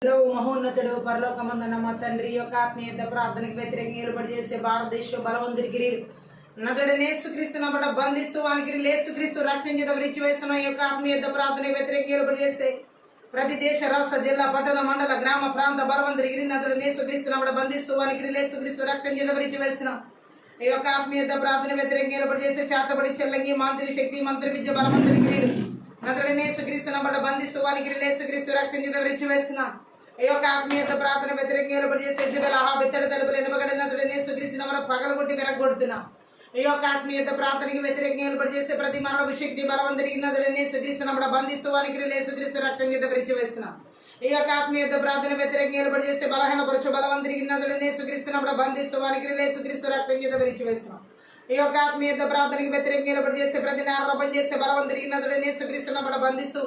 మహోన్నతుడు పరలోకమందున్న మా తండ్రి యొక్క ఆత్మీయత ప్రార్థనకు వ్యతిరేకంగా నిలబడి చేసే భారతదేశం బలవంతుడికి నజడనే యేసుక్రీస్తునబడ బంధిస్తూ వానికి యేసుక్రీస్తు రక్తం చేత విరిచి వేస్తున్న యొక్క ఆత్మీయత ప్రార్థనకు వ్యతిరేకంగా నిలబడి చేసే ప్రతి దేశ రాష్ట్ర జిల్లా పట్టణ మండల గ్రామ ప్రాంత బలవంతుడికి నజడనే యేసుక్రీస్తునబడ బంధిస్తూ వానికి యేసుక్రీస్తు రక్తం చేత విరిచి వేస్తున్న ఈ యొక్క ఆత్మీయత ప్రార్థన వ్యతిరేకంగా నిలబడి చేసే చేతబడి చెల్లంగి మాంత్రి శక్తి మంత్రి విద్య బలవంతుడికి నజడనే యేసుక్రీస్తునబడ బంధిస్తూ వానికి యేసుక్రీస్తు రక్తం చేత విరిచి వేస్తున్న ఈ యొక్క ఆత్మీయత ప్రార్థన వ్యతిరేకంగా నిలబడి చేసే బెత్తడి తలుపులు ఎనబడిన యేసుక్రీస్తునబడ పగలగొట్టి వెరగొడుతున్నాం. ఈ యొక్క ఆత్మీయత ప్రార్థనకి వ్యతిరేకంగా నిలబడి చేసే ప్రతి మరణ శక్తి బలవంతుడికి యేసుక్రీస్తునబడ బంధిస్తూ వానికి యేసుక్రీస్తు రక్తం చేత విరిచి వేస్తున్నాం. ఈ యొక్క ఆత్మీయత ప్రార్థన వ్యతిరేకంగా నిలబడి చేసే బలహీన పురుషు బలవంతుడికి యేసుక్రీస్తునబడ బంధిస్తూ వానికి యేసుక్రీస్తు రక్తం చేత విరిచి వేస్తున్నాం. ఈ యొక్క ఆత్మీయత ప్రార్థనకి వ్యతిరేకంగా నిలబడి చేసే ప్రతి నేరపం చేసే బలవంతుడికి యేసుక్రీస్తునబడ బంధిస్తూ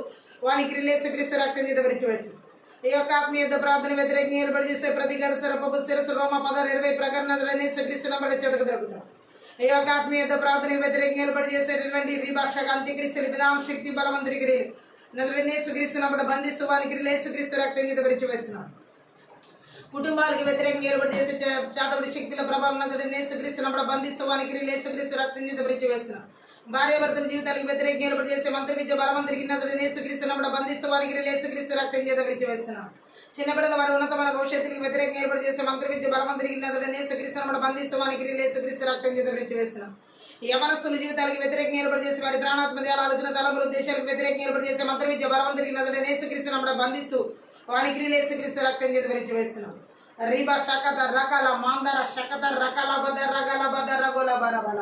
వానికి యేసుక్రీస్తు రక్తం చేత విరిచి వేస్తున్నాం. ఈ యొక్క ఆత్మీయత ప్రార్థన వ్యతిరేకంగా నిలబడి చేసే ప్రతి గడసర పప్పు శిరస్సు రోమ 16-20 ప్రకటన యేసుక్రీస్తునబడ చెదకు దొరుకుతాం. ఈ యొక్క ఆత్మీయత ప్రార్థన వ్యతిరేకంగా నిలబడి చేసేటటువంటి రీభాషక అంత్యక్రీస్తుల విధాన శక్తి బలవంతుడికి యేసుక్రీస్తునబడ బంధిస్తూ వానికి యేసుక్రీస్తు రక్తం చేత విరిచి వేస్తున్నాం. కుటుంబాలకు వ్యతిరేకంగా నిలబడి చేసే శాతబడి శక్తుల ప్రభావం యేసుక్రీస్తునబడ బంధిస్తూ వానికి యేసుక్రీస్తు రక్తం చేత విరిచి వేస్తున్నాం. భార్యాభర్తల జీవితాలకు వ్యతిరేకంగా నిలబడి చేసే మంత్రి విద్య బలవంతుడికి యేసుక్రీస్తునబడ బంధిస్తూ వానికి యేసుక్రీస్తు రక్తం చేత విరిచి వేస్తున్నాం. చిన్నబిడ్డల వారి ఉన్నతమైన భవిష్యత్తుకి వ్యతిరేకంగా నిలబడి చేసే మంత్రి విద్య బలవంతుడికి యేసుక్రీస్తునబడ బంధిస్తూ వానికి యేసుక్రీస్తు రక్తం చేత విరిచి వేస్తున్నాం. యవనస్తుల జీవితాలకు వ్యతిరేకంగా నిలబడి చేసే వారి ప్రాణాత్మక ఆలోచన తలములు దేశాలకు వ్యతిరేకంగా నిలబడి చేసే మంత్రి విద్య బలవంతుడికి యేసుక్రీస్తునబడ బంధిస్తూ వానికి యేసుక్రీస్తు రక్తం చేత విరిచి వేస్తున్నాం. రీబా శకత రకాల మాందర శకత రకాల బదర రగల బదర గోల బరబల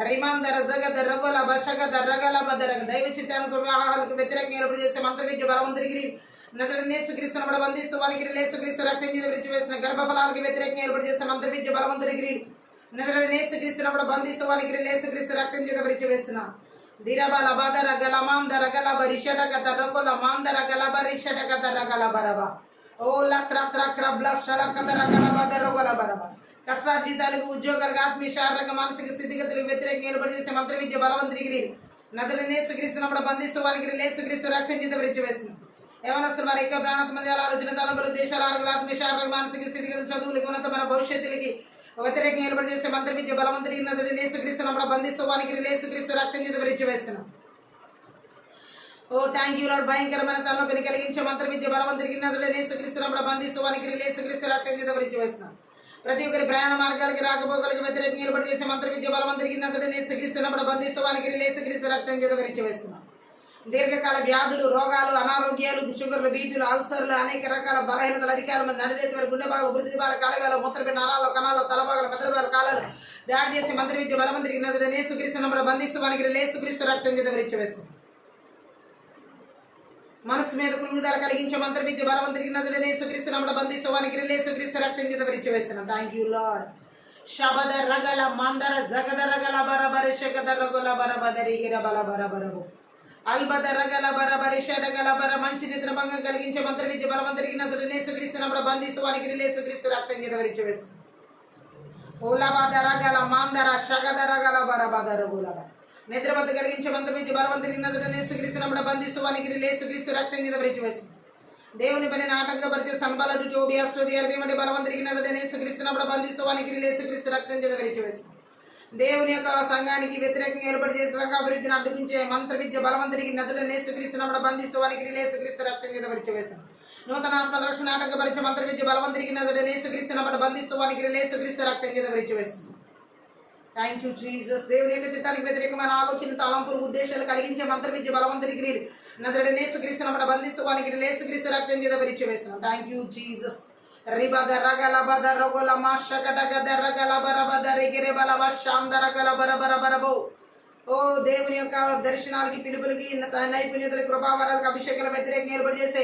రిమాందర జగద రగోల బషగద రగల బదర దైవ చిత్తానుసార వ్యవహారాలకు వ్యతిరేకంగా నిలబడి చేసే మంత్ర విద్య బలవంతుడికి యేసుక్రీస్తునబడ బంధిస్తూ వానికి యేసుక్రీస్తు రక్తం చేత విరిచి వేసిన గర్భఫలాలకు వ్యతిరేకంగా నిలబడి చేసే మంత్ర విద్య బలవంతుడికి యేసుక్రీస్తునబడ బంధిస్తూ వానికి యేసుక్రీస్తు రక్తం చేత విరిచి వేస్తున్నా. దిరబల బదర గల మాందర గల బరిషటగద రగోల మాందర గల బరిషటగద రగల బరబ ఓ లత్ర క్రబ్ల శలకద రగల బదర గోల బరబ కష్టార్జితాలకు ఉద్యోగాలకు ఆత్మీయ శారీరక మానసిక స్థితిగతులకు వ్యతిరేకంగా నిలబడి చేసే మంత్ర విద్య బలవంతుడికి యేసుక్రీస్తునబడ బంధిస్తూ వానికి యేసుక్రీస్తు రక్తం చేత విరిచి వేస్తున్నాం. యవనస్తులు వారి యొక్క ప్రాణాత్మక ఆలోచన తలంపులు దేశాల ఆత్మీయ శారీరక మానసిక స్థితిగతులు చదువులకు ఉన్నతమైన భవిష్యత్తులకి వ్యతిరేకంగా నిలబడి చేసే మంత్ర విద్య బలవంతుడికి యేసుక్రీస్తునబడ బంధిస్తూ వానికి యేసుక్రీస్తు రక్తం చేత విరిచి వేస్తున్నాం. ఓ థ్యాంక్ యూ లార్డ్. భయంకరమైన తలనొప్పిని కలిగించే మంత్ర విద్య బలవంతుడికి యేసుక్రీస్తునబడ బంధిస్తూ వానికి యేసుక్రీస్తు రక్తం చేత విరిచి వేస్తున్నాం. ప్రతి ఒక్కరి ప్రయాణ మార్గాలకి రాకపోకలకు వ్యతిరేకంగా నిలబడి చేసే మంత్ర విద్య బలవంతుడికి యేసుక్రీస్తునబడ బంధిస్తూ వానికి యేసుక్రీస్తు రక్తం చేత విరిచి వేస్తున్నాం. దీర్ఘకాల వ్యాధులు రోగాలు అనారోగ్యాలు షుగర్లు బీపీలు అల్సర్లు అనేక రకాల బలహీనతలు అధికారుల నడిరేతి వారి గుండె భాగం వృద్ధి భాగ కాలవేల మూత్రపిండ నరాలు కణాలు తలభాగాలు మెదడుభాగాల కాలాలు దాడి చేసే మంత్ర విద్య బలవంతుడికి యేసుక్రీస్తునబడ బంధిస్తూ వానికి యేసుక్రీస్తు రక్తం చేత విరిచి వేస్తున్నాం. మనసు మీద కృంగుదల కలిగించే మంత్ర విద్య బలవంతుడికి యేసుక్రీస్తునబడ బంధిస్తూ వానికి యేసుక్రీస్తు రక్తం చేత విరిచి వేస్తున్నాం. Thank you Lord. శబద రగల మందర జగద రగల బరబరి శగద రగల బరబదరి గిర బల బరబరబు అల్బద రగల బరబరి షడగల బర మంచి నిద్ర భంగం కలిగించే మంత్ర విద్య బలవంతుడికి యేసుక్రీస్తునబడ బంధిస్తూ వానికి యేసుక్రీస్తు రక్తం చేత విరిచి వేస్తున్నాం. ఓలబద రగల మందర శగద రగల బరబదర గులబ నిద్రబద్ద కలిగించే మంత్ర విద్య బలవంతుడికి యేసుక్రీస్తునబడ బంధిస్తూ వానికి యేసుక్రీస్తు రక్తం చేత విరిచి వేస్తున్నాం. దేవుని పనిని ఆటంకపరిచే సంబలరు జోబియాస్ట్రోది అర్బిమటి బలవంతుడికి యేసుక్రీస్తునబడ బంధిస్తూ వానికి యేసుక్రీస్తు రక్తం చేత విరిచి వేస్తున్నాం. దేవుని యొక్క సంఘానికి వ్యతిరేకంగా ఏర్పడి చేసే సంఘాభివృద్ధిని అడ్డుకుంచే మంత్ర విద్య బలవంతుడికి యేసుక్రీస్తునబడ బంధిస్తూ వానికి యేసుక్రీస్తు రక్తం చేత విరిచి వేస్తున్నాం. నూతన ఆత్మ రక్షణ ఆటంకపరిచే మంత్ర విద్య బలవంతుడికి యేసుక్రీస్తునబడ బంధిస్తూ వానికి యేసుక్రీస్తు రక్తం చేత విరిచి వేస్తున్నాం. Thank you Jesus. దేవుని యొక్క చిత్తానికి వ్యతిరేకమైన ఆలోచన తలంపులు ఉద్దేశాలు కలిగించే మంత్ర విద్య బలవంతుడికి యేసుక్రీస్తునబడ బంధిస్తూ వానికి యేసుక్రీస్తు రక్తం చేత విరిచి వేస్తున్నాం. Thank you Jesus. రిబద రగల బద రగల మాషకట గద రగల బరబద రిగిరే బల వశాందర గల బరబర బరబో ఓ దేవుని యొక్క దర్శనాలకి పిలుపులకి నైపుణ్యతల కృపావరాలకు అభిషేకాల వ్యతిరేకంగా ఏర్పడి చేసే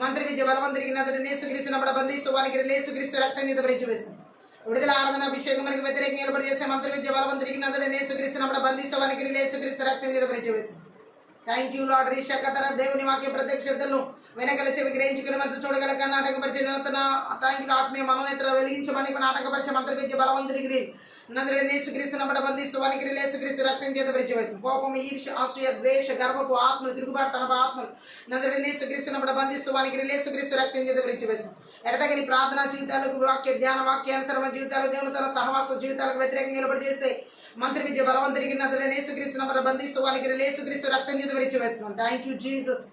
మంత్ర విద్య బలవంతుడికి యేసుక్రీస్తునబడ బంధిస్తూ వానికి యేసుక్రీస్తు రక్తం చేత విరిచి వేస్తున్నాం. విడుదల ఆరాధన అభిషేకం మనకి వ్యతిరేకంగా ఏర్పడి చేసే మంత్ర విద్య బలవంతుడికి యేసుక్రీస్తునబడ బంధిస్తూ వానికి యేసుక్రీస్తు రక్తం చేత విరిచి వేస్తున్నాం. Thank you lord. రీషకతర దేవుని వాక్య ప్రత్యక్షతలను వెనకల చెవి గ్రహించుకుని మనసు చూడగల నాటకపరిచే నూతన థ్యాంక్ యూ ఆత్మీయ మనోనేత్ర వెలిగించమని నాటకపరిచే మంత్ర విద్య బలవంతుడికి నజరేయుడైన యేసుక్రీస్తు నామమున బంధిస్తూ వానికి యేసుక్రీస్తు రక్తం చేత విరిచివేసిన కోపం, ఈర్ష్య, అసూయ, ద్వేష, గర్వపు ఆత్మలు, తిరుగుబాటు తన ఆత్మలు నజరేయుడైన యేసుక్రీస్తు నామమున బంధిస్తూ వానికి యేసుక్రీస్తు రక్తం చేత విరిచివేసిన ఎడతగని ప్రార్థనా జీవితాలకు, వాక్య ధ్యాన వాక్యానుసరణ జీవితాలకు, దేవుని తన సహవాస జీవితాలకు వ్యతిరేకంగా నిలబడి చేసే మంత్రి విద్య బలవంతుడికి నజరేయుడైన యేసుక్రీస్తు నామమున బంధిస్తూ వానికి యేసుక్రీస్తు రక్తం చేత విరిచివేస్తున్నాం. Thank you Jesus.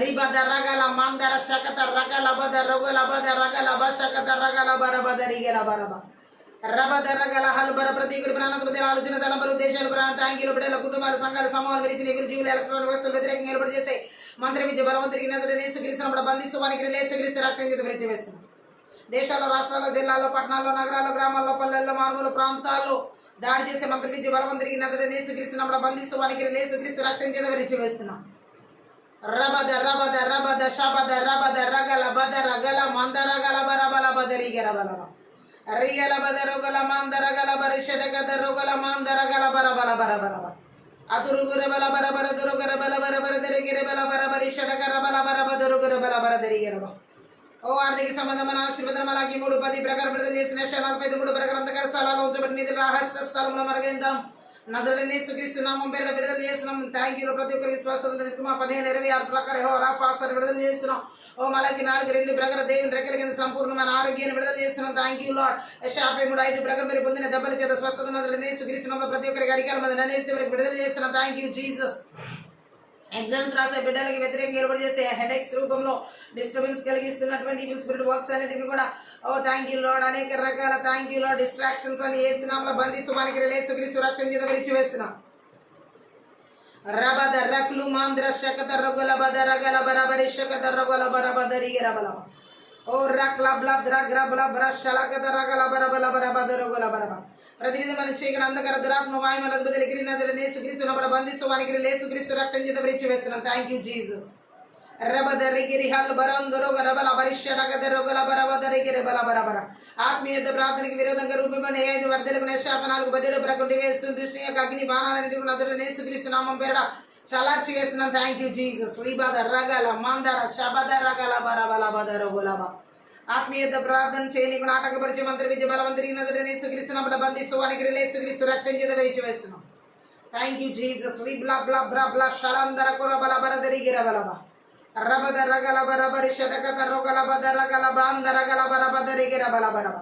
రిబద రగల మందర శకత రగల బద రగల బద రగల బశకత రగల బరబద రిగల బరబ రబద రగల హల్బర ప్రతీకులు ప్రాణాత్మక ఆలోచన తలంబలు ఉద్దేశాలు ప్రాంత యాంగిలు బిడ్డల కుటుంబాల సంఘాల సమూహాలు విరిచిన జీవులు ఎలక్ట్రానిక్ వ్యవస్థలు వ్యతిరేకంగా నిలబడి చేసే మంత్రి విద్య బలవంతుడికి నజరేయుడైన యేసుక్రీస్తు నామమున బంధిస్తూ వానికి యేసుక్రీస్తు రక్తం చేత విరిచివేస్తున్నాం. దేశాల్లో, రాష్ట్రాల్లో, జిల్లాల్లో, పట్టణాల్లో, నగరాల్లో, గ్రామాల్లో, పల్లెల్లో, మారుమూల ప్రాంతాల్లో దాడి చేసే మంత్రి విద్య బలవంతుడికి నజరేయుడైన యేసుక్రీస్తు నామమున బంధిస్తూ వానికి యేసుక్రీస్తు రక్తం చేత విరిచివేస్తున్నాం. రబద రబద రబద శబద రబద రగల బద రగల మందర గల బరబల బదరి గల బలబ రిగల బద రగల మందర గల బరిషడ గద రగల మందర గల బరబల బరబరబ అతురుగుర బల బరబర దురుగుర బల బరబర దరిగిర బల బరబరిషడ గర బల బరబ దురుగుర బల బర దరిగిరబ. ఓ ఆర్థిక సంబంధమైన ఆశీర్వదనం అలాగే 3:10 ప్రకారం విడుదల చేసిన 45 ప్రకారం అంతకర స్థలాల్లో ఉంచబడిన నిధుల రహస్య స్థలంలో మరగేద్దాం. నజరేయుడైన యేసుక్రీస్తు నామం పేరిట విడుదల చేస్తున్నాం. Thank you. ప్రతి ఒక్కరికి స్వస్థత 15:26 ప్రకారం యెహోవా రాఫా విడుదల చేస్తున్నాం. ఓ మలకి 4:2 ప్రకారం దేవుని రెక్కల కింద సంపూర్ణమైన ఆరోగ్యాన్ని విడుదల చేస్తున్నాం. Thank you lord. యెషయా 53:5 ప్రకారం మీరు పొందిన దెబ్బల చేత స్వస్థత నజరేయుడైన యేసుక్రీస్తు నామములో ప్రతి ఒక్కరికి అరికాల మీద నన్నెత్తి వరకు విడుదల చేస్తున్నాం. Thank you Jesus. ఎగ్జామ్స్ రాసే బిడ్డలకి వ్యతిరేకంగా ఏర్పాటు చేసే హెడేక్స్ రూపంలో డిస్టర్బెన్స్ కలిగిస్తున్నటువంటి ఈవిల్ స్పిరిట్ వర్క్స్ అన్నిటిని కూడా ఓ థ్యాంక్ యూ లార్డ్ అనేక రకాల థ్యాంక్ యూ లార్డ్ డిస్ట్రాక్షన్స్ అని యేసు నామములో బంధిస్తూ మనకి యేసుక్రీస్తు రక్తం చేత విరిచివేస్తున్నాం. రబద రక్లు మాంద్ర శకత రగల బద రగల బరబరి శకత రగల బరబదరి గరబల ఓ రక్ల బ్లద్ రగ్ర బ్లబ్ రషలకత రగల బరబల బరబద రగల బరబ ప్రతి విధమైన చీకటి అంధకార దురాత్మ వాయుమల అద్భుతలికి నజరేయుడైన యేసుక్రీస్తు నామమున బంధిస్తూ వానికి యేసుక్రీస్తు రక్తం చేత విరిచివేస్తున్నాం. Thank you Jesus. రబద రిగిరి హల్ బరందరో రబల బరిషడగద రగల బరబద రిగిరి బల బరబర ఆత్మీయ ప్రార్థనకి విరోధంగా రూపమనే 5 వర్ధలకు శాపనాలకు బదిలీ ప్రకృతి వేస్తుంది. దృష్టి యొక్క అగ్ని బాణాలన్నిటి నజరేయుడైన యేసుక్రీస్తు నామం పేరిట చలార్చి వేస్తున్నాం. Thank you Jesus. రిబద రగల మందర శబద రగల బరబల బద రగులబ ఆత్మీయ ప్రార్థన చేయని నాటకపరిచే మంత్రి విద్య బలవంతుడికి నజరేయుడైన యేసుక్రీస్తు నామమున బంధిస్తూ వానికి యేసుక్రీస్తు రక్తం చేత విరిచివేస్తున్నాం. Thank you Jesus. రిబ్లా బ్లా బ్లా బ్లా షలందర కురబల బరదరి గిరబలబ రబద రగల బరబరి షడకత రొగల బద రగల బాందర గల బరబదరి గిరబల బరబ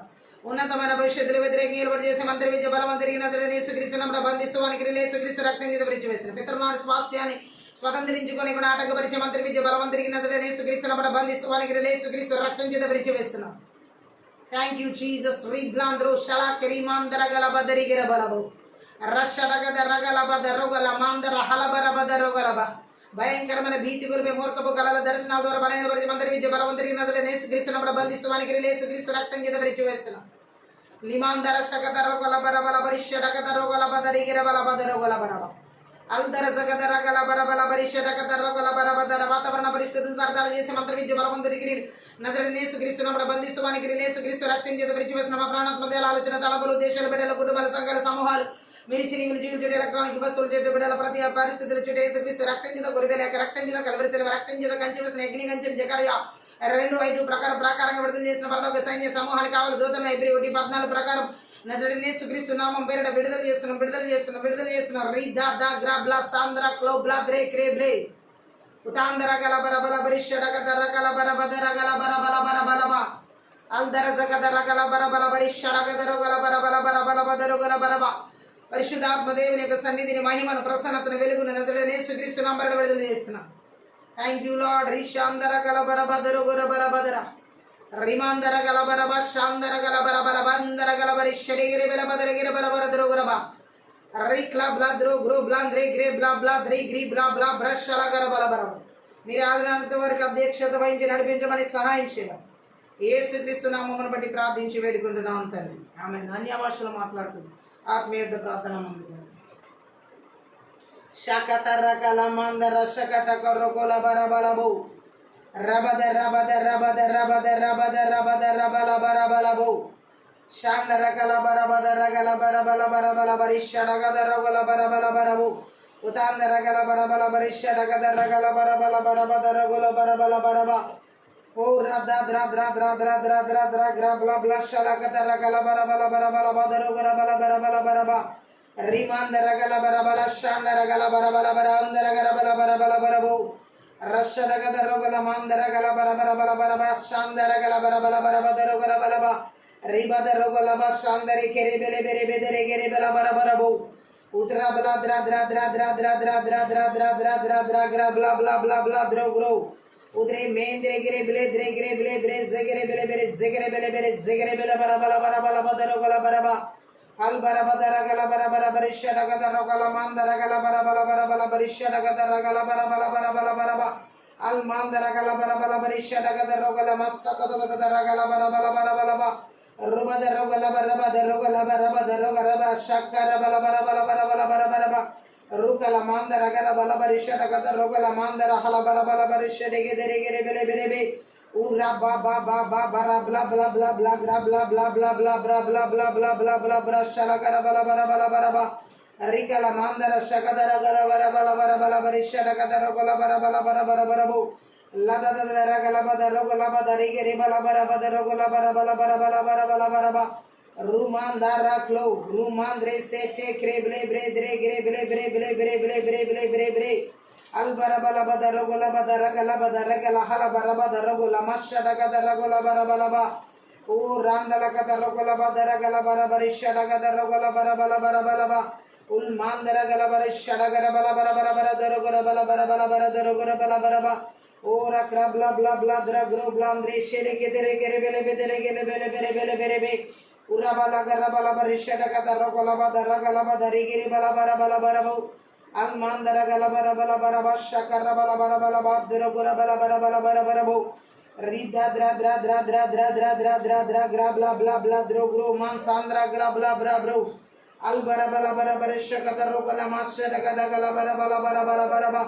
ఉన్నతమైన భవిష్యత్తులు వ్యతిరేకంగా ఏర్పాటు చేసే మంత్రి విద్య బలవంతుడికి నజరేయుడైన యేసుక్రీస్తు నామమున బంధిస్తూ వానికి యేసుక్రీస్తు రక్తం చేత విరిచివేస్తున్నాం. పితృనాడు స్వాస్యాన్ని స్వతంత్రించుకొని నాటకపరిచే మంత్రి విద్య బలవంతుడికి నజరేయుడైన యేసుక్రీస్తు నామమున బంధిస్తూ వానికి యేసుక్రీస్తు రక్తం చేత విరిచివేస్తున్నాం. Thank you Jesus. రిబ్లాంద్రో షలాకరి మాందర గల బదరి గిరబలబు రషడగద రగల బద రొగల మాందర హలబర బద రొగలబ భయంకరమైన భీతి గురిపై మూర్ఖపు కళల దర్శనాల ద్వారా బలహీనపరిచే మంత్రి విద్య బలవంతుడికి నజరేయుడైన యేసుక్రీస్తు నామమున బంధిస్తూ వానికి యేసుక్రీస్తు రక్తం చేత విరిచివేస్తున్నాం. లిమాందర శకత రొగల బరబల బరిషడగద రొగల బదరి గిరబల బద రొగల బరబ అల్దర జగద రగల బరబల బరిషడగద రొగల బరబదర వాతావరణ పరిస్థితులు వర్ధాలు చేసే మంత్రి విద్య బలవంతుడికి నజరేయుడైన యేసుక్రీస్తు నామమున బంధిస్తూ వానికి యేసుక్రీస్తు రక్తం చేత విరిచివేస్తున్నాం. మా ప్రాణాత్మక ఆలోచన తలపులు దేశాల బిడ్డల కుటుంబాల సంఘాల సమూహాలు విరిచి జీవులు చెడు ఎలక్ట్రానిక్ వస్తువులు చెడు బిడ్డల ప్రతి పరిస్థితులు చుట్టూ యేసుక్రీస్తు రక్తం చేత గొరిబెల రక్తం చేత కలవరి శిలువ రక్తం చేత కంచి వేసిన అగ్ని కంచెని జకరియా 2:5 ప్రకారంగా విడుదల చేసిన పరలోక సైన్య సమూహానికి కావాలి దూతల Hebrew 14 ప్రకారం నజరేయుడైన యేసుక్రీస్తు నామం పేరిట విడుదల చేస్తున్నాం. రీ దా దా గ్రా బ్లా సాంద్ర క్లో బ్లా ద్రే క్రే బ్లే ఉతాందర గల బరబల బరిషడగ దర గల బరబదర గల బరబల బరబలబ అల్దర జగద రగల బరబల బరిషడగ దర గల బరబల బరబల బదర గల బరబ పరిశుద్ధాత్మ దేవుని యొక్క సన్నిధిని మహిమను ప్రసన్నతను వెలుగును నజరేయుడైన యేసుక్రీస్తు నామమున విడుదల చేస్తున్నాం. Thank you lord. రిషాందర గల బరబదర గల బరబదర రిమాందర గల బరబ శాందర గల బరబల బందర గల బరిషడిగిరి బల బదర గిర బల బరదర గరబ రి క్లా బ్లా ద్రో గ్రో బ్లాంద్రే గ్రే బ్లా బ్లా ద్రి గ్రీ బ్లా బ్లా బ్రషల గర బల బరబ మీరు ఆదినంత వరకు అధ్యక్షత వహించి నడిపించమని సహాయం చేయాలి. యేసుక్రీస్తు నామమును బట్టి ప్రార్థించి వేడుకుంటున్నాం తండ్రి. ఆమె అన్య భాషలో మాట్లాడుతుంది. ఆత్మీయ ప్రార్థన ముందుకు శకత రకల మందర శకట కొర్రకొల బరబలబు రబద రబద రబద రబద రబద రబద రబల బరబలబు షాండ రకల బరబద రగల బరబల బరబల బరిషడగద రగల బరబల బరబు ఉతాంద రగల బరబల బరిషడగద రగల బరబల బరబద రగుల బరబల బరబ ఓ రద్దా ద్రా ద్రా ద్రా ద్రా ద్రా ద్రా ద్రా గ్రా బ్లా బ్లా షలకత రగల బర బల బర బల బదరు బర బల బర బల బర బ రిమాంద రగల బర బల షాండ రగల బర బల బర అందర గర బల బర బల బర బో రషడగద రగల మాందర గల బర బర బల బర బ షాందర గల బర బల బర బదరు గర బల బ రిబద రగల బ షాందరి కెరి బెలె బెరె బెదెరె గెరి బల బర బర బో ఉద్రా బ్లా ద్రా ద్రా ద్రా ద్రా ద్రా ద్రా ద్రా ద్రా ద్రా ద్రా ద్రా ద్రా గ్రా బ్లా బ్లా బ్లా బ్లా ద్రో గ్రో उधरे मेंद्रे गिरे बिले द्रे गिरे बिले बिले जगरे बिले बिले जगरे बिले बिले जगरे बिले बरा बला बरा बला बदरो गला बरा बा हल बरा बदरा गला बरा बरा बरिष्य डगदर गला मांदर गला बरा बला बरा बला बरिष्य डगदर गला बरा बला बरा बला बरा बा हल मांदर गला बरा बला बरिष्य डगदर गला मस्सत ददर गला बरा बला बरा बला बा रुबदर गला बरा बदर गला बरा बदर गला बा शक्कर बला बरा बला बरा बला बरा बरा बा रुकला मांदर गला बला बरिष्य डगदर गला मांदर हला बरा बला बरिष्य डेगे देरे गेरे बेले बेले बे उरा बा बा बा बा बरा ब्ला ब्ला ब्ला ब्ला ग्रा ब्ला ब्ला ब्ला ब्ला ब्ला ब्ला ब्ला ब्ला ब्ला ब्ला ब्ला शला गरा बला बरा बला बरा बा रिकला मांदर शगदर गरा बरा बला बरा बला बरिष्य डगदर गला बरा बला बरा बरा बरा बो लदा ददर गला बदर गला बदर गेरे बला बरा बदर गला बरा बला बरा बला बरा बला बरा बा रूमानदार रख लो रूमांद्रे से टेक्रे ब्ले ब्रे द्रे गिरे ब्ले ब्रे ब्ले ब्रे ब्ले ब्रे ब्ले ब्रे ब्रे अल बरा बला बदर गला बदर गला बदर गला हला बरा बदर गला मशड गदर गला बरा बला बा ओ रांदला गदर गला बदर गला बरा बरिशड गदर गला बरा बला बरा बला बा उल मांदर गला बरिशड गला बला बरा बरा बरा दर गला बला बरा बला बरा दर गला बला बरा बा ओ रक्रा ब्ला ब्ला ब्ला द्र ग्रो ब्लांद्रे शेडे के देरे गेरे बेले बेदरे गेले बेले बेरे बेले बेरे बे उरा बला गला बला बरिशड गदर गला बदर गला बदर गिरे बला बरा बला बरा बो अल मांदर गला बरा बला बरा बा शकर बला बरा बला बा दर गला बला बरा बला बरा बरा बो रिदा द्रा द्रा द्रा द्रा द्रा द्रा द्रा द्रा द्रा ग्रा ब्ला ब्ला ब्ला द्रो ग्रो मान सांद्रा गला ब्ला ब्रा ब्रो अल बरा बला बरा बरिशड गदर गला माशड गला गला बरा बला बरा बरा बरा बा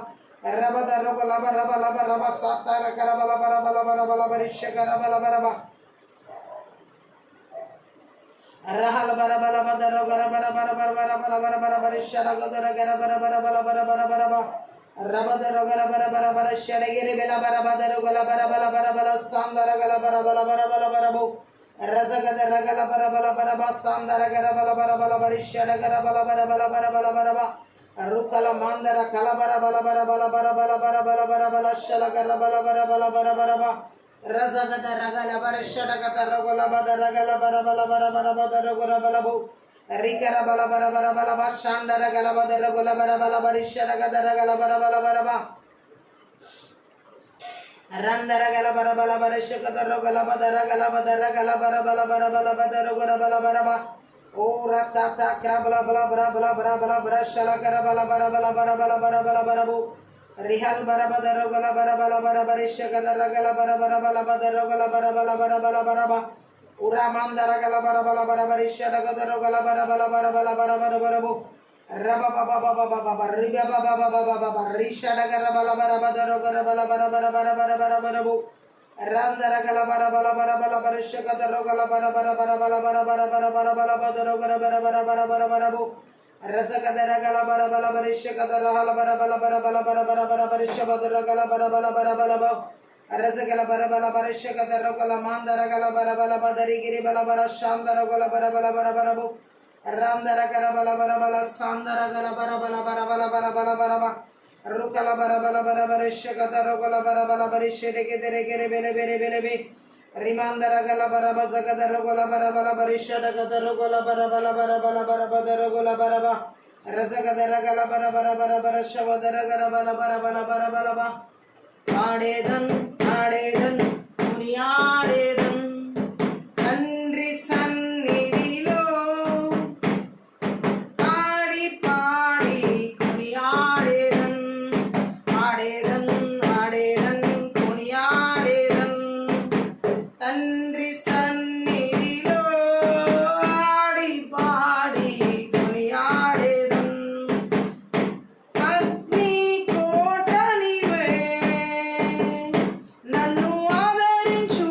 रबा दर गला बरा बला बरा बा सातार कर बला बरा बला बरा बला बरिशड गला बला बरा बा रहल बरा बला बदर गरा बरा बरा बरा बरा बरा बरा बरा बरिशड गदर गरा बरा बरा बला बरा बरा बरा बा रबदर गला बरा बरा बरिशड गिरे बेला बरा बदर गला बरा बला बरा बला सांदर गला बरा बला बरा बला बरा बो रजगदर गला बरा बला बरा बा सांदर गरा बला बरा बला बरिशड गरा बला बरा बला बरा बला बरा बा रुकला मांदर कला बरा बला बरा बला बरा बला बरा बला बरा बला शल गरा बला बरा बला बरा बरा बा रजगदर गला बरिशड गदर गला बदर गला बरा बला बरा बरा बदर गला बला बो रिकरा बला बरा बरा बला बा शांदर गला बदर गला बरा बला बरिशड गदर गला बरा बला बरा बा रंदर गला बरा बला बरिशड गदर गला बदर गला बरा बला बरा बला बदर गला बला बरा बा ओ रता ता क्रा बला बला बरा बला बरा बला बरा शला करा बला बरा बला बरा बला बरा बला बरा बो रिहल बरा बदर गला बरा बला बरा बरिशड गदर गला बरा बरा बला बदर गला बरा बला बरा बला बरा बा उरा मांदर गला बरा बला बरा बरिशड गदर गला बरा बला बरा बला बरा बरा बरा बो रबा बाबा बाबा बाबा रिबा बाबा बाबा बाबा रिशड गरा बला बरा बदर गरा बला बरा बरा बरा बरा बरा बरा बो रंदर गला बरा बला बरा बला बरिशड गदर गला बरा बरा बरा बला बरा बरा बरा बरा बला बदर गरा बरा बरा बरा बरा बरा बो रस गदर गला बरा बला बरिशड गदर हला बरा बला बरा बला बरा बरा बरा बरिशड बदर गला बरा बला बरा बला बो रस गला बरा बला बरिशड गदर गला मांदर गला बरा बला बदरी गिरी बला बरा शांदर गला बरा बला बरा बरा बो रामदर गला बला बरा बला सांदर गला बरा बला बरा बला बरा बला बरा बा रुकला बरा बला बरा बरिशड गदर गला बरा बला बरिशड के देरे गेरे बेले बेरे बेले बे रिमांदर गला बरा बा जगदर गला बरा बला बरिशड गदर गला बरा बला बरा बला बरा बदर गला बरा बा रस गदर गला बरा बरा बरा बरा शबदर गला बला बरा बला बरा बला बा आडेदन मुनियाडेदन तंद्रि सन्निधिलो आडी पाडी कुनियाडेदन आडेदन आडेदन कुनियाडेदन तंद्रि सन्निधिलो आडी पाडी कुनियाडेदन अग्नि कोटनिवे నన్ను ఆదరించు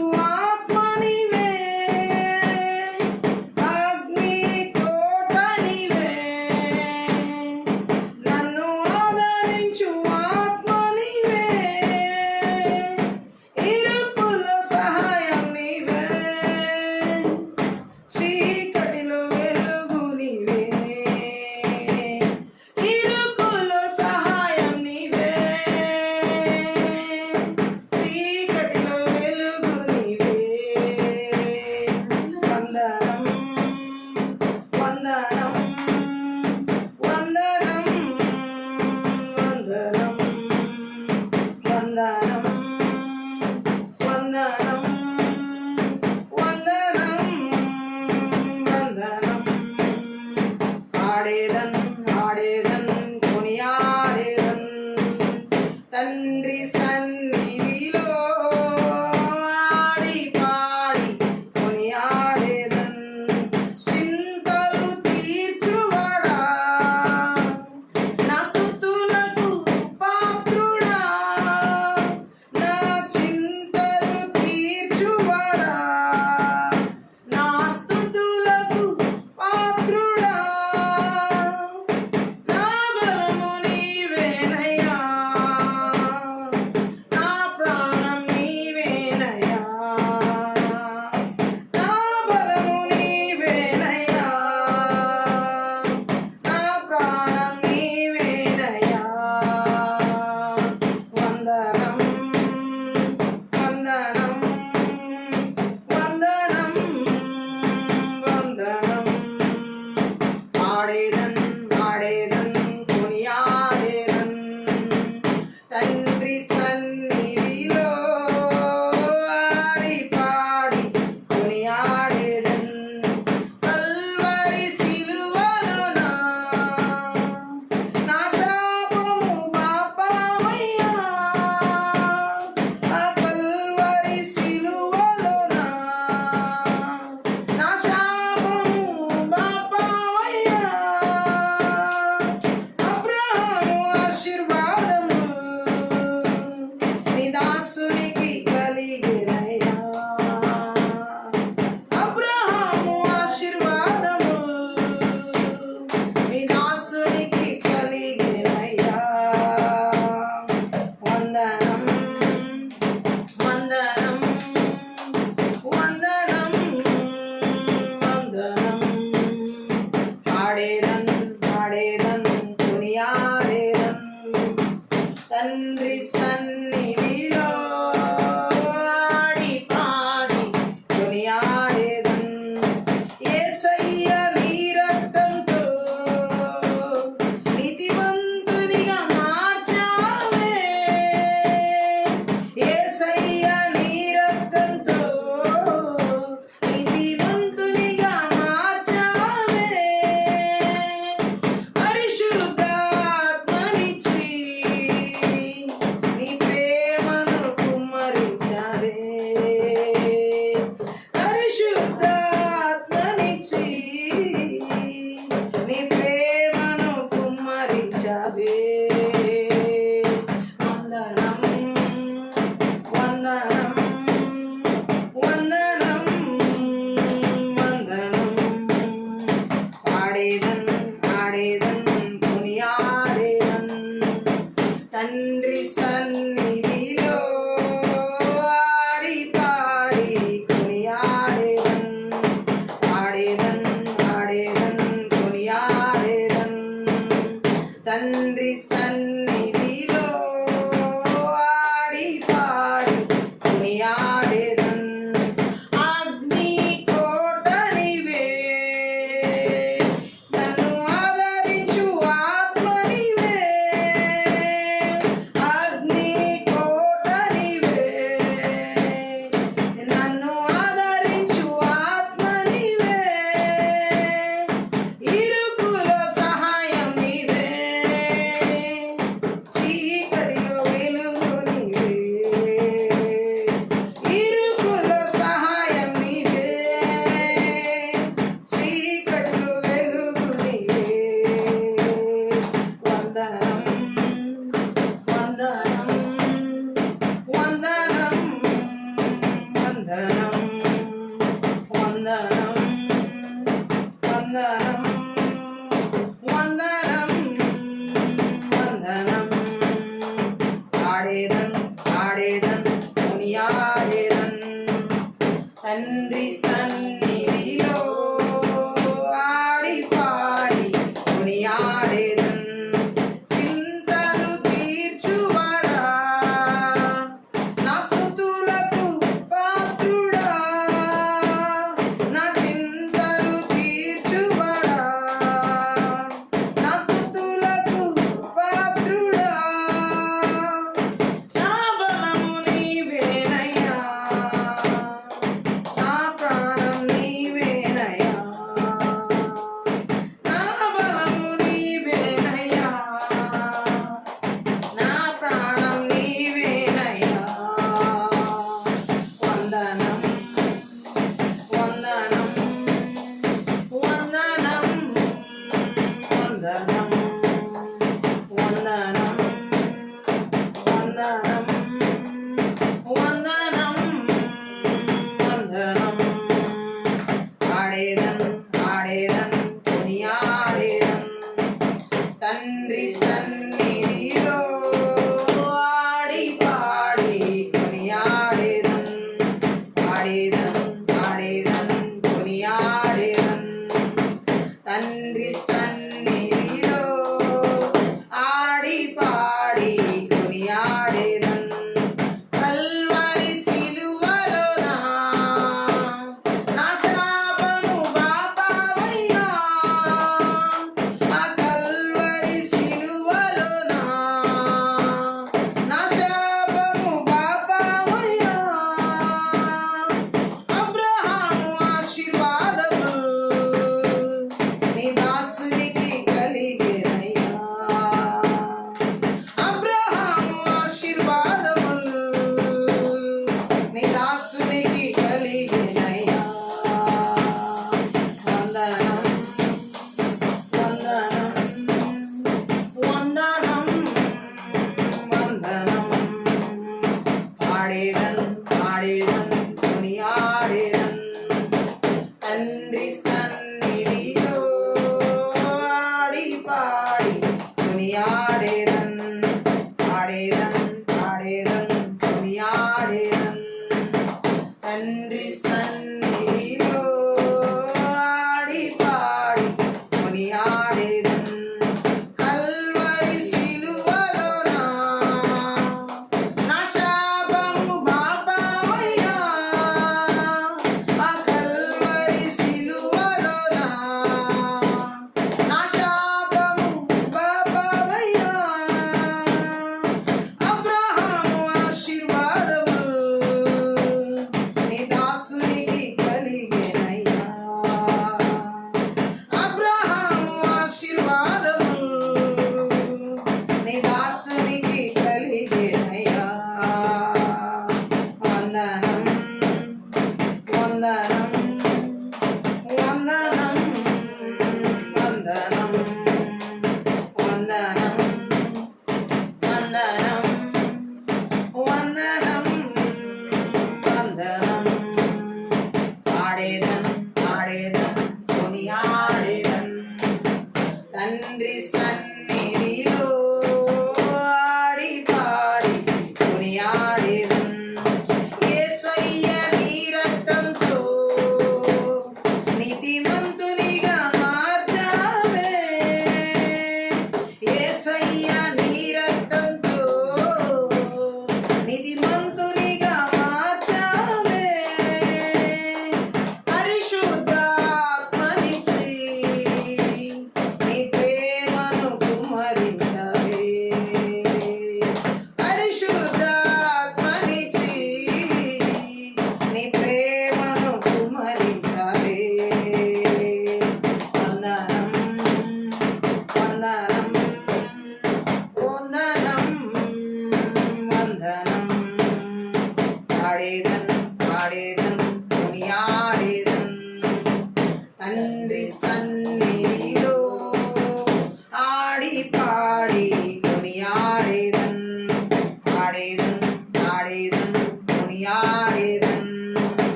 తండ్రి సన్నిధిలో ఆడి పాడి కొనియాడేదన్. యేసయ్య నీ రక్తంతో నీతిమంతునిగా మార్చావే. యేసయ్య నీ రక్తంతో నీతిమంతునిగా మార్చావే. పరిశుద్ధాత్మనిచ్చి నీ ప్రేమను కుమ్మరించావే. పరిశుద్ధాత్మనిచ్చి నీ ప్రేమను కుమ్మరించావే. వందనం వందనం వందనం వందనం. ఆడేదన్ ఆడేదన్ కొనియాడేదన్. తండ్రి సన్నిధిలో ఆడి పాడి కొనియాడేదన్. ఆడేదన్ ఆడేదన్ కొనియాడేదన్. తండ్రి సన్నిధిలో ఆడి పాడి కొనియాడేదన్. అగ్ని కోట నీవే, నన్ను ఆదరించు ఆత్మ నీవే. అగ్ని కోట నీవే, నన్ను ఆదరించు ఆత్మ నీవే. ఇరుకులో సహాయం నీవే, చీకటిలో వెలుగు నీవే.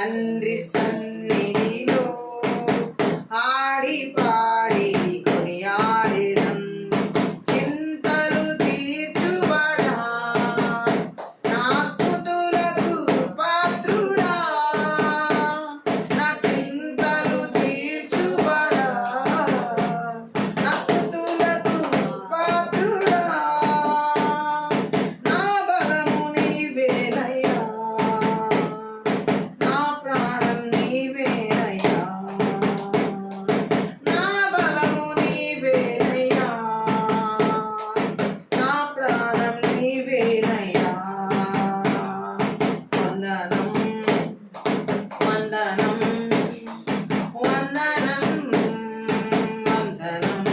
తండ్రి సన్నిధిలో ఆడి పాడి కొనియాడెదం. చింతలు తీర్చువాడా, నా స్తుతులకు పాత్రుడా, నా చింతలు తీర్చువాడా, నా స్తుతులకు పాత్రుడా, నా బలము నీవేనయ్యా, నా ప్రాణం నీవేనయ్యా, నా బలము నీవేనయ్యా, నా ప్రాణం నీవేనయ్యా. వందనం వందనం వందనం వందనం.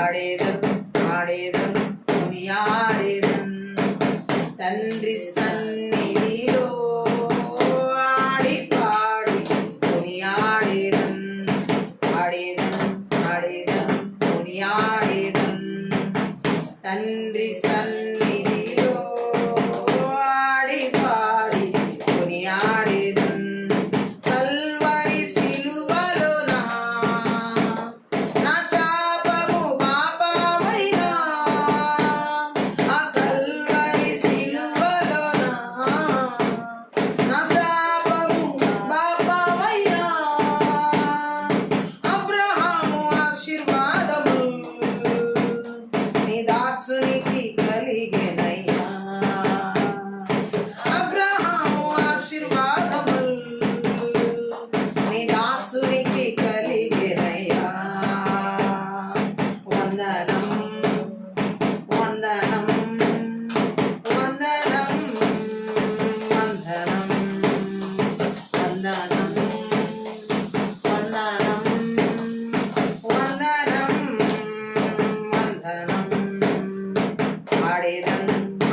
ఆడేదం ఆడేదం కొనియాడేదం. తండ్రి సన్నిధిలో ఆడి పాడి కొనియాడేదం. ఆడేదం ఆడేదం కొనియాడేదం. తండ్రి సన్నిధిలో ఆడి పాడి కొనియాడేదం. కల్వరి సిలువలోన నా శాపము పాపమైనా, ఆ కల్వరి సిలువలోన నా శాపము పాపమైనా, అబ్రహాము ఆశీర్వాదము నీ దాసునికి కలిగెనయ్యా. అబ్రహాము ఆశీర్వాదము నీ దాసునికి కలిగెనయ్యా. వందనం వందనం వందనం వందనం వందనం వందనం వందనం వందనం. ఆడేదం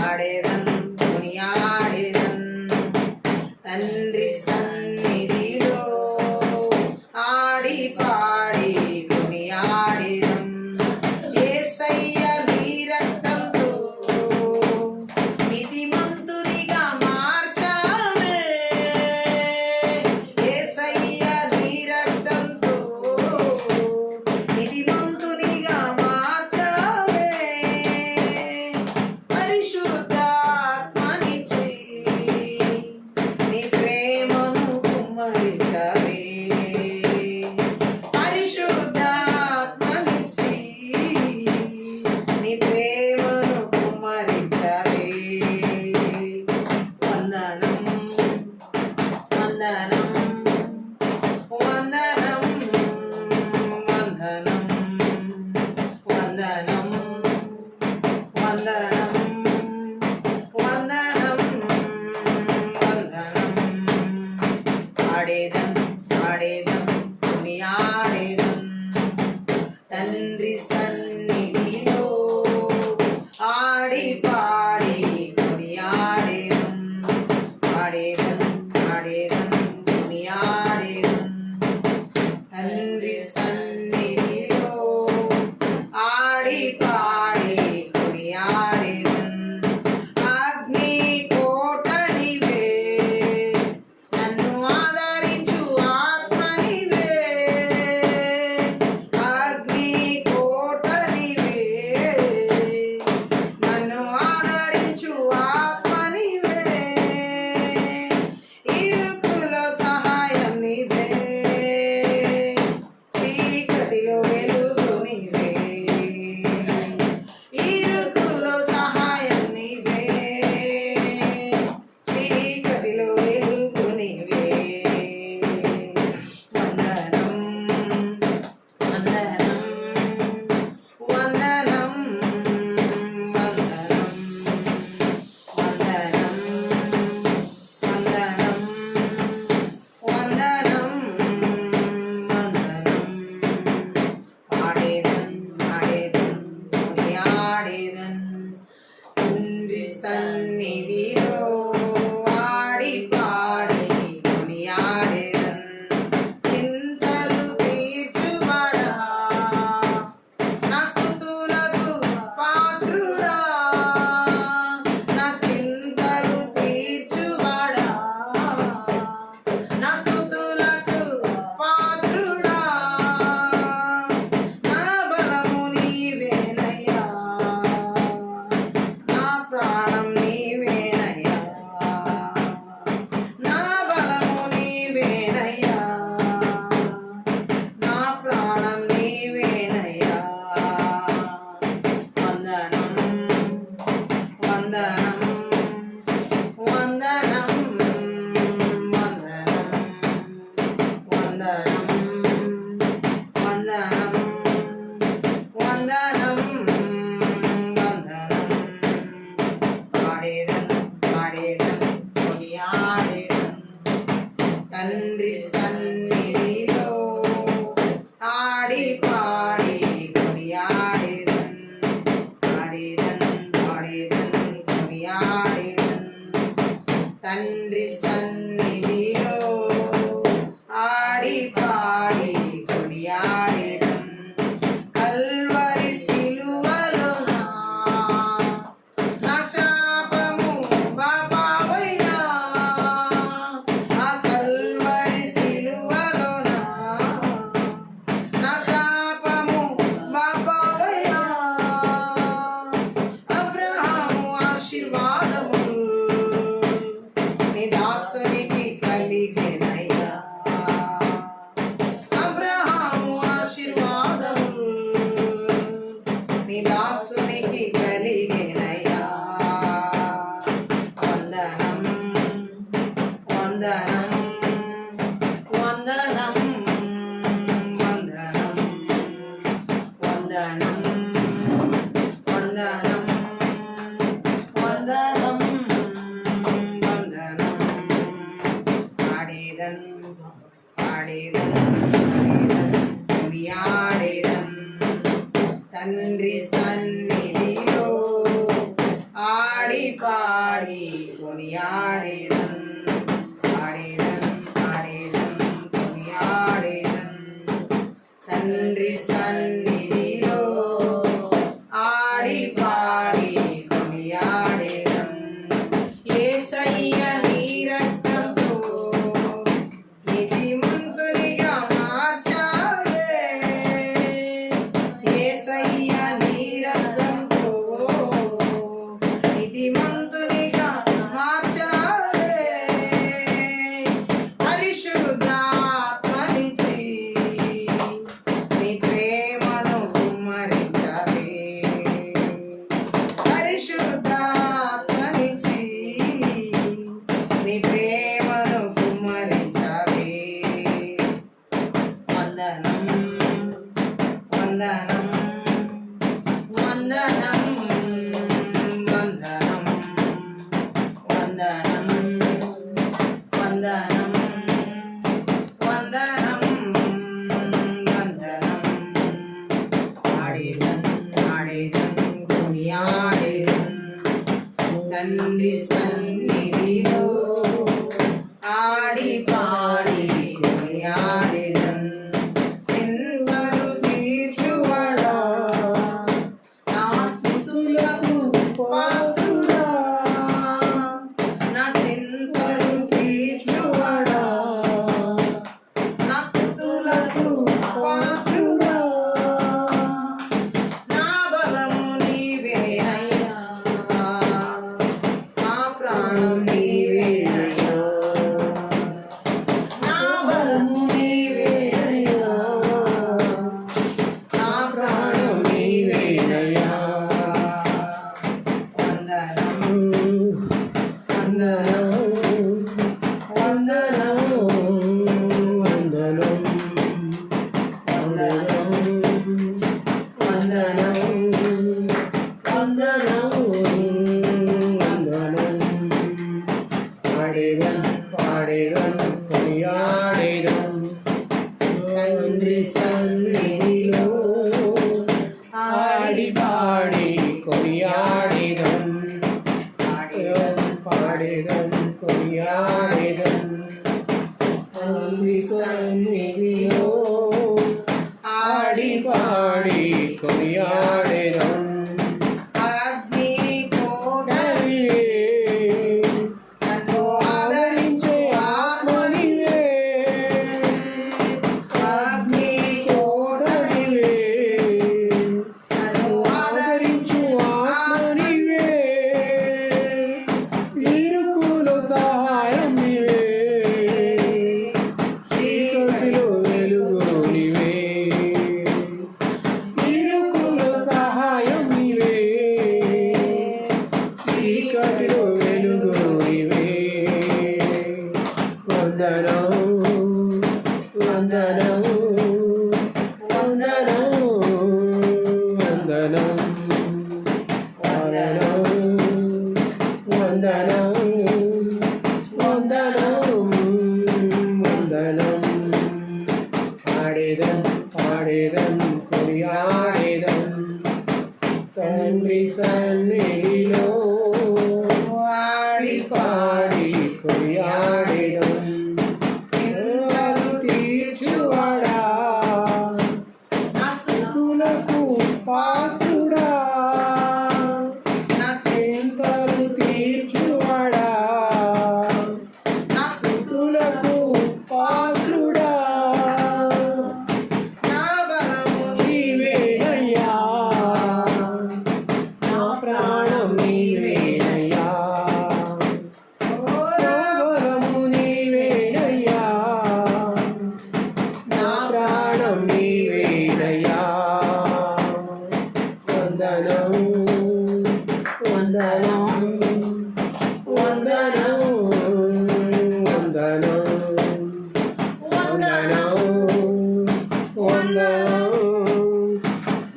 ఆడేదం కొనియాడేదం. తండ్రి సన్నిధిలో ఆడి పాడి కొనియాడేదం. యేసయ్య నీ రక్తంతో నీతిమంతునిగా మార్చావే. యేసయ్య నీ రక్తంతో నీతిమంతునిగా మార్చావే. పరిశుద్ధాత్మనిచ్చి నీ ప్రేమను కుమ్మరించవే. పరిశుద్ధాత్మనిచ్చి నీ ప్రేమను కుమ్మరించవే. వందనం వందనం వందనం వందనం వందనం వందనం వందనం వందనం. ఆడేదం ఆడేదం కొనియాడేదం. తండ్రి సన్నిధిలో ఆడి పాడి కొనియాడేదం. ఆడేదం ఆడేదం కొనియాడేదం. తండ్రి సన్నిధిలో ఆడి పాడి కొనియాడేదం. అగ్ని కోటనివే, నన్ను ఆదరించు ఆత్మనివే. అగ్ని కోటనివే, నన్ను ఆదరించు ఆత్మనివే. ఇరుకుల తండ్రి సన్నిధిలో ఆడి పాడి కొనియాడేదన్ కొనియాడేదన్ తండ్రి సన్నిధిలో ఆడి పాడి కొనియాడేదన్ కల్వరి సిలువలో నా శాపము బాబావయ్యా ఆ కల్వరి సిలువలో నా శాపము బాబావయ్యా అబ్రహాము ఆశీర్వాదము నీ దాసునికి కలిగెనయ్యా అబ్రహాము ఆశీర్వాదము నీ దాసునికి కలిగెనయ్యా వందనం వందనం వందనం వందనం వందనం వందనం వందనం వందనం ఆడేదన్ ఆడేదన్ కొనియాడేదన్ తండ్రి సన్నిధిలో ఆడి పాడి కొనియాడేదన్ కొనియాడేదన్ తండ్రి సన్నిధిలో ఆడి పాడి కొనియాడేదన్ యేసయ్య నీ రక్తంతో నీతిమంతునిగా మార్చావే యేసయ్య నీ రక్తంతో నీతిమంతునిగా మార్చావే పరిశుద్ధాత్మనిచ్చి నీ ప్రేమను కుమ్మరించావే పరిశుద్ధాత్మనిచ్చి నీ ప్రేమను కుమ్మరించావే వందనం వందనం వందనం వందనం వందనం వందనం వందనం వందనం ఆడేదన్ కొనియాడేదన్ తండ్రి సన్నిధిలో ఆడి పాడి కొనియాడేదన్ చింతలు తీర్చువాడా నా స్తుతులకు పాత్రుడా నా చింతలు తీర్చువాడా నా స్తుతులకు పాత్రుడా నా బలము నీవేనయ్యా నా ప్రాణం నీవేనయ్యా నా బలము నీవేనయ్యా నా ప్రాణం నీవేనయ్యా వందనం వందనం వందనం వందనం వందనం వందనం వందనం వందనం పాడేదన్ కొనియాడేదన్ తండ్రి సన్నిధిలో ఆడి పాడి కొనియాడేదన్ పాడేదన్ కొనియాడేదన్ తండ్రి సన్నిధిలో ఆడి పాడి కొనియాడేదన్ అగ్ని కోటరివే నన్ను ఆదరించు ఆత్మనివే అగ్ని కోటరివే నన్ను ఆదరించు ఆత్మనివే ఇరుకులో సహాయం నీవే చీకటిలో వెలుగు నీవే ఇరుకులో సహాయం నీవే చీకటిలో వెలుగు నీవే వందనం వందనం వందనం వందనం వందనం వందనం వందనం వందనం పాడేదం పాడేదం కొనియాడేదం తండ్రి సన్నిధిలో ఆడి పాడి కొనియాడేదం చింతలు తీర్చువాడా నా స్తుతులకు పాత్రుడా నా చింతలు తీర్చువాడా నా స్తుతులకు పాత్రుడా నా బలము నీవేనయ్యా నా ప్రాణం నీవేనయ్యా నా బలము నీవేనయ్యా నా ప్రాణం నీవేనయ్యా వందనం వందనం వందనం వందనం వందనం వందనం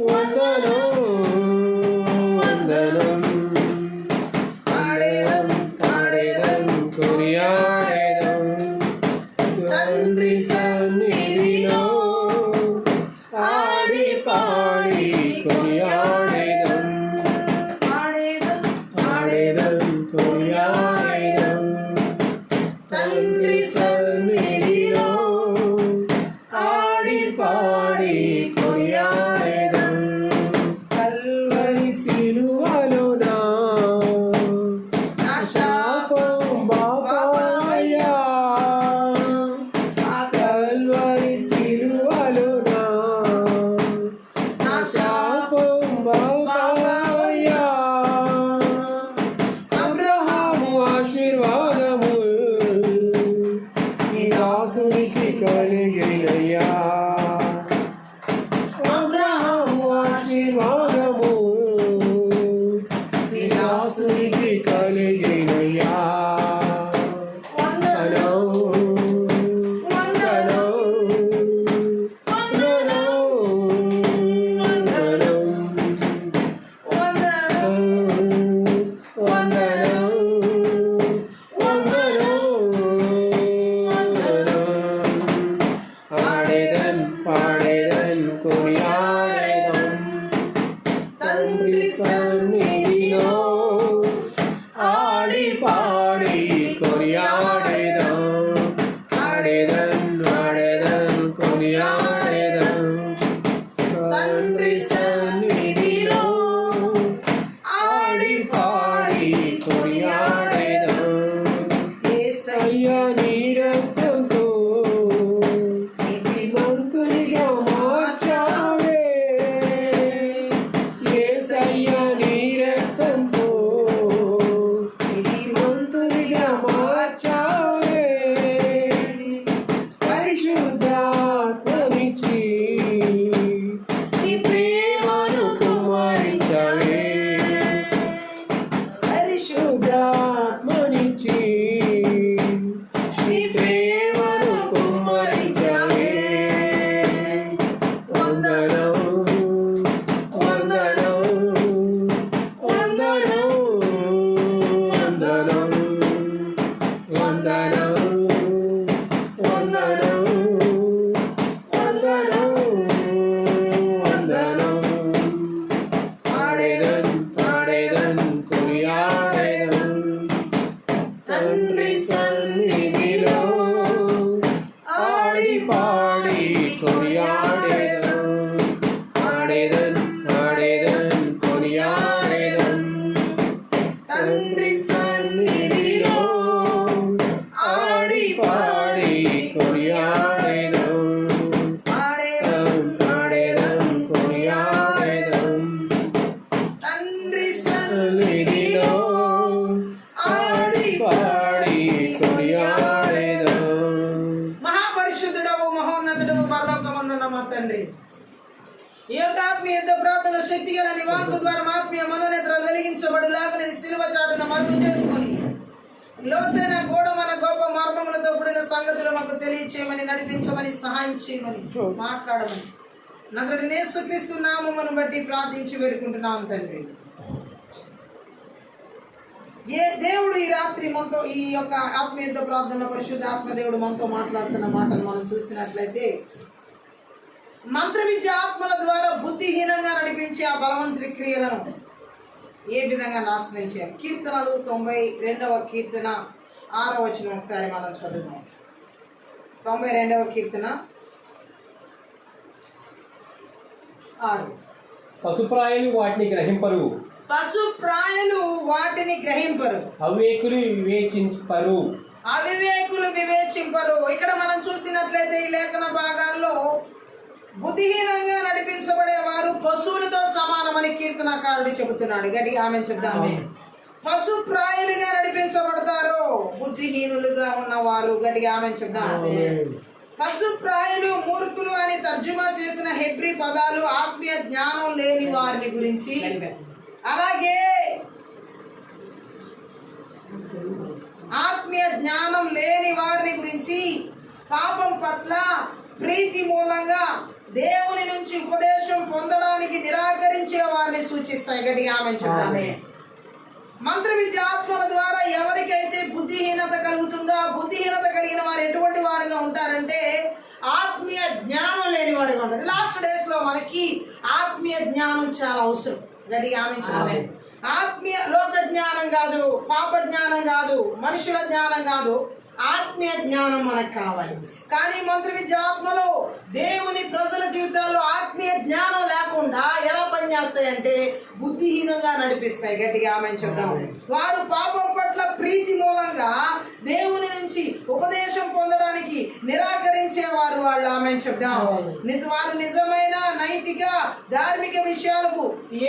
వందనం వందనం పాడేదం పాడేదం కొనియాడేదం తండ్రి సన్నిధిలో ఆడి పాడి కొనియాడేదం పాడేదం పాడేదం కొనియాడేదం తండ్రి సన్నిధిలో ఆడి పాడి కొనియాడేదం కల్వరి సిలువలోనా నా శాపం బాబాయ్యా ఆ కల్వరి సిలువలోనా నా శాపం బాబాయ్యా అబ్రహాము ఆశీర్వాదము నీ దాసునికి కలిగినయ్యా అబ్రహాము ఆశీర్వాదము నీ దాసునికి కలిగినయ్యా వందనం వందనం వందనం వందనం వందనం వందనం వందనం వందనం పాడేదం పాడేదం కొనియాడేదం తండ్రి సన్నిధిలో ఆడి పాడి కొనియాడేదం ఆడేదం ఆడేదం కొనియాడేదం తండ్రి సన్నిధిలో ఆడి పాడి కొనియాడేదం యేసయ్యా నీ రక్తంతో నీతిమంతునిగా మార్చావే యేసయ్యా నీ రక్తంతో నీతిమంతునిగా మార్చావే పరిశుద్ధాత్మనిచ్చి నీ ప్రేమను కుమ్మరించావే పరిశుద్ధాత్మనిచ్చి నీ ప్రేమను కుమ్మరించావే వందనం వందనం వందనం వందనం వందనం వందనం వందనం వందనం పాడేదం పాడేదం కొనియాడేదం తండ్రి సన్నిధిలో ఆడి పాడి కొనియాడేదం పాడేదం పాడేదం కొనియాడేదం తండ్రి సన్నిధిలో ఆడి పాడి కొనియాడేదం పాడేదం పాడేదం కొనియాడేదం తండ్రి సన్నిధిలో ఆడి పాడి కొనియాడేదం మహాపరిశుద్ధుడవు మహోన్నతుడవు పరలోకమందున్న మా తండ్రి ఈ యొక్క ఆత్మీయ యుద్ధ ప్రార్థన శక్తి గల నీ వాక్కు ద్వారా ఆత్మీయ మనోనేత్రాలు వెలిగించబడులాగా నేను సిలువ చాటున మరుగు చేసుకొని లోతైన గూఢమైన గొప్ప మార్గములతో కూడిన సంగతులు మాకు తెలియచేయమని నడిపించమని సహాయం చేయమని మాట్లాడమని నజరేయుడైన యేసుక్రీస్తు నామమును బట్టి ప్రార్థించి వేడుకుంటున్నాం తండ్రి. దేవుడు ఈ రాత్రి మనతో ఈ యొక్క ఆత్మీయ ప్రార్థన పరిశుద్ధ ఆత్మదేవుడు మనతో మాట్లాడుతున్న మాటలు మనం చూసినట్లయితే, మంత్ర విద్య ఆత్మల ద్వారా బుద్ధిహీనంగా నడిపించే ఆ బలవంతుడి క్రియలను ఏ విధంగా నాశనం చేయాలి. కీర్తనలు 92వ కీర్తన 6వ వచనం ఒకసారి మనం చదువుదాం. 92వ కీర్తన 6. పశుప్రాయులు వాటిని గ్రహింపరు, పశుప్రాయులు వాటిని గ్రహింపరు, అవివేకులు వివేచింపరు. అవివేకులు వివేచింపరు. ఇక్కడ మనం చూసినట్లయితే ఈ లేఖన భాగాల్లో బుద్ధిహీనంగా నడిపించబడే వారు పశువులతో సమానమని కీర్తనకారుడు చెబుతున్నాడు. గట్టిగా ఆమె చెప్దాము. పశుప్రాయులుగా నడిపించబడతారు బుద్ధిహీనులుగా ఉన్నవారు. గట్టిగా ఆమె చెప్దాము. పశుప్రాయులు, మూర్ఖులు అని తర్జుమా చేసిన హెబ్రీ పదాలు ఆత్మీయ జ్ఞానం లేని వారిని గురించి, అలాగే ఆత్మీయ జ్ఞానం లేని వారిని గురించి, పాపం పట్ల ప్రీతి మూలంగా దేవుని నుంచి ఉపదేశం పొందడానికి నిరాకరించే వారిని సూచిస్తాయి. గట్టిగా ఆమె చెప్తామే. మంత్ర విద్య ఆత్మల ద్వారా ఎవరికైతే బుద్ధిహీనత కలుగుతుందో, ఆ బుద్ధిహీనత కలిగిన వారు ఎటువంటి వారుగా ఉంటారంటే ఆత్మీయ జ్ఞానం లేని వారుగా ఉంటారు. లాస్ట్ డేస్ లో మనకి ఆత్మీయ జ్ఞానం చాలా అవసరం. గట్టిగా ఆమె చెప్తామే. ఆత్మీయ లోక జ్ఞానం కాదు, పాప జ్ఞానం కాదు, మనుషుల జ్ఞానం కాదు, ఆత్మీయ జ్ఞానం మనకు కావాలి. కానీ మంత్ర విద్య ఆత్మలో దేవుని ప్రజల జీవితాల్లో ఆత్మీయ జ్ఞానం లేకుండా ఎలా పనిచేస్తాయంటే బుద్ధిహీనంగా నడిపిస్తాయి. గట్టిగా ఆమె చెప్దాం. వారు పాపం పట్ల ప్రీతి మూలంగా దేవుని నుంచి ఉపదేశం పొందడానికి నిరాకరించేవారు వాళ్ళు. ఆమె చెప్దాం. వారు నిజమైన నైతిక ధార్మిక విషయాలకు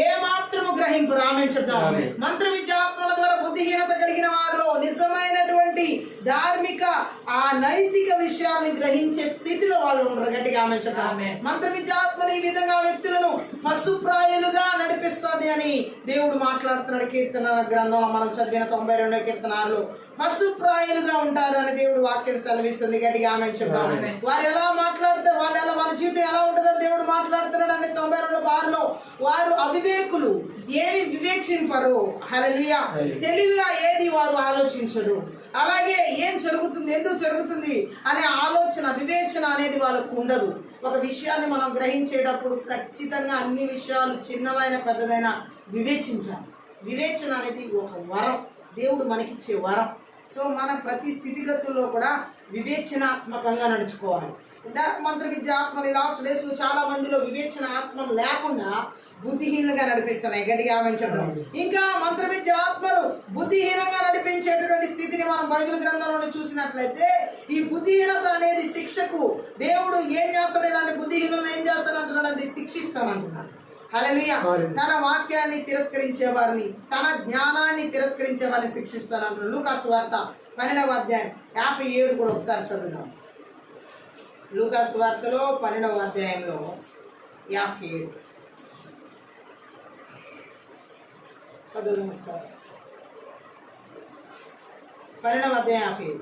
ఏమాత్రము గ్రహింపరు. ఆమె చెప్దాం. మంత్ర విద్య ఆత్మల ద్వారా బుద్ధిహీనత కలిగిన వారిలో నిజమైనటువంటి ధార్మిక ఆ నైతిక విషయాన్ని గ్రహించే స్థితిలో వాళ్ళు ఉండరు. గట్టిగా ఆమె చెప్తాం. మంత్ర విద్య ఆత్మలు ఈ విధంగా వ్యక్తులను పశుప్రాయులుగా నడిపిస్తుంది అని దేవుడు మాట్లాడుతున్నాడు. కీర్తన గ్రంథంలో మనం చదివిన 92వ కీర్తన 6లో పశుప్రాయులుగా ఉంటారు అని దేవుడు వాక్యం సెలవిస్తుంది. గట్టిగా ఆమె చెప్తాం. వారు ఎలా మాట్లాడతారు, వాళ్ళ జీవితం ఎలా ఉంటుందని దేవుడు మాట్లాడుతున్నాడు అంటే 92:6లో వారు అవివేకులు, ఏమి వివేచింపరు. హల్లెలూయా. తెలివిగా ఏది వారు ఆలోచించరు. అలాగే ఏం జరుగుతుంది, ఎందుకు జరుగుతుంది అనే ఆలోచన, వివేచన అనేది వాళ్ళకు ఉండదు. ఒక విషయాన్ని మనం గ్రహించేటప్పుడు ఖచ్చితంగా అన్ని విషయాలు చిన్నదైన పెద్దదైన వివేచించాలి. వివేచన అనేది ఒక వరం, దేవుడు మనకిచ్చే వరం. సో మన ప్రతి స్థితిగతుల్లో కూడా వివేచనాత్మకంగా నడుచుకోవాలి. మంత్ర విద్య ఆత్మని లాస్ట్ డేస్ లో చాలా మందిలో వివేచన ఆత్మ లేకుండా బుద్ధిహీనంగా నడిపిస్తున్నాయి. గట్టిగా ఆమె చెప్తాం. ఇంకా మంత్ర విద్య ఆత్మలు బుద్ధిహీనంగా నడిపించేటటువంటి స్థితిని మనం బైబిల్ గ్రంథంలో చూసినట్లయితే ఈ బుద్ధిహీనత అనేది శిక్షకు దేవుడు ఏం చేస్తాడు, ఇలాంటి బుద్ధిహీనులను ఏం చేస్తానంటున్నాడు, శిక్షిస్తానంటున్నాడు. హల్లెలూయా. తన వాక్యాన్ని తిరస్కరించే వారిని, తన జ్ఞానాన్ని తిరస్కరించే వారిని శిక్షిస్తానంటున్నాడు. లూకాసు వార్త 12వ అధ్యాయం 57 కూడా ఒకసారి చదువుదాం. లూకాసు వార్తలో 12వ అధ్యాయంలో 57 చదువుదాం ఒకసారి. 12వ అధ్యాయం 57.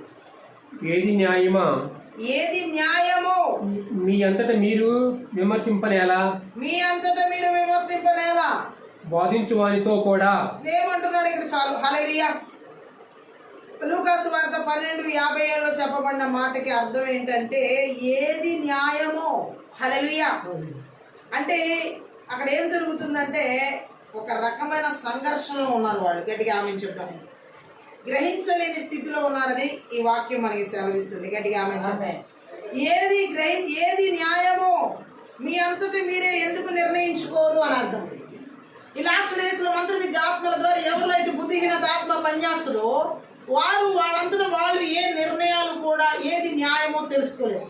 ఏది న్యాయమా, ఏది న్యాయమో మీ అంతటా మీరు విమర్శింపనేలా, మీ అంతటా మీరు విమర్శింపనేలా బోధించు వారితో కూడా. ఏమంటున్నాడు ఇక్కడ చాలు. హల్లెలూయా. లూకాసు వార్త 12:57లో చెప్పబడిన మాటకి అర్థం ఏంటంటే ఏది న్యాయమో. హల్లెలూయా. అంటే అక్కడ ఏం జరుగుతుందంటే ఒక రకమైన సంఘర్షణలో ఉన్నారు వాళ్ళు. గట్టిగా ఆమె చెప్తాము. గ్రహించలేని స్థితిలో ఉన్నారని ఈ వాక్యం మనకి సెలవిస్తుంది. గట్టిగా ఆమె చెప్పే. ఏది న్యాయమో మీ అంతటి మీరే ఎందుకు నిర్ణయించుకోరు అని అర్థం. ఈ లాస్ట్ డేస్ లో మంత్ర విద్య ఆత్మల ద్వారా ఎవరిలో అయితే బుద్ధిహీనత ఆత్మ పనిచేస్తుందో వాళ్ళంతటా వాళ్ళు ఏ నిర్ణయాలు కూడా ఏది న్యాయమో తెలుసుకోలేదు.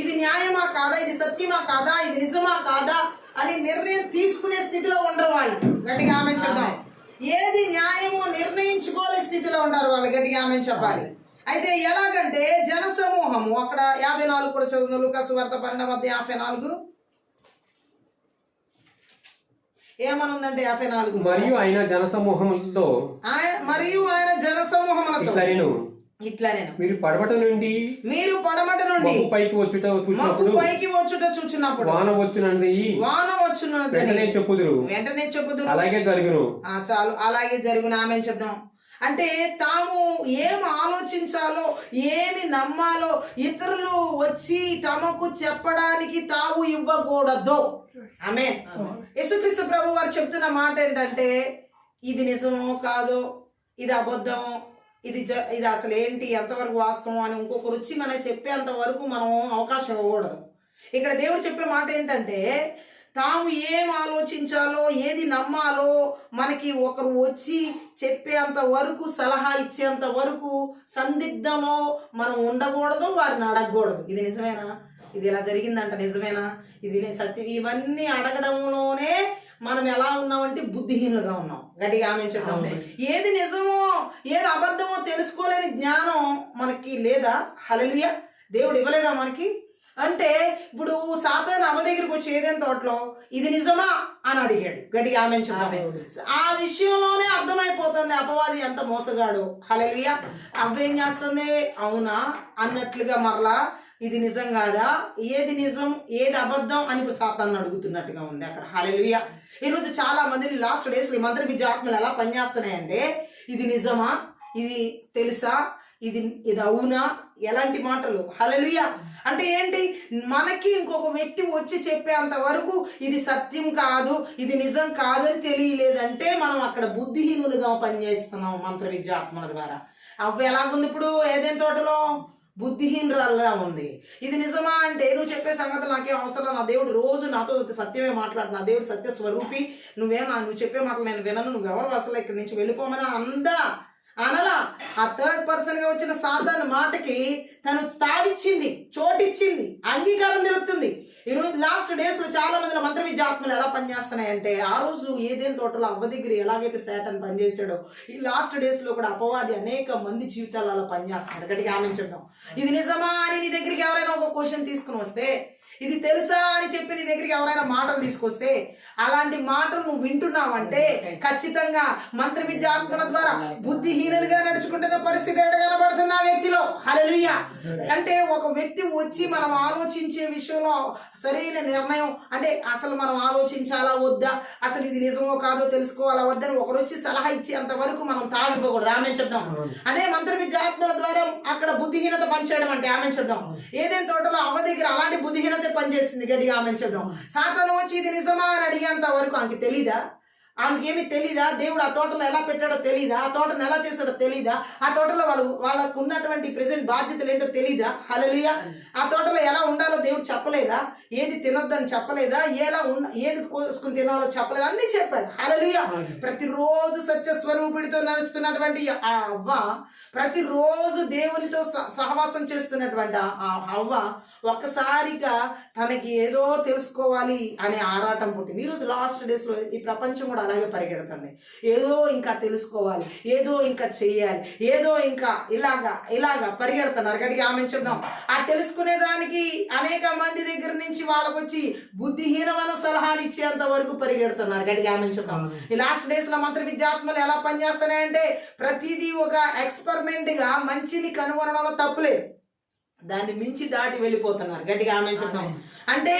ఇది న్యాయమా కాదా, ఇది సత్యమా కాదా, ఇది నిజమా కాదా అని నిర్ణయం తీసుకునే స్థితిలో ఉండరు వాళ్ళు. గట్టిగా ఆమె చెప్తాం. ఏది న్యాయమో నిర్ణయించుకోలే స్థితిలో ఉంటారు వాళ్ళు. గట్టిగా ఆమె చెప్పాలి. అయితే ఎలాగంటే జనసమూహము, అక్కడ 54 కూడా చదువుతుంది. లూకాసు వార్త 12:54 ఏమనుందంటే 54 మరియు ఆయన జనసమూహములతో ఇట్లనే మీరు పడమట నుండి పైకి వచ్చుట చూచినప్పుడు వాన వచ్చునంది వెంటనే చెప్పుదురు, అలాగే జరుగును. చాలు, అలాగే జరుగును. ఆమె చెప్దాం. అంటే తాము ఏం ఆలోచించాలో, ఏమి నమ్మాలో ఇతరులు వచ్చి తమకు చెప్పడానికి తావు ఇవ్వకూడదు. ఆమేన్. యేసుక్రీస్తు ప్రభు వారు చెప్తున్న మాట ఏంటంటే, ఇది నిజమో కాదో, ఇది అబద్ధమో, ఇది అసలు ఏంటి, ఎంతవరకు వాస్తవం అని ఇంకొకరు వచ్చి మనకి చెప్పేంత వరకు మనం అవకాశం ఇవ్వకూడదు. ఇక్కడ దేవుడు చెప్పే మాట ఏంటంటే, తాము ఏం ఆలోచించాలో, ఏది నమ్మాలో మనకి ఒకరు వచ్చి చెప్పేంత వరకు, సలహా ఇచ్చేంత వరకు సందిగ్ధంలో మనం ఉండకూడదు, వారిని అడగకూడదు. ఇది నిజమేనా, ఇది ఇలా జరిగిందంట నిజమేనా, ఇది సత్యం, ఇవన్నీ అడగడంలోనే మనం ఎలా ఉన్నామంటే బుద్ధిహీనులుగా ఉన్నాం. గట్టిగా ఆమేన్ చెప్తాం. ఏది నిజమో ఏది అబద్ధమో తెలుసుకోలేని జ్ఞానం మనకి లేదా? హల్లెలూయా. దేవుడు ఇవ్వలేదా మనకి? అంటే ఇప్పుడు సాతాను అమ్మ దగ్గరికి వచ్చి ఏదైనా తోటలో ఇది నిజమా అని అడిగాడు. గట్టిగా ఆమేన్ చెప్తాం. ఆ విషయంలోనే అర్థమైపోతుంది అపవాది ఎంత మోసగాడు. హల్లెలూయా. అవ్వేం చేస్తుంది, అవునా అన్నట్లుగా మరలా ఇది నిజం కాదా, ఏది నిజం ఏది అబద్ధం అని ఇప్పుడు సాతాను అడుగుతున్నట్టుగా ఉంది అక్కడ. హల్లెలూయా. ఈరోజు చాలా మంది లాస్ట్ డేస్ ఈ మంత్ర విద్య ఆత్మలు ఎలా పనిచేస్తున్నాయంటే, ఇది నిజమా, ఇది తెలుసా, ఇది అవునా, ఎలాంటి మాటలు. హల్లెలూయా. అంటే ఏంటి, మనకి ఇంకొక వ్యక్తి వచ్చి చెప్పేంత వరకు ఇది సత్యం కాదు, ఇది నిజం కాదు అని తెలియలేదంటే మనం అక్కడ బుద్ధిహీనులుగా పనిచేస్తున్నాం మంత్ర విద్య ఆత్మల ద్వారా. అవి ఎలాగుంది ఇప్పుడు ఏదైనా తోటలో బుద్ధిహీనురాలుగా ఉంది. ఇది నిజమా అంటే, నువ్వు చెప్పే సంగతి నాకేం అవసరం, నా దేవుడు రోజు నాతో సత్యమే మాట్లాడు, నా దేవుడు సత్య స్వరూపి, నువ్వు చెప్పే మాటలు నేను వినను, నువ్వెవరు అసలు ఇక్కడి నుంచి వెళ్ళిపోమని అనలా. ఆ థర్డ్ పర్సన్ గా వచ్చిన సాతాను మాటకి తను తావిచ్చింది, చోటిచ్చింది, అంగీకారం తెలుపుతుంది. ఈరోజు లాస్ట్ డేస్ లో చాలా మంది మంత్ర విద్య ఆత్మలు ఎలా పనిచేస్తున్నాయంటే, ఆ రోజు ఏదైనా తోటలో అవ్వ దగ్గర ఎలాగైతే శాటన్ పనిచేసాడో, ఈ లాస్ట్ డేస్ లో కూడా అపవాది అనేక మంది జీవితాలు అలా పనిచేస్తున్నాడు. గట్టిగా ఆమెంచడం. ఇది నిజమా అని నీ దగ్గరికి ఎవరైనా ఒక క్వశ్చన్ తీసుకుని వస్తే, ఇది తెలుసా అని చెప్పి నీ దగ్గరికి ఎవరైనా మాటలు తీసుకొస్తే, అలాంటి మాటలు నువ్వు వింటున్నావంటే ఖచ్చితంగా మంత్ర విద్య ఆత్మల ద్వారా బుద్ధిహీనులుగా నడుచుకుంటున్న పరిస్థితి కనబడుతున్న ఆ వ్యక్తిలో. హల్లెలూయా. అంటే ఒక వ్యక్తి వచ్చి మనం ఆలోచించే విషయంలో సరైన నిర్ణయం, అంటే అసలు మనం ఆలోచించాలా వద్దా, అసలు ఇది నిజమో కాదో తెలుసుకోవాలా వద్దని ఒకరు వచ్చి సలహా ఇచ్చేంత వరకు మనం తాగిపోకూడదు. ఆమె చెప్దాం. అదే మంత్ర విద్య ఆత్మల ద్వారా అక్కడ బుద్ధిహీనత పనిచేయడం అంటే ఆమె చెప్దాం. ఏదైనా తోటలో అవ్వ దగ్గర అలాంటి బుద్ధిహీనత పనిచేస్తుంది. గట్టిగా ఆమె చెప్దాం. సాతాను వచ్చి ఇది నిజమా అని అడిగేంత వరకు ఆమెకి తెలీదా, ఆమెకేమి తెలీదా, దేవుడు ఆ తోటలో ఎలా పెట్టాడో తెలీదా, ఆ తోటను ఎలా చేశాడో తెలీదా, ఆ తోటలో వాళ్ళకు ఉన్నటువంటి ప్రెజెంట్ బాధ్యతలు ఏంటో తెలీదా. హల్లెలూయా. ఆ తోటలో ఎలా ఉండాలో దేవుడు చెప్పలేదా, ఏది తినొద్దని చెప్పలేదా, ఏది కోసుకుని తినాలో చెప్పలేదా, అన్ని చెప్పాడు. హల్లెలూయా. ప్రతిరోజు సత్య స్వరూపుడితో నడుస్తున్నటువంటి ఆ అవ్వ, ప్రతిరోజు దేవునితో సహవాసం చేస్తున్నటువంటి ఆ అవ్వ ఒక్కసారిగా తనకి ఏదో తెలుసుకోవాలి అనే ఆరాటం పుట్టింది. ఈరోజు లాస్ట్ డేస్ లో ఈ ప్రపంచం కూడా అలాగే పరిగెడుతుంది. ఏదో ఇంకా తెలుసుకోవాలి, ఏదో ఇంకా చెయ్యాలి, ఏదో ఇంకా ఇలాగా పరిగెడుతున్నారు. గట్టిగా ఆమె చెప్దాం. ఆ తెలుసుకునే దానికి అనేక మంది దగ్గర నుంచి వాళ్ళకు వచ్చి బుద్ధిహీనమైన సలహాలు ఇచ్చేంత వరకు పరిగెడుతున్నారు. గట్టిగా ఆమె చెప్దాం. ఈ లాస్ట్ డేస్ లో మంత్ర విద్యాత్మలు ఎలా పనిచేస్తున్నాయంటే, ప్రతిదీ ఒక ఎక్స్పెరిమెంట్ గా మంచిని కనుగొనడంలో తప్పులేదు, దాన్ని మించి దాటి వెళ్ళిపోతున్నారు. గట్టిగా ఆమె చెప్తాం. అంటే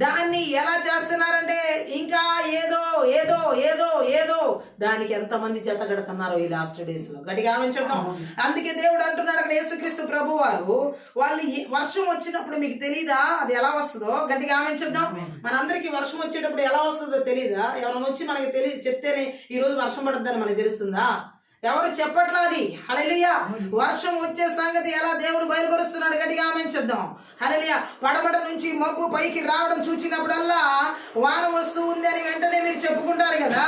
దాన్ని ఎలా చేస్తున్నారంటే, ఇంకా ఏదో ఏదో ఏదో ఏదో దానికి ఎంతమంది జతగడుతున్నారో ఈ లాస్ట్ డేస్ లో. గట్టిగా ఆమె చెప్తాం. అందుకే దేవుడు అంటున్నాడు అక్కడ, యేసుక్రీస్తు ప్రభు వారు, వాళ్ళు వర్షం వచ్చినప్పుడు మీకు తెలీదా అది ఎలా వస్తుందో. గట్టిగా ఆమె చెప్దాం. మనందరికి వర్షం వచ్చేటప్పుడు ఎలా వస్తుందో తెలీదా? ఎవరైనా వచ్చి మనకి చెప్తేనే ఈ రోజు వర్షం పడుతుందని మనకి తెలుస్తుందా? ఎవరు చెప్పట్లేదు. హల్లెలూయా. వర్షం వచ్చే సంగతి ఎలా దేవుడు బయలుపరుస్తున్నాడు. గట్టిగా ఆమె చెప్దాం. హల్లెలూయా. పడమట నుంచి మబ్బు పైకి రావడం చూచినప్పుడల్లా వాన వస్తూ ఉంది అని వెంటనే మీరు చెప్పుకుంటారు కదా,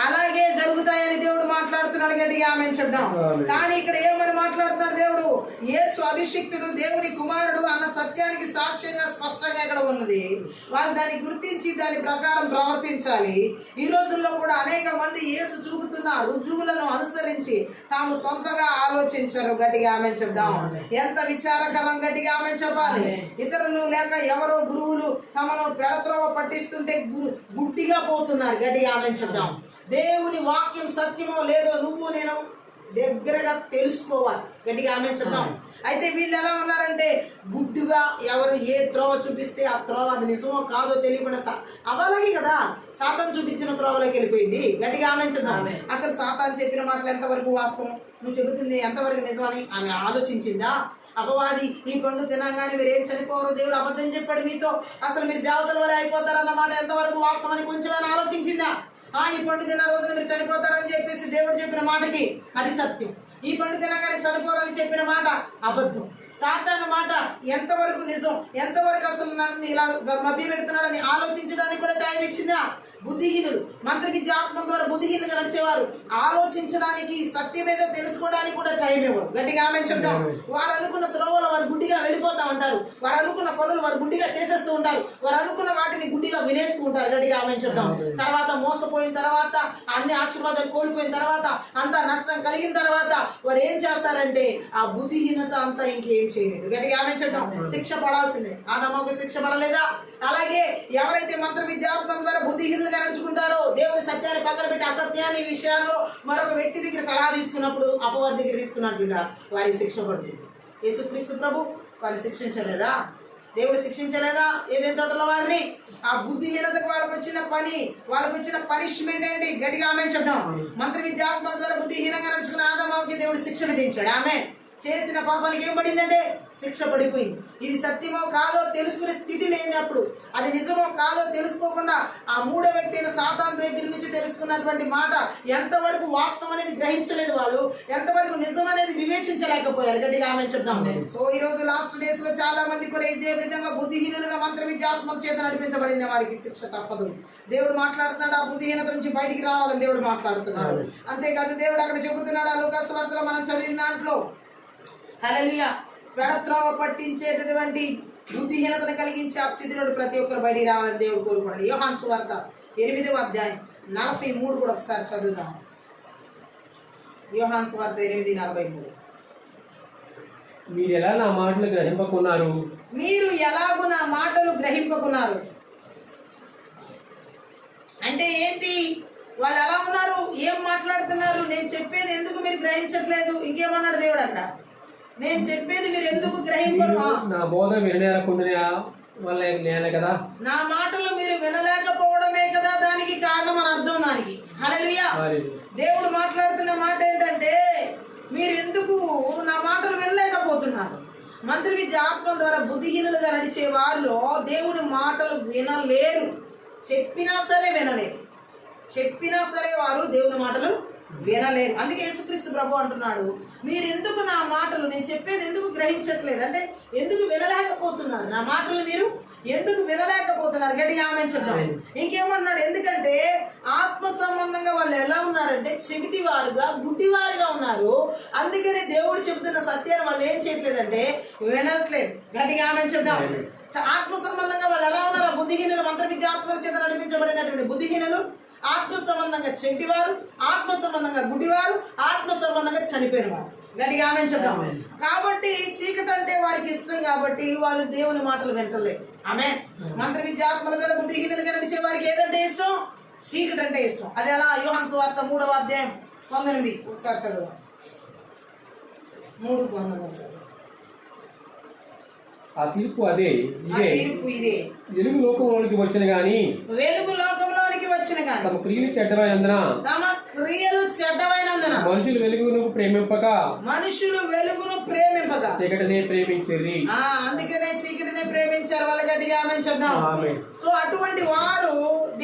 అలాగే జరుగుతాయని దేవుడు మాట్లాడుతున్నాడు. గట్టిగా ఆమె చెప్దాం. కానీ ఇక్కడ ఏమని మాట్లాడుతున్నాడు దేవుడు? యేసు అభిషిక్తుడు, దేవుని కుమారుడు అన్న సత్యానికి సాక్ష్యంగా స్పష్టంగా ఇక్కడ ఉన్నది. వారు దాన్ని గుర్తించి దాని ప్రకారం ప్రవర్తించాలి. ఈ రోజుల్లో కూడా అనేక మంది యేసు చూపుతున్న రుజువులను అనుసరించి తాము సొంతగా ఆలోచించరు. గట్టిగా ఆమె చెప్దాం. ఎంత విచారకరం. గట్టిగా ఆమె చెప్పాలి. ఇతరులు లేక ఎవరో గురువులు తమను పెడత్రోవ పట్టిస్తుంటే గుడ్డిగా పోతున్నారు. గట్టిగా ఆమె చెప్దాం. దేవుని వాక్యం సత్యమో లేదో నువ్వు నేను దగ్గరగా తెలుసుకోవాలి. గట్టిగా ఆమె చెప్దాం. అయితే వీళ్ళు ఎలా ఉన్నారంటే గుడ్డుగా ఎవరు ఏ త్రోవ చూపిస్తే ఆ త్రోవ అది నిజమో కాదో తెలియకుండా అవలాగే కదా సాతాను చూపించిన త్రోవలోకి వెళ్ళిపోయింది. గట్టిగా ఆమె చెప్దాం. అసలు సాతాను చెప్పిన మాటలు ఎంతవరకు వాస్తవం, నువ్వు చెబుతుంది ఎంతవరకు నిజమని ఆమె ఆలోచించిందా? అపవాది ఈ పండు తినగానే మీరు ఏం చనిపోరు, దేవుడు అబద్ధం చెప్పాడు మీతో, అసలు మీరు దేవతల వల్ల అయిపోతారన్నమాట ఎంతవరకు వాస్తవని కొంచెమైనా ఆలోచించిందా? ఈ పండు తిన్న రోజున మీరు చనిపోతారని చెప్పేసి దేవుడు చెప్పిన మాటకి అది సత్యం, ఈ పండు తినగానే చనిపోరని చెప్పిన మాట అబద్ధం. సాతాను మాట ఎంతవరకు నిజం, ఎంతవరకు అసలు నన్ను ఇలా మభ్య పెడుతున్నాడని ఆలోచించడానికి కూడా టైం ఇచ్చిందా? బుద్ధిహీనులు, మంత్ర విద్య ఆత్మ ద్వారా బుద్ధిహీనులుగా నడిచేవారు ఆలోచించడానికి, సత్యం ఏదో తెలుసుకోవడానికి కూడా టైం ఇవ్వరు. గట్టిగా ఆమె చెప్తాం. వారు అనుకున్న త్రోవలో వారు గుడ్డిగా వెళ్ళిపోతా ఉంటారు, వారు అనుకున్న పనులు వారు గుడ్డిగా చేసేస్తూ ఉంటారు, వారు అనుకున్న వాటిని గుడ్డిగా వినేస్తూ ఉంటారు. గట్టిగా ఆమె చెప్తాం. తర్వాత మోసపోయిన తర్వాత, అన్ని ఆశీర్వాదాలు కోల్పోయిన తర్వాత, అంతా నష్టం కలిగిన తర్వాత వారు ఏం చేస్తారంటే ఆ బుద్ధిహీనత అంతా ఇంకేం చేయలేదు. గట్టిగా ఆమె చెప్తాం. శిక్ష పడాల్సిందే. ఆదాముకు శిక్ష పడలేదా? అలాగే ఎవరైతే మంత్ర విద్యాత్మ ద్వారా బుద్ధిహీనులుగా నడుచుకుంటారో, దేవుని సత్యాన్ని పక్కన పెట్టి అసత్యాన్ని విషయాల్లో మరొక వ్యక్తి దగ్గర సలహా తీసుకున్నప్పుడు అపవాది దగ్గర తీసుకున్నట్లుగా వారి శిక్ష పడుతుంది. యేసుక్రీస్తు ప్రభు వారిని శిక్షించలేదా? దేవుడు శిక్షించలేదా ఏదైనా తోటలో వారిని? ఆ బుద్ధిహీనతకు వాళ్ళకు వచ్చిన పని, వాళ్ళకు వచ్చిన పనిష్మెంట్ ఏంటి? గట్టిగా ఆమె చెప్తాం. మంత్ర విద్యాత్మ ద్వారా బుద్ధిహీనంగా నడుచుకున్న ఆదాముకి దేవుడు శిక్ష విధించాడు. ఆమె చేసిన పాపానికి ఏం పడిందంటే శిక్ష పడిపోయింది. ఇది సత్యమో కాదో తెలుసుకునే స్థితి లేనప్పుడు, అది నిజమో కాదో తెలుసుకోకుండా ఆ మూడో వ్యక్తి అయిన సాతాను దగ్గర నుంచి తెలుసుకున్నటువంటి మాట ఎంతవరకు వాస్తవం అనేది గ్రహించలేదు, వాళ్ళు ఎంతవరకు నిజం అనేది వివేచించలేకపోయారు. గట్టిగా ఆమె చెప్తాం. సో ఈ రోజు లాస్ట్ డేస్ లో చాలా మంది కూడా ఇదే విధంగా బుద్ధిహీనులుగా మంత్ర విద్యాత్మక చేత నడిపించబడిన వారికి శిక్ష తప్పదు. దేవుడు మాట్లాడుతున్నాడు, ఆ బుద్ధిహీనత నుంచి బయటికి రావాలని దేవుడు మాట్లాడుతున్నాడు. అంతేకాదు దేవుడు అక్కడ చెబుతున్నాడు, ఆ లూకా సువార్తలో మనం చదివిన దాంట్లో హల్లెలూయా, పెడత్రోవ పట్టించేటటువంటి బుద్ధిహీనతను కలిగించే ఆ స్థితిలో ప్రతి ఒక్కరు బయటికి రావాలని దేవుడు కోరుకున్నాడు. యోహాను సువార్త 8వ అధ్యాయం 43 కూడా ఒకసారి చదువుదాం. యోహాను సువార్త 8:43. మీరు ఎలా నా మాటలు గ్రహింపకున్నారు, మీరు ఎలాగూ నా మాటలు గ్రహింపకున్నారు అంటే ఏంటి? వాళ్ళు ఎలా ఉన్నారు, ఏం మాట్లాడుతున్నారు, నేను చెప్పేది ఎందుకు మీరు గ్రహించట్లేదు? ఇంకేమన్నాడు దేవుడు అక్కడ? నేను చెప్పేది మీరు ఎందుకు గ్రహింపరు? నా బోధ వినలేకుండా వల్ల కదా, నా మాటలు మీరు వినలేకపోవడమే కదా దానికి కారణం అని అర్థం. దానికి హల్లెలూయా. దేవుడు మాట్లాడుతున్న మాట ఏంటంటే, మీరు ఎందుకు నా మాటలు వినలేకపోతున్నారు? మంత్ర విద్య ఆత్మ ద్వారా బుద్ధిహీనులుగా నడిచే వారిలో దేవుని మాటలు వినలేరు. చెప్పినా సరే వినలేరు, చెప్పినా సరే వారు దేవుని మాటలు వినలేరు. అందుకే యేసుక్రీస్తు ప్రభు అంటున్నాడు, మీరు ఎందుకు నా మాటలు, నేను చెప్పేది ఎందుకు గ్రహించట్లేదు అంటే ఎందుకు వినలేకపోతున్నారు? నా మాటలు మీరు ఎందుకు వినలేకపోతున్నారు? గట్టిగా ఆమె చెప్తాం. ఇంకేమన్నాడు? ఎందుకంటే ఆత్మ సంబంధంగా వాళ్ళు ఎలా ఉన్నారంటే చెవిటి వారుగా, గుడ్డివారుగా ఉన్నారు. అందుకనే దేవుడు చెబుతున్న సత్యాన్ని వాళ్ళు ఏం చేయట్లేదంటే వినట్లేదు. గట్టిగా ఆమె చెప్తాం. ఆత్మ సంబంధంగా వాళ్ళు ఎలా ఉన్నారు? బుద్ధిహీనులు, మంత్ర విద్య ఆత్మ చేత నడిపించబడినటువంటి బుద్ధిహీనులు, ఆత్మ సంబంధంగా చెవిటివారు, ఆత్మ సంబంధంగా గుడ్డివారు, ఆత్మ సంబంధంగా చనిపోయిన వారు. గట్టిగా ఆమె చెప్తాం. కాబట్టి చీకటి అంటే వారికి ఇష్టం కాబట్టి వాళ్ళు దేవుని మాటలు వింటలేదు. ఆమె మంత్ర విద్య ఆత్మల ద్వారా బుద్ధిహీనులుగా నడిచే వారికి ఏదంటే ఇష్టం? చీకటి అంటే ఇష్టం. అది ఎలా? యోహాను సువార్త 3వ అధ్యాయం 19 ఒకసారి చదువు. 3:19. ఆ తీర్పు అదే, ఇదే వెలుగు లోకంలోనికి వచ్చిన గాని, వెలుగు లోకంలోనికి వచ్చిన గాని తమ క్రియలు చెడ్డమైనందున, మనుషులు వెలుగును ప్రేమింపక చీకటినే ప్రేమించిరి. అందుకనే చీకటినే ప్రేమించారు వాళ్ళు. గట్టిగా ఆమె చెప్దాం. సో అటువంటి వారు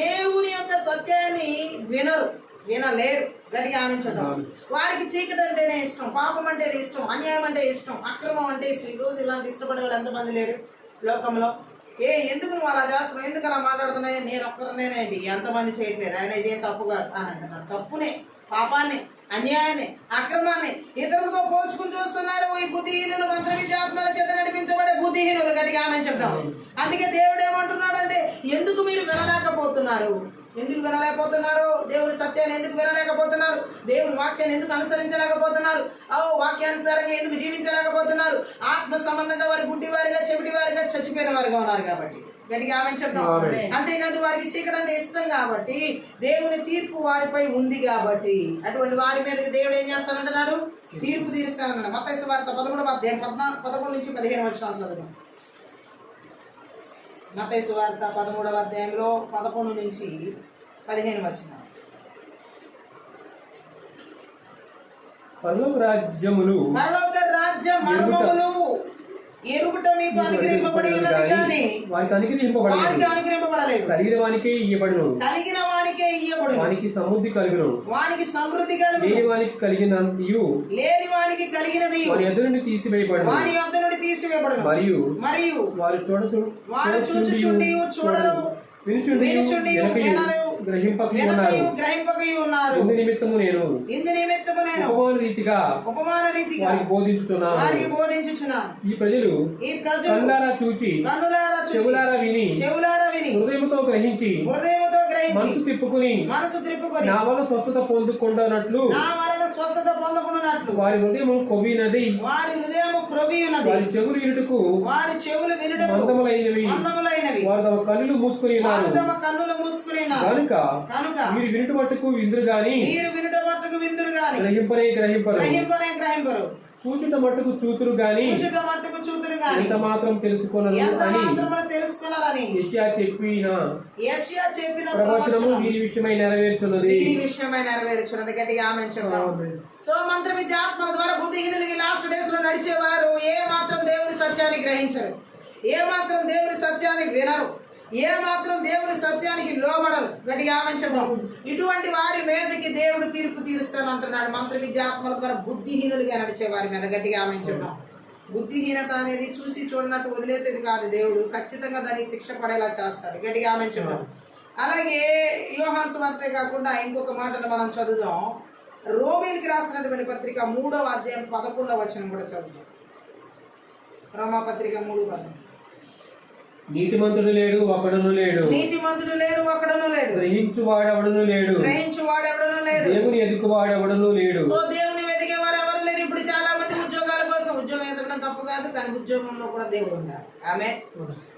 దేవుని యొక్క సత్యాన్ని వినలేరు. గట్టిగా ఆమె చెప్దాం. వారికి చీకటి అంటేనే ఇష్టం, పాపం అంటేనే ఇష్టం, అన్యాయం అంటే ఇష్టం, అక్రమం అంటే ఇష్టం. ఈ రోజు ఇలాంటి ఇష్టపడే వాళ్ళు ఎంతమంది లేరు లోకంలో? ఎందుకు నువ్వు అలా చేస్తున్నావు, ఎందుకు అలా మాట్లాడుతున్నాయి? నేను ఒక్కరినేనండి, ఎంతమంది చేయట్లేదు, ఆయన ఇదేం తప్పు కాదు అని అంటున్నారు. తప్పునే, పాపాన్ని, అన్యాయాన్ని, అక్రమాన్ని ఇతరులతో పోల్చుకుని చూస్తున్నారు ఈ బుద్ధిహీనులు, మంత్ర విద్యాత్మల చేత నడిపించబడే బుద్ధిహీనులు. గట్టిగా ఆమె చెప్తాం. అందుకే దేవుడు ఏమంటున్నాడంటే, ఎందుకు మీరు వినలేకపోతున్నారు? ఎందుకు వినలేకపోతున్నారు? దేవుని సత్యాన్ని ఎందుకు వినలేకపోతున్నారు? దేవుని వాక్యాన్ని ఎందుకు అనుసరించలేకపోతున్నారు? వాక్యానుసారంగా ఎందుకు జీవించలేకపోతున్నారు? ఆత్మ సంబంధంగా వారు గుడ్డివారిగా, చెవిటివారిగా చచ్చిపోయారు. అయిపోయిన వారుగా ఉన్నారు కాబట్టి గట్టిగా ఆమె చెప్తాం. అంతేకాదు వారికి చీకటి అంటే ఇష్టం కాబట్టి దేవుని తీర్పు వారిపై ఉంది కాబట్టి అటువంటి వారి మీదకి దేవుడు ఏం చేస్తానంటున్నాడు? తీర్పు తీరుస్తానన్నాడు. మత్తయి సువార్త 11వ అధ్యాయం 11 నుంచి 15 వచనాలు చదువుతాం. మత్తయి సువార్త 13వ అధ్యాయంలో 11 నుంచి 15 వచనాలు. పరలోక రాజ్యములు ఎరుగుట మీకు అనుగ్రహింపబడి ఉన్నది కానీ వారికి అనుగ్రహింపబడలేదు. కలిగిన వానికే ఇయ్యబడును, వానికి సమృద్ధి కలుగును. లేని వానికి కలిగినంతయు వాని యొద్ద నుండి తీసివేయబడును. మరియు వారు చూచుచుండి వినుచుండి గ్రహింపకయు ఉన్నారు. ఇందు నిమిత్తము నేను ఉపమాన రీతిగా వారికి బోధించుచున్నాను. ఈ ప్రజలు కన్నులారా చూచి చెవులారా విని హృదయముతో గ్రహించి మనసు తిప్పుకుని నా వల్ల స్వస్థత పొందుకుంటున్నట్లు వారి హృదయము క్రొవ్వినది, వారి చెవులు వినుటకు మందములైనవి, వారు తమ కన్నులు మూసుకుని కనుక మీరు వినుట మట్టుకు విందురు గాని గ్రహింపరు, చూచుట మట్టుకు చూతురు గాని ఎంత మాత్రం తెలుసుకొనరు అని యెషయా చెప్పిన ప్రవచనము వీరి విషయమై నెరవేర్చున్నది. గట్టిగా ఆమేన్ చెప్తాం. సో మంత్ర విద్య ఆత్మ ద్వారా బుద్ధిహీనులు లాస్ట్ డేస్ లో నడిచేవారు ఏ మాత్రం దేవుని సత్యాన్ని గ్రహించరు, ఏ మాత్రం దేవుని సత్యాన్ని వినరు, ఏ మాత్రం దేవుని సత్యానికి లోబడరు. గట్టిగా ఆమేన్ చెప్తాం. ఇటువంటి వారి మీదకి దేవుడు తీర్పు తీరుస్తాను అంటున్నాడు. మంత్ర విద్యాత్మల ద్వారా బుద్ధిహీనులుగా నడిచే వారి మీద గట్టిగా ఆమేన్ చెప్తాం. బుద్ధిహీనత అనేది చూసి చూడనట్టు వదిలేసేది కాదు. దేవుడు ఖచ్చితంగా దానికి శిక్ష పడేలా చేస్తాడు. గట్టిగా ఆమేన్ చెప్తాం. అలాగే యోహాను సువార్తే కాకుండా ఇంకొక మాటను మనం చదువుదాం. రోమీయులకు రాసినటువంటి పత్రిక 3వ అధ్యాయం 11వ వచనం కూడా చదువుతాం. రోమా పత్రిక 3:11. నీతిమంతుడు లేడు ఒకడును లేడు, గ్రహించువాడెవడును లేడు, దేవుని ఎదుకువాడెవడును లేడు. సో దేవుని వెతికేవారు ఎవరు లేరు. ఇప్పుడు చాలా మంది ఉద్యోగాల కోసం, ఉద్యోగం ఎదగడం తప్పు కాదు, కానీ ఉద్యోగంలో కూడా దేవుడు ఉండాలి. ఆమె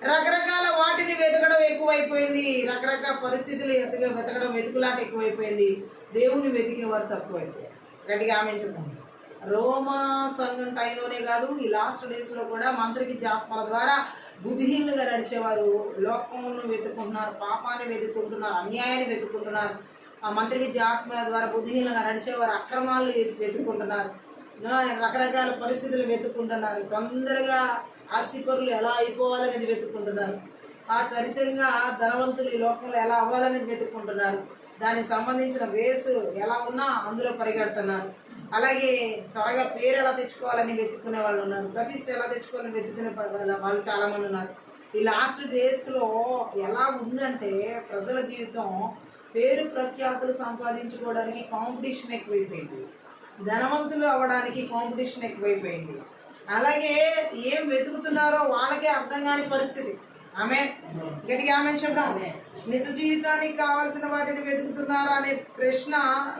రకరకాల వాటిని వెతకడం ఎక్కువైపోయింది, రకరకాల పరిస్థితులు వెతకడం వెతుకులాట ఎక్కువైపోయింది. దేవుని వెతికేవారు తక్కువైపోయారు. గట్టిగా ఆమె చెప్పండి. రోమా సంఘం టైంలోనే కాదు, ఈ లాస్ట్ డేస్ లో కూడా మంత్ర విద్యాత్మల ద్వారా బుద్ధిహీనులుగా నడిచేవారు లోకమును వెతుకుంటున్నారు, పాపాన్ని వెతుకుంటున్నారు, అన్యాయాన్ని వెతుకుంటున్నారు. ఆ మంత్ర విద్య ఆత్మ ద్వారా బుద్ధిహీనులుగా నడిచేవారు అక్రమాలు వెతుకుంటున్నారు, రకరకాల పరిస్థితులు వెతుకుంటున్నారు, తొందరగా ఆస్తిపరులు ఎలా అయిపోవాలనేది వెతుకుంటున్నారు, ఆ త్వరితంగా ధనవంతులు ఈ లోకంలో ఎలా అవ్వాలనేది వెతుకుంటున్నారు, దానికి సంబంధించిన వేసు ఎలా ఉన్నా అందులో పరిగెడుతున్నారు. అలాగే త్వరగా పేరు ఎలా తెచ్చుకోవాలని వెతుక్కునే వాళ్ళు ఉన్నారు, ప్రతిష్ట ఎలా తెచ్చుకోవాలని వెతుక్కునే వాళ్ళు చాలా మంది ఉన్నారు. ఈ లాస్ట్ డేస్లో ఎలా ఉందంటే ప్రజల జీవితం పేరు ప్రఖ్యాతులు సంపాదించుకోవడానికి కాంపిటీషన్ ఎక్కువైపోయింది, ధనవంతులు అవ్వడానికి కాంపిటీషన్ ఎక్కువైపోయింది. అలాగే ఏం వెతుకుతున్నారో వాళ్ళకే అర్థం కాని పరిస్థితి. ఆమె గట్టిగా ఆమె చెప్దాం. నిజ జీవితానికి కావాల్సిన వాటిని వెతుకుతున్నారా అనే ప్రశ్న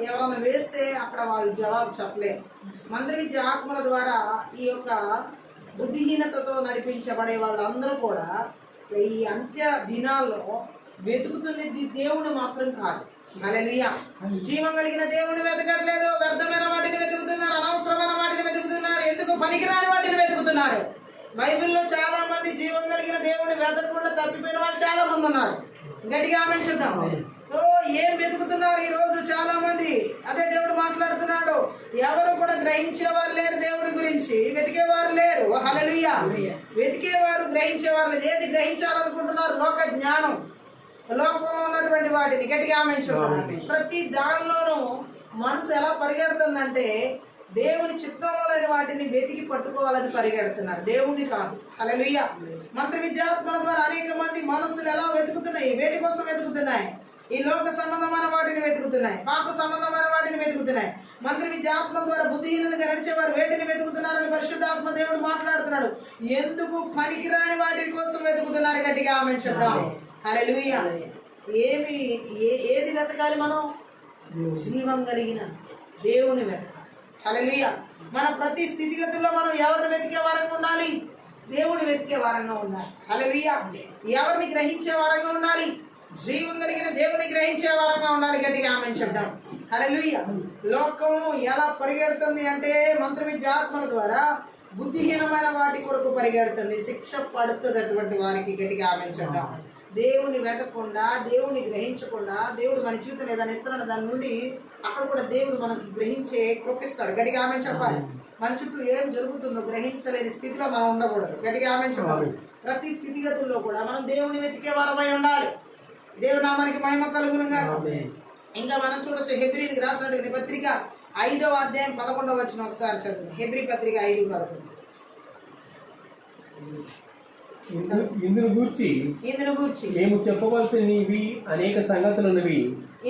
ఎవరైనా వేస్తే అక్కడ వాళ్ళు జవాబు చెప్పలేరు. మంత్ర విద్య ఆత్మల ద్వారా ఈ యొక్క బుద్ధిహీనతతో నడిపించబడే వాళ్ళందరూ కూడా ఈ అంత్య దినాల్లో వెతుకుతున్నది దేవుని మాత్రం కాదు. హల్లెలూయా. జీవం కలిగిన దేవుని వెతకట్లేదు, వ్యర్థమైన వాటిని వెతుకుతున్నారు, అనవసరమైన వాటిని వెతుకుతున్నారు, ఎందుకు పనికిరాని వాటిని వెతుకుతున్నారు. బైబిల్లో చాలా మంది జీవం కలిగిన దేవుని వెతకకుండా తప్పిపోయిన వాళ్ళు చాలా మంది ఉన్నారు. గట్టిగా ఆమె చూద్దాం. సో ఏం వెతుకుతున్నారు ఈ రోజు చాలా మంది? అదే దేవుడు మాట్లాడుతున్నాడు. ఎవరు కూడా గ్రహించేవారు లేరు, దేవుడి గురించి వెతికేవారు లేరు. హల్లెలూయా. వెతికేవారు గ్రహించేవారు లేదు. ఏది గ్రహించాలనుకుంటున్నారు? లోక జ్ఞానం, లోకంలో ఉన్నటువంటి వాటిని. గట్టిగా ఆమె చూద్దాం. ప్రతి దానిలోనూ మనసు ఎలా పరిగెడుతుందంటే దేవుని చిత్తంలో లేని వాటిని వెతికి పట్టుకోవాలని పరిగెడుతున్నారు, దేవుని కాదు. హల్లెలూయా. మంత్ర విద్యాత్మల ద్వారా అనేక మంది మనస్సులు ఎలా వెతుకుతున్నాయి? వేటి కోసం వెతుకుతున్నాయి? ఈ లోక సంబంధమైన వాటిని వెతుకుతున్నాయి, పాప సంబంధమైన వాటిని వెతుకుతున్నాయి. మంత్ర విద్యాత్మల ద్వారా బుద్ధిహీనులుగా నడిచేవారు వేటిని వెతుకుతున్నారని పరిశుద్ధాత్మ దేవుడు మాట్లాడుతున్నాడు. ఎందుకు పనికిరాని వాటి కోసం వెతుకుతున్నారు? గట్టిగా ఆమె చెప్దాం. హల్లెలూయా. ఏది వెతకాలి మనం? జీవం కలిగిన దేవుని వెతకాలి. హల్లెలూయా. మన ప్రతి స్థితిగతుల్లో మనం ఎవరిని వెతికే వారంగా ఉండాలి? దేవుని వెతికే వారంగా ఉండాలి. హల్లెలూయా. ఎవరిని గ్రహించే వారంగా ఉండాలి? జీవం కలిగిన దేవుని గ్రహించే వారంగా ఉండాలి. గట్టిగా ఆమేన్ చెప్దాం. హల్లెలూయా. లోకము ఎలా పరిగెడుతుంది అంటే మంత్ర విద్యాత్మల ద్వారా బుద్ధిహీనమైన వాటి కొరకు పరిగెడుతుంది. శిక్ష పడుతుంది అటువంటి వారికి. గట్టిగా ఆమేన్ చెప్దాం. దేవుని వెతకుండా, దేవుని గ్రహించకుండా, దేవుడు మన జీవితం ఏదైనా ఇస్తున్నాడు, దాని నుండి అక్కడ కూడా దేవుడు మనకి గ్రహించే కృపిస్తాడు. గట్టిగా ఆమేన్ చెప్పాలి. మన చుట్టూ ఏం జరుగుతుందో గ్రహించలేని స్థితిలో మనం ఉండకూడదు. గట్టిగా ఆమేన్ చెప్పాలి. ప్రతి స్థితిగతుల్లో కూడా మనం దేవుని వెతికే వారమై ఉండాలి. దేవుని నామానికి మహిమ కలుగునుగా. ఇంకా మనం చూడొచ్చు హెబ్రీలకు రాసినటువంటి పత్రిక 5వ అధ్యాయం 11వ వచనం ఒకసారి చదువు. హెబ్రీ పత్రిక 5:11. ఇందును గూర్చి మేము చెప్పవలసినవి అనేక సంగతులున్నవి.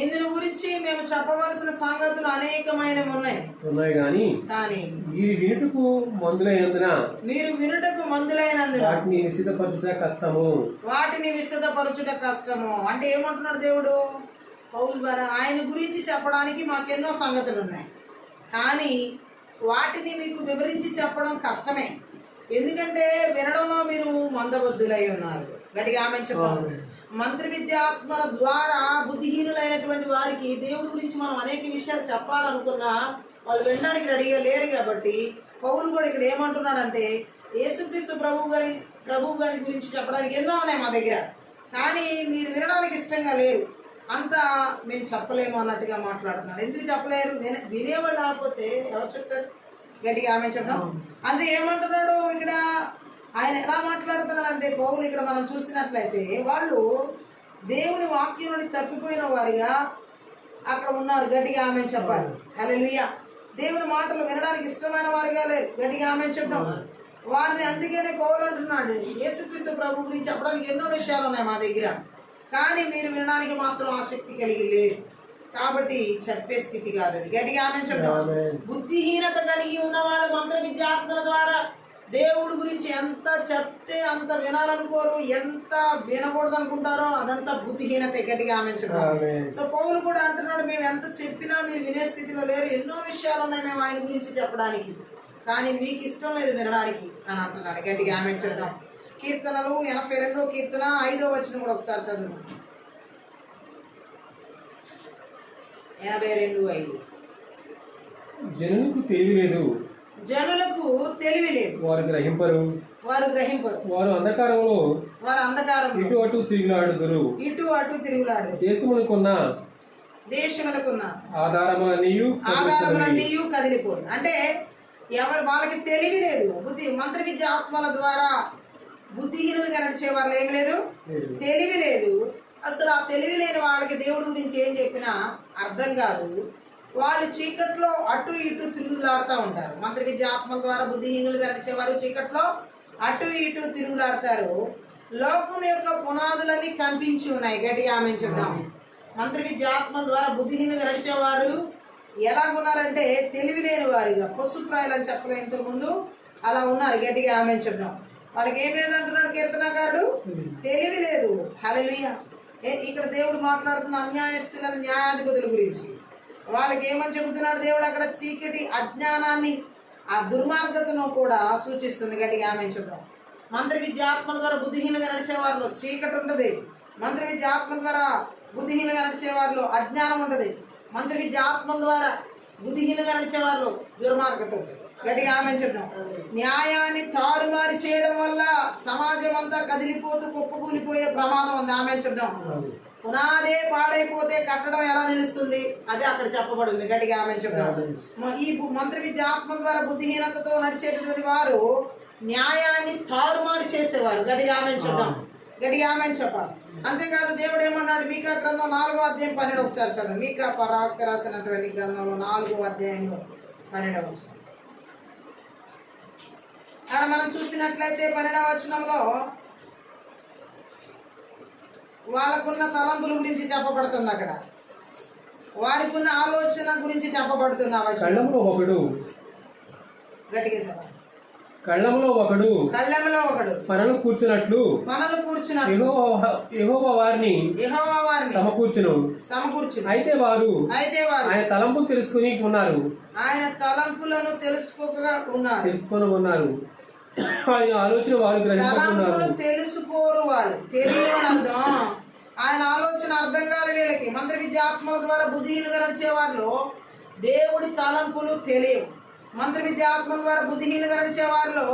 ఇందును గురించి మేము చెప్పవలసిన సంగతులు అనేకమైనవి ఉన్నాయి కానీ మీరు వినుటకు మందులైనందున వాటిని విశదపరచుట కష్టము. అంటే ఏమంటున్నాడు దేవుడు? పౌలు ద్వారా ఆయన గురించి చెప్పడానికి మాకెన్నో సంగతులు ఉన్నాయి, కానీ వాటిని మీకు వివరించి చెప్పడం కష్టమే. ఎందుకంటే వినడంలో మీరు మందబుద్ధులై ఉన్నారు. గట్టిగా ఆమేన్ చెప్పాలి. మంత్ర విద్యాత్మల ద్వారా బుద్ధిహీనులైనటువంటి వారికి దేవుడి గురించి మనం అనేక విషయాలు చెప్పాలనుకున్నా వాళ్ళు వినడానికి రెడీగా లేరు. కాబట్టి పౌలు కూడా ఇక్కడ ఏమంటున్నాడంటే యేసుక్రీస్తు ప్రభు గారి గురించి చెప్పడానికి ఎన్నో ఉన్నాయి మా దగ్గర, కానీ మీరు వినడానికి ఇష్టంగా లేరు, అంతా మేము చెప్పలేము అన్నట్టుగా మాట్లాడుతున్నాడు. ఎందుకు చెప్పలేరు? వినేవాళ్ళు లేకపోతే ఎవరు చెప్తారు? గట్టిగా ఆమె చెప్తాం. అంటే ఏమంటున్నాడు ఇక్కడ? ఆయన ఎలా మాట్లాడుతున్నాడు అంటే పౌలు ఇక్కడ మనం చూసినట్లయితే వాళ్ళు దేవుని వాక్యం నుండి తప్పిపోయిన వారిగా అక్కడ ఉన్నారు. గట్టిగా ఆమె చెప్పాలి. హల్లెలూయా. దేవుని మాటలు వినడానికి ఇష్టమైన వారిగా లేరు. గట్టిగా ఆమె చెప్తాం. వారిని అందుకనే పౌలు అంటున్నాడు యేసుక్రీస్తు ప్రభు గురించి చెప్పడానికి ఎన్నో విషయాలు ఉన్నాయి మా దగ్గర, కానీ మీరు వినడానికి మాత్రం ఆసక్తి కలిగి లేరు. కాబట్టి చెప్పే స్థితి కాదు అది. గట్టిగా ఆమె చెప్తాం. బుద్ధిహీనత కలిగి ఉన్నవాళ్ళు మంత్ర విద్యాత్మల ద్వారా దేవుడి గురించి ఎంత చెప్తే అంత వినాలనుకోరు, ఎంత వినకూడదు అనుకుంటారో అదంతా బుద్ధిహీనత. గట్టిగా ఆమె చెప్తాం. సో పౌలు కూడా అంటున్నాడు మేము ఎంత చెప్పినా మీరు వినే స్థితిలో లేరు. ఎన్నో విషయాలు ఉన్నాయి మేము ఆయన గురించి చెప్పడానికి, కానీ మీకు ఇష్టం లేదు వినడానికి అని అంటున్నాడు. గట్టిగా ఆమె చెప్తాం. కీర్తనలు 82వ కీర్తన 5వ వచనం కూడా ఒకసారి చదువు. 82:5. జనులకు తెలివి లేదు, వారు గ్రహింపరు, వారు అంధకారంలో ఇటు అటు తిరుగులాడుదురు. దేశములకున్న ఆధారములన్నీ కదిలిపోయి. అంటే వాళ్ళకి తెలివి లేదు. మంత్ర విద్య ఆత్మల ద్వారా బుద్ధిహీనులుగా నడిచే వాళ్ళు ఏమి లేదు, తెలివి లేదు. అసలు ఆ తెలివి లేని వాళ్ళకి దేవుడి గురించి ఏం చెప్పినా అర్థం కాదు. వాళ్ళు చీకట్లో అటు ఇటు తిరుగులాడుతూ ఉంటారు. మంత్ర విద్య ఆత్మల ద్వారా బుద్ధిహీనులుగా నడిచేవారు చీకట్లో అటు ఇటు తిరుగులాడతారు. లోకం యొక్క పునాదులని కంపించి ఉన్నాయి. గట్టిగా ఆమె చెప్దాం. మంత్ర విద్య ఆత్మల ద్వారా బుద్ధిహీనులుగా నడిచేవారు ఎలాగున్నారంటే తెలివి లేని వారిగా, పశుప్రాయాలు అని చెప్పలే ఇంతకుముందు, అలా ఉన్నారు. గట్టిగా ఆమె చెప్దాం. వాళ్ళకి ఏం లేదంటున్నాడు కీర్తనకారుడు? తెలివి లేదు. హల్లెలూయా. ఇక్కడ దేవుడు మాట్లాడుతున్న అన్యాయస్తుల న్యాయాధిపతుల గురించి. వాళ్ళకి ఏమని చెబుతున్నాడు దేవుడు? అక్కడ చీకటి అజ్ఞానాన్ని, ఆ దుర్మార్గతను కూడా సూచిస్తుంది. గట్టిగా ఆమె చెప్దాం. మంత్ర విద్యాత్మల ద్వారా బుద్ధిహీనంగా నడిచే వారిలో చీకటి ఉంటుంది. మంత్ర విద్యాత్మల ద్వారా బుద్ధిహీనంగా నడిచే వారిలో అజ్ఞానం ఉంటుంది. మంత్ర విద్యాత్మల ద్వారా బుద్ధిహీనంగా నడిచే వారిలో దుర్మార్గత ఉంటుంది. గట్టిగా ఆమె చెప్దాం. న్యాయాన్ని తారుమారు చేయడం వల్ల సమాజం అంతా కదిలిపోతూ కుప్పకూలిపోయే ప్రమాదం ఉంది. ఆమె చెప్దాం. పునాదే పాడైపోతే కట్టడం ఎలా నిలుస్తుంది? అదే అక్కడ చెప్పబడింది. గట్టిగా ఆమె చెప్దాం. ఈ మంత్ర విద్య ఆత్మ ద్వారా బుద్ధిహీనతతో నడిచేటటువంటి వారు న్యాయాన్ని తారుమారు చేసేవారు. గట్టిగా ఆమె చెప్దాం. గట్టిగా ఆమె చెప్పాలి. అంతేకాదు దేవుడు ఏమన్నాడు? మీకా గ్రంథం 4వ అధ్యాయం 12 ఒకసారి చదువు. మీకా ప్రవక్త రాసినటువంటి గ్రంథంలో 4వ అధ్యాయంలో 12వ వచనం. అక్కడ మనం చూసినట్లయితే 12వ వచనంలో వాళ్ళకున్న తలంపుల గురించి చెప్పబడుతుంది. అక్కడ వారికి ఉన్న ఆలోచన గురించి చెప్పబడుతుంది. కళ్ళములో ఒకడు మనను కూర్చున్నట్లు యెహోవా వారిని సమకూర్చును. అయితే వారు ఆయన తలంపులు తెలుసుకుని ఉన్నారు. ఆయన తలంపులను తెలుసుకొని ఉన్నారు. ఆయన ఆలోచన వారు గ్రహించుకున్నారు. తలంపులు తెలుసుకోరు, వాళ్ళు తెలియని అర్థం. ఆయన ఆలోచన అర్థం కాదు వీళ్ళకి. మంత్ర విద్యాత్మల ద్వారా బుద్ధిహీనులుగా నడిచే వారిలో దేవుడి తలంపులు తెలియవు. మంత్ర విద్యాత్మల ద్వారా బుద్ధిహీనులుగా నడిచే వారిలో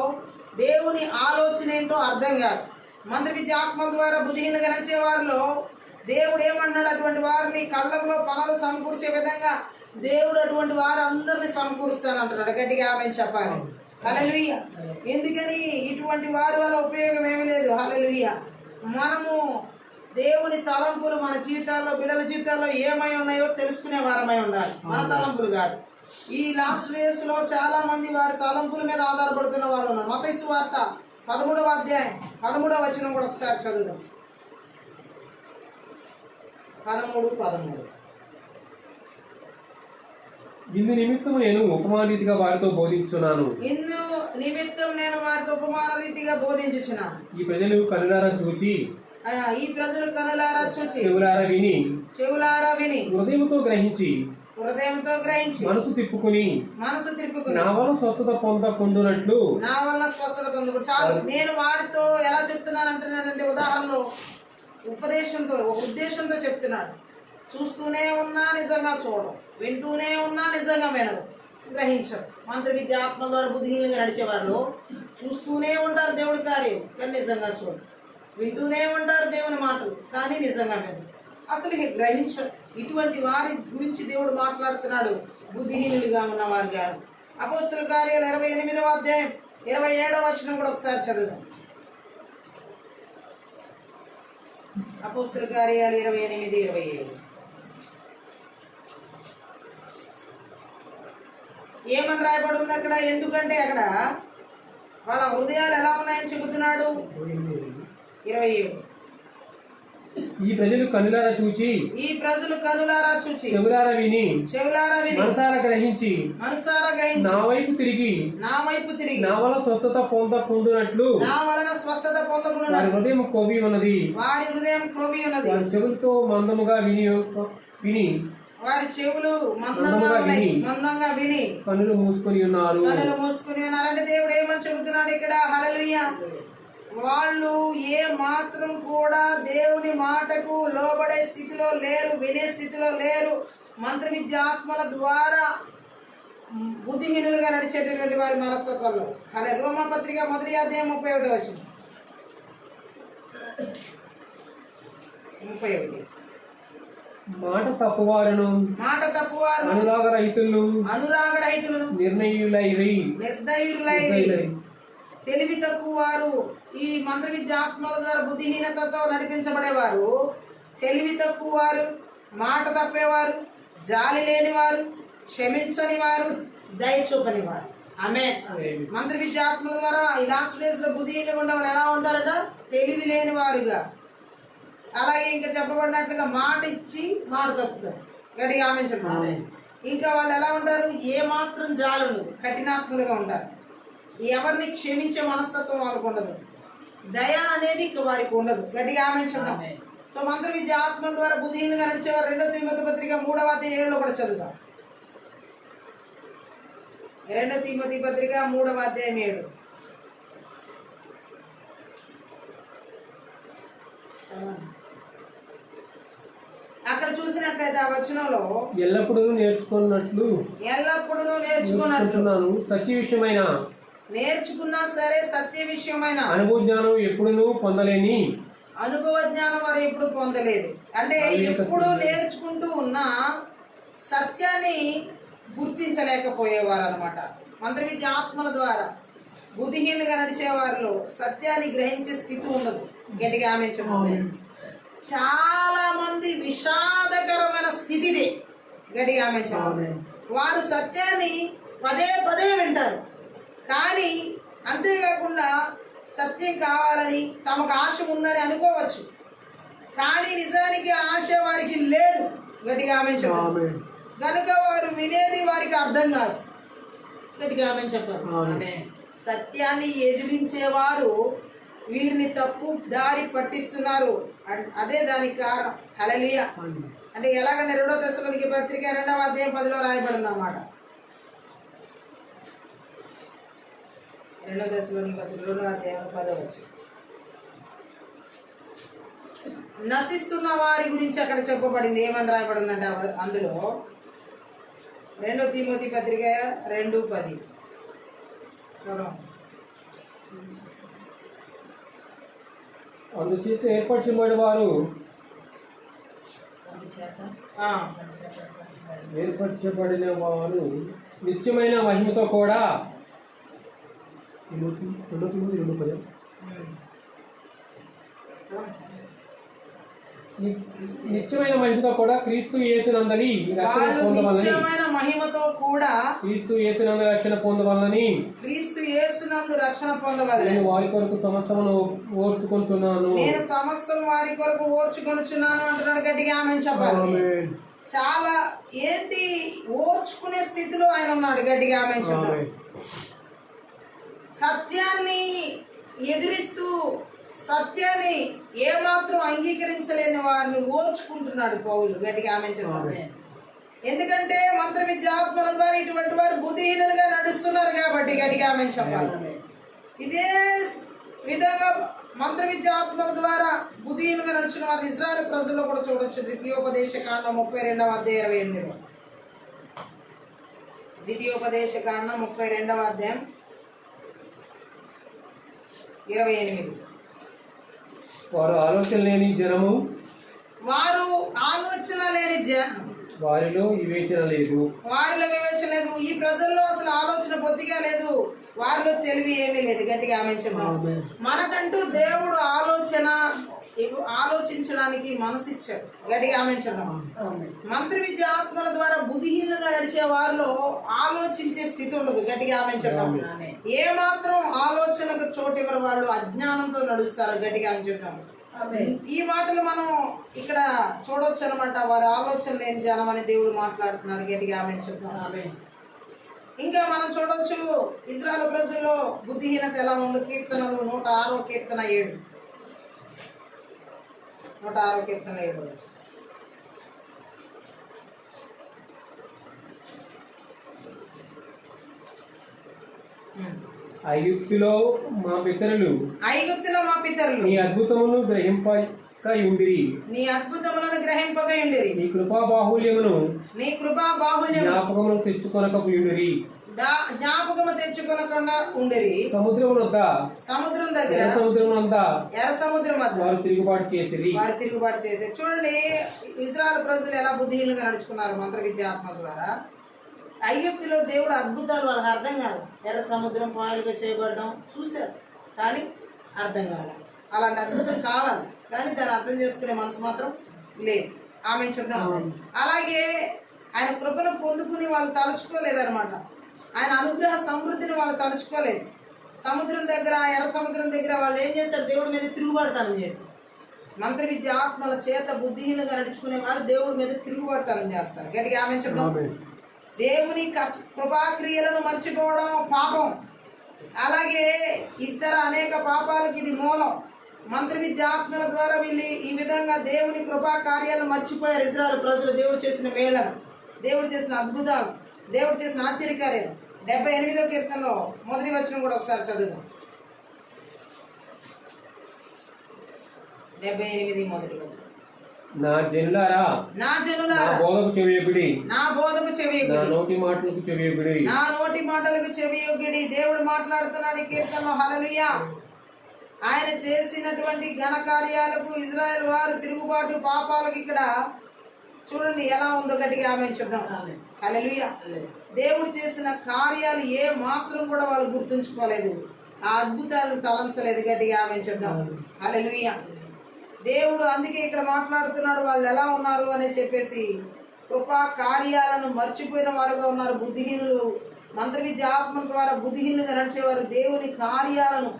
దేవుని ఆలోచన ఏంటో అర్థం కాదు. మంత్ర విద్యాత్మల ద్వారా బుద్ధిహీనులుగా నడిచే వారిలో దేవుడు ఏమన్నాడు, అటువంటి వారిని కళ్ళంలో పనులు సమకూర్చే విధంగా దేవుడు అటువంటి వారు అందరిని సమకూరుస్తానంటున్నాడు. గట్టిగా ఆమెను చెప్పాలి. హల్లెలూయా. ఎందుకని? ఇటువంటి వారి వల్ల ఉపయోగం ఏమీ లేదు. హల్లెలూయా. మనము దేవుని తలంపులు మన జీవితాల్లో, బిడ్డల జీవితాల్లో ఏమై ఉన్నాయో తెలుసుకునే వారమై ఉండాలి, మన తలంపులు కాదు. ఈ లాస్ట్ డేస్ లో చాలా మంది వారి తలంపుల మీద ఆధారపడుతున్న వాళ్ళు ఉన్నారు. మత్తయి సువార్త 13వ అధ్యాయం 13వ వచనం కూడా ఒకసారి చదువుదాం. 13. ఇందు నిమిత్తం నేను ఉపమాన రీతిగా వారితో బోధించున్నాను. ఇందు నిమిత్తం నేను వారితో ఉపమాన రీతిగా బోధించుచున్నాను. ఈ ప్రజలు కనులారా చూచి, ఈ ప్రజలు కనులారా చూచి, చెవులారా విని, హృదయంతో గ్రహించి మనసు తిప్పుకుని నా వల్ల స్వస్థత పొందకుండునట్లు. చాలు. నేను వారితో ఎలా చెప్తున్నానంటే ఉదాహరణలో ఉపదేశంతో, ఒక ఉద్దేశంతో చెప్తున్నాడు. చూస్తూనే ఉన్నా నిజంగా చూడడం, వింటూనే ఉన్నా నిజంగా వినరు, గ్రహించరు. మంత్ర విద్యాత్మ ద్వారా బుద్ధిహీనంగా నడిచేవారు చూస్తూనే ఉంటారు దేవుడి కార్యం, కానీ నిజంగా చూడరు. వింటూనే ఉంటారు దేవుని మాటలు, కానీ నిజంగా వినరు, అసలు గ్రహించరు. ఇటువంటి వారి గురించి దేవుడు మాట్లాడుతున్నాడు, బుద్ధిహీనులుగా ఉన్నవారు గారు. అపోస్తలుల కార్యాలు 28వ అధ్యాయం 27వ వచనం కూడా ఒకసారి చదువుదాం. అపోస్తలుల కార్యాలు 28-27. ఏమని రాయబడి ఉంది అక్కడ? ఎందుకంటే అక్కడ వాళ్ళ హృదయాలు ఎలా ఉన్నాయని చెబుతున్నాడు. 27. ఈ ప్రజలు కనులారా చూచి, చెవులారా విని, మనసారా గ్రహించి నా వైపు తిరిగి నా వలన స్వస్థత పొందకుండునట్లు వారి హృదయం క్రొవ్వి ఉన్నది. వారి చెవులతో మందముగా విని మందంగా విని కన్నులు మూసుకొని ఉన్నారు. అంటే దేవుడు ఏమని చెబుతున్నాడు ఇక్కడ? హల్లెలూయా. వాళ్ళు ఏ మాత్రం కూడా దేవుని మాటకు లోబడే స్థితిలో లేరు, వినే స్థితిలో లేరు. మంత్ర విద్యాత్మల ద్వారా బుద్ధిహీనులుగా నడిచేటటువంటి వారి మనస్తత్వంలో. అలా రోమపత్రిక 1వ అధ్యాయం 31 వచనం. 31. మాట తప్పువారును అనురాగ రహితులను నిర్ణయులైరి. తెలివి తక్కువ వారు, ఈ మంత్ర విద్యాత్మల ద్వారా బుద్ధిహీనతతో నడిపించబడేవారు తెలివి తక్కువ వారు, మాట తప్పేవారు, జాలి లేని వారు, క్షమించని వారు, దయ చూపని వారు. మంత్ర విద్యాత్మల ద్వారా ఈ లాస్ట్ డేస్ లో బుద్ధిహీనంగా ఉండే వాళ్ళు ఎలా ఉంటారట? తెలివి లేని వారుగా. అలాగే ఇంకా చెప్పబడినట్లుగా మాట ఇచ్చి మాట తప్పుతారు. గట్టిగా ఆమె. ఇంకా వాళ్ళు ఎలా ఉంటారు? ఏ మాత్రం జాలి ఉండదు, కఠినాత్ములుగా ఉంటారు. ఎవరిని క్షమించే మనస్తత్వం వాళ్ళకు ఉండదు, దయ అనేది వారికి ఉండదు. గట్టిగా ఆమె చూద్దాం. సో మంత్ర విద్య ఆత్మల ద్వారా బుద్ధిహీనంగా నడిచేవారు 2వ తిమోతి పత్రిక 3వ అధ్యాయం 7లో కూడా చదువుతాం. 2వ తిమోతి పత్రిక 3వ అధ్యాయం 7. అక్కడ చూసినట్లయితే ఆ వచనంలో ఎల్లప్పుడూ నేర్చుకున్నట్లు సత్య విషయమైన నేర్చుకున్నా సరే, సత్య విషయమైన అనుభవ జ్ఞానం ఎప్పుడునూ పొందలేని, అనుభవ జ్ఞానం వారు ఎప్పుడు పొందలేదు. అంటే ఎప్పుడు నేర్చుకుంటూ ఉన్నా సత్యాన్ని గుర్తించలేకపోయేవారు అనమాట. మంత్ర విద్య ఆత్మల ద్వారా బుద్ధిహీనంగా నడిచే వారిలో సత్యాన్ని గ్రహించే స్థితి ఉండదు. గట్టిగా ఆమె చాలా మంది విషాదకరమైన స్థితిదే. గట్టిగా ఆమె వారు సత్యాన్ని పదే పదే వింటారు, కానీ అంతేకాకుండా సత్యం కావాలని తమకు ఆశ ఉందని అనుకోవచ్చు, కానీ నిజానికి ఆశ వారికి లేదు. గట్టిగా ఆమె కనుక వారు వినేది వారికి అర్థం కాదు. గట్టిగా ఆమె చెప్పారు. సత్యాన్ని ఎదిరించేవారు వీరిని తప్పు దారి పట్టిస్తున్నారు. అదే దానికి కారణం. హల్లెలూయా. అంటే ఎలాగంటే 2వ తెస్సలోనికీ పత్రిక 2వ అధ్యాయం 10లో రాయబడింది అన్నమాట. 2 దశలోనికపత్రిక 2వ అధ్యాయం 10వ వచనం. నశిస్తున్న వారి గురించి అక్కడ చెప్పబడింది. ఏమని రాయబడిందంటే అందులో 2 తిమోతి పత్రిక 2:10 చదవం. అందుచేత ఏర్పరచబడిన వారు ఏర్పరచబడిన వారు నిత్యమైన మహిమతో కూడా నిత్యమైన మహిమతో కూడా క్రీస్తు యేసునందలి రక్షణ పొందవలని నిత్యమైన మహిమతో కూడా క్రీస్తు యేసునందు రక్షణ పొందవలని క్రీస్తు యేసునందు రక్షణ పొందవలని నేను వారి కొరకు సమస్తమును ఓర్చుకొనుచున్నాను. నేను సమస్తం వారి కొరకు ఓర్చుకొనుచున్నాను అంటున్నాడు. గట్టిగా ఆమేన్ చెప్పాలి. చాలా ఏంటి ఓర్చుకునే స్థితిలో ఆయన ఉన్నాడు. గట్టిగా ఆమేన్ చెప్పాలి. సత్యాన్ని ఎదిరిస్తూ సత్యాన్ని ఏమాత్రం అంగీకరించలేని వారిని ఓర్చుకుంటున్నాడు పౌలు. గట్టిగా ఆమేన్ చెప్పాలి. ఎందుకంటే మంత్ర విద్యాత్మల ద్వారా ఇటువంటి వారు బుద్ధిహీనులుగా నడుస్తున్నారు కాబట్టి. గట్టిగా ఆమేన్ చెప్పాలి. ఇదే విధంగా మంత్ర విద్యాత్మల ద్వారా బుద్ధిహీనులుగా నడుచున్న వారు ఇశ్రాయేలు ప్రజల్లో కూడా చూడొచ్చు. ద్వితీయోపదేశ కాండం 32వ అధ్యాయం 28. ద్వితీయోపదేశ కాండం 32వ అధ్యాయం 28. వారు ఆలోచన లేని జనము, వారు ఆలోచన లేని జనం, వారిలో వివేచన లేదు. వారిలో వివేచన లేదు. ఈ ప్రజల్లో అసలు ఆలోచన బొత్తిగా లేదు. వారిలో తెలివి ఏమీ లేదు. గట్టిగా ఆమేన్ చెప్తాం. మనకంటూ దేవుడు ఆలోచించడానికి మనసిచ్చాడు. గట్టిగా ఆమేన్ చెప్తాం. మంత్ర విద్య ఆత్మల ద్వారా బుద్ధిహీనంగా నడిచే వారిలో ఆలోచించే స్థితి ఉండదు. గట్టిగా ఆమేన్ చెప్తాం. ఏ మాత్రం ఆలోచనకు చోటు ఇవ్వరు. వాళ్ళు అజ్ఞానంతో నడుస్తారు. గట్టిగా ఆమేన్ చెప్తాం. ఈ మాటలు మనం ఇక్కడ చూడొచ్చు అనమాట. వారి ఆలోచన లేని జనం అని దేవుడు మాట్లాడుతున్నాడు. గట్టిగా ఆమేన్ చెప్తాం. ఇంకా మనం చూడొచ్చు ఇశ్రాయేలు ప్రజల్లో బుద్ధిహీనత ఎలా ఉందో. కీర్తనలు 106వ కీర్తన 7. 106వ కీర్తన 7. ఐగుప్తులో మా పితరులు నీ అద్భుతమును గ్రహింపక ఉండిరి. నీ అద్భుతములను గ్రహింపక ఉండిరి. నీ కృపా బాహుల్యమును జ్ఞాపకమును తెచ్చుకొనకపోయుండిరి. జ్ఞాపకము తెచ్చుకొనకుండా ఉండిరి. సముద్రం దగ్గర ఎర్ర సముద్రం వద్ద వారు తిరుగుబాటు చేసిరి. చూడండి ఇశ్రాయేలు ప్రజలు ఎలా బుద్ధిహీనంగా నడుచుకున్నారు మంత్ర విద్యాత్మ ద్వారా. ఐగుప్తులో దేవుడు అద్భుతాలు వాళ్ళకి అర్థం కాదు. ఎర్ర సముద్రం పాయలుగా చేయబడడం చూశారు కానీ అర్థం కాదు. అలాంటి అద్భుతం కావాలి కానీ దాన్ని అర్థం చేసుకునే మనసు మాత్రం లేదు. ఆమేన్ చెప్తాం. అలాగే ఆయన కృపను పొందుకుని వాళ్ళు తలుచుకోలేదన్నమాట. ఆయన అనుగ్రహ సమృద్ధిని వాళ్ళు తలుచుకోలేదు. సముద్రం దగ్గర ఎర్ర సముద్రం దగ్గర వాళ్ళు ఏం చేస్తారు? దేవుడి మీద తిరుగుబడతానం చేస్తారు. మంత్ర విద్య ఆత్మల చేత బుద్ధిహీనంగా నడుచుకునే వారు దేవుడి మీద తిరుగుబడతానం చేస్తారు. గట్టిగా ఆమేన్ చెప్తాం. దేవుని కృపాక్రియలను మర్చిపోవడం పాపం. అలాగే ఇతర అనేక పాపాలకు ఇది మూలం. మంత్ర విద్య ఆత్మల ద్వారా వీళ్ళు ఈ విధంగా దేవుని కృపా కార్యాలను మర్చిపోయారు ఇశ్రాయేలు ప్రజలు. దేవుడు చేసిన మేళ్లను, దేవుడు చేసిన అద్భుతాలు, దేవుడు చేసిన ఆశ్చర్యకార్యాలు. 78వ కీర్తనలో మొదటి వచనం కూడా ఒకసారి చదువుదాం. 78 మొదటి వచనం. నా జనులారా నా బోధకు చెవియొగ్గుడి. నా నోటి మాటలకు చెవియొగ్గుడి. దేవుడు మాట్లాడుతున్నాడు ఈ కీర్తనలో. హల్లెలూయా. ఆయన చేసినటువంటి ఘన కార్యాలకు ఇశ్రాయేలు వారు తిరుగుబాటు పాపాలకు ఇక్కడ చూడండి ఎలా ఉందో. గట్టిగా ఆమేన్ చెప్దాం. హల్లెలూయా. దేవుడు చేసిన కార్యాలు ఏ మాత్రం కూడా వాళ్ళు గుర్తుంచుకోలేదు. ఆ అద్భుతాలను తలంచలేదు. గట్టిగా ఆమేన్ చెప్దాం. హల్లెలూయా. దేవుడు అందుకే ఇక్కడ మాట్లాడుతున్నాడు వాళ్ళు ఎలా ఉన్నారు అని చెప్పేసి. కృపా కార్యాలను మర్చిపోయిన వారుగా ఉన్నారు బుద్ధిహీనులు. మంత్ర విద్య ఆత్మల ద్వారా బుద్ధిహీనులుగా నడిచేవారు దేవుని కార్యాలను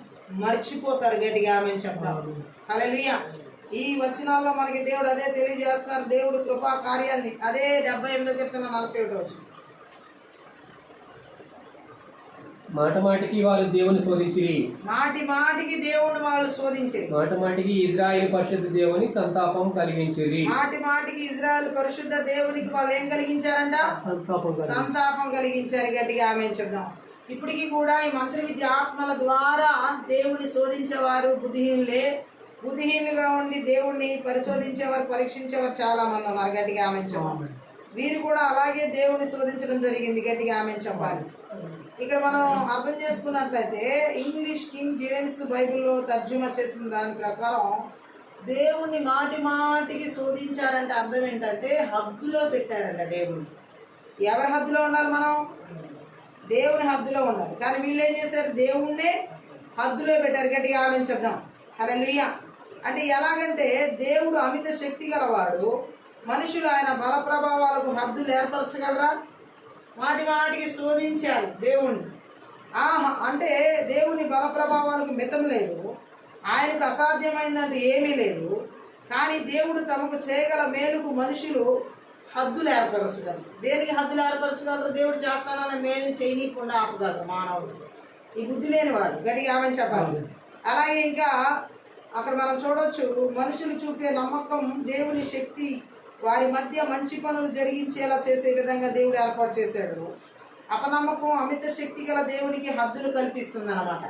మర్చిపోతారు. గట్టిగా ఆమేన్ చెప్తాం. హల్లెలూయా. ఈ వచనాల్లో మనకి దేవుడు అదే తెలియజేస్తున్నారు. దేవుడు కృపా కార్యాన్ని అదే 78వ కీర్తన 41వ వచనం. మాట మాటికి వాళ్ళు దేవుని శోధించిరి. మాటికి దేవుని వాళ్ళు శోధించిరి. మాటికి ఇజ్రాయేలు పరిశుద్ధ దేవుని సంతాపం కలిగించిరి. మాటికి ఇజ్రాయేల్ పరిశుద్ధ దేవునికి వాళ్ళు ఏం కలిగించారంట? సంతాపం కలిగించారు. గట్టిగా ఆమేన్ చెప్దాం. ఇప్పటికీ కూడా ఈ మంత్ర విద్య ఆత్మల ద్వారా దేవుని శోధించేవారు బుద్ధిహీనులే. బుద్ధిహీనులుగా ఉండి దేవుణ్ణి పరిశోధించేవారు, పరీక్షించేవారు చాలా మంది ఉన్నారు. గట్టిగా ఆమె చెప్పాలి. వీరు కూడా అలాగే దేవుణ్ణి శోధించడం జరిగింది. గట్టిగా ఆమె చెప్పాలి. ఇక్కడ మనం అర్థం చేసుకున్నట్లయితే ఇంగ్లీష్ కింగ్ జేమ్స్ బైబిల్లో తర్జుమా చేసిన దాని ప్రకారం దేవుణ్ణి మాటి మాటికి శోధించారంటే అర్థం ఏంటంటే హద్దులో పెట్టారంట దేవుణ్ణి. ఎవరి హద్దులో ఉండాలి? మనం దేవుని హద్దులో ఉండాలి. కానీ వీళ్ళు ఏం చేశారు? దేవుణ్ణే హద్దులో పెట్టారు. గట్టిగా ఆమె చెప్దాం. హల్లెలూయా. అంటే ఎలాగంటే దేవుడు అమిత శక్తి గలవాడు. మనుషులు ఆయన బల ప్రభావాలకు హద్దులు ఏర్పరచగలరా? మాటి మాటికి శోధించారు దేవుణ్ణి. అంటే దేవుని బల ప్రభావాలకు మితం లేదు, ఆయనకు అసాధ్యమైందంటే ఏమీ లేదు. కానీ దేవుడు తమకు చేయగల మేలుకు మనుషులు హద్దులు ఏర్పరచగలరు. దేనికి హద్దులు ఏర్పరచగలరు? దేవుడు చేస్తానన్న మేలుని చేయనీయకుండా ఆపగలరు మానవుడు, ఈ బుద్ధి లేనివాడు. గట్టిగా ఆమె చెప్పాలి. అలాగే ఇంకా అక్కడ మనం చూడవచ్చు, మనుషులు చూపే నమ్మకం దేవుని శక్తి వారి మధ్య మంచి పనులు జరిగించేలా చేసే విధంగా దేవుడు ఏర్పాటు చేశాడు. అపనమ్మకం అమిత శక్తి గల దేవునికి హద్దులు కల్పిస్తుంది అన్నమాట.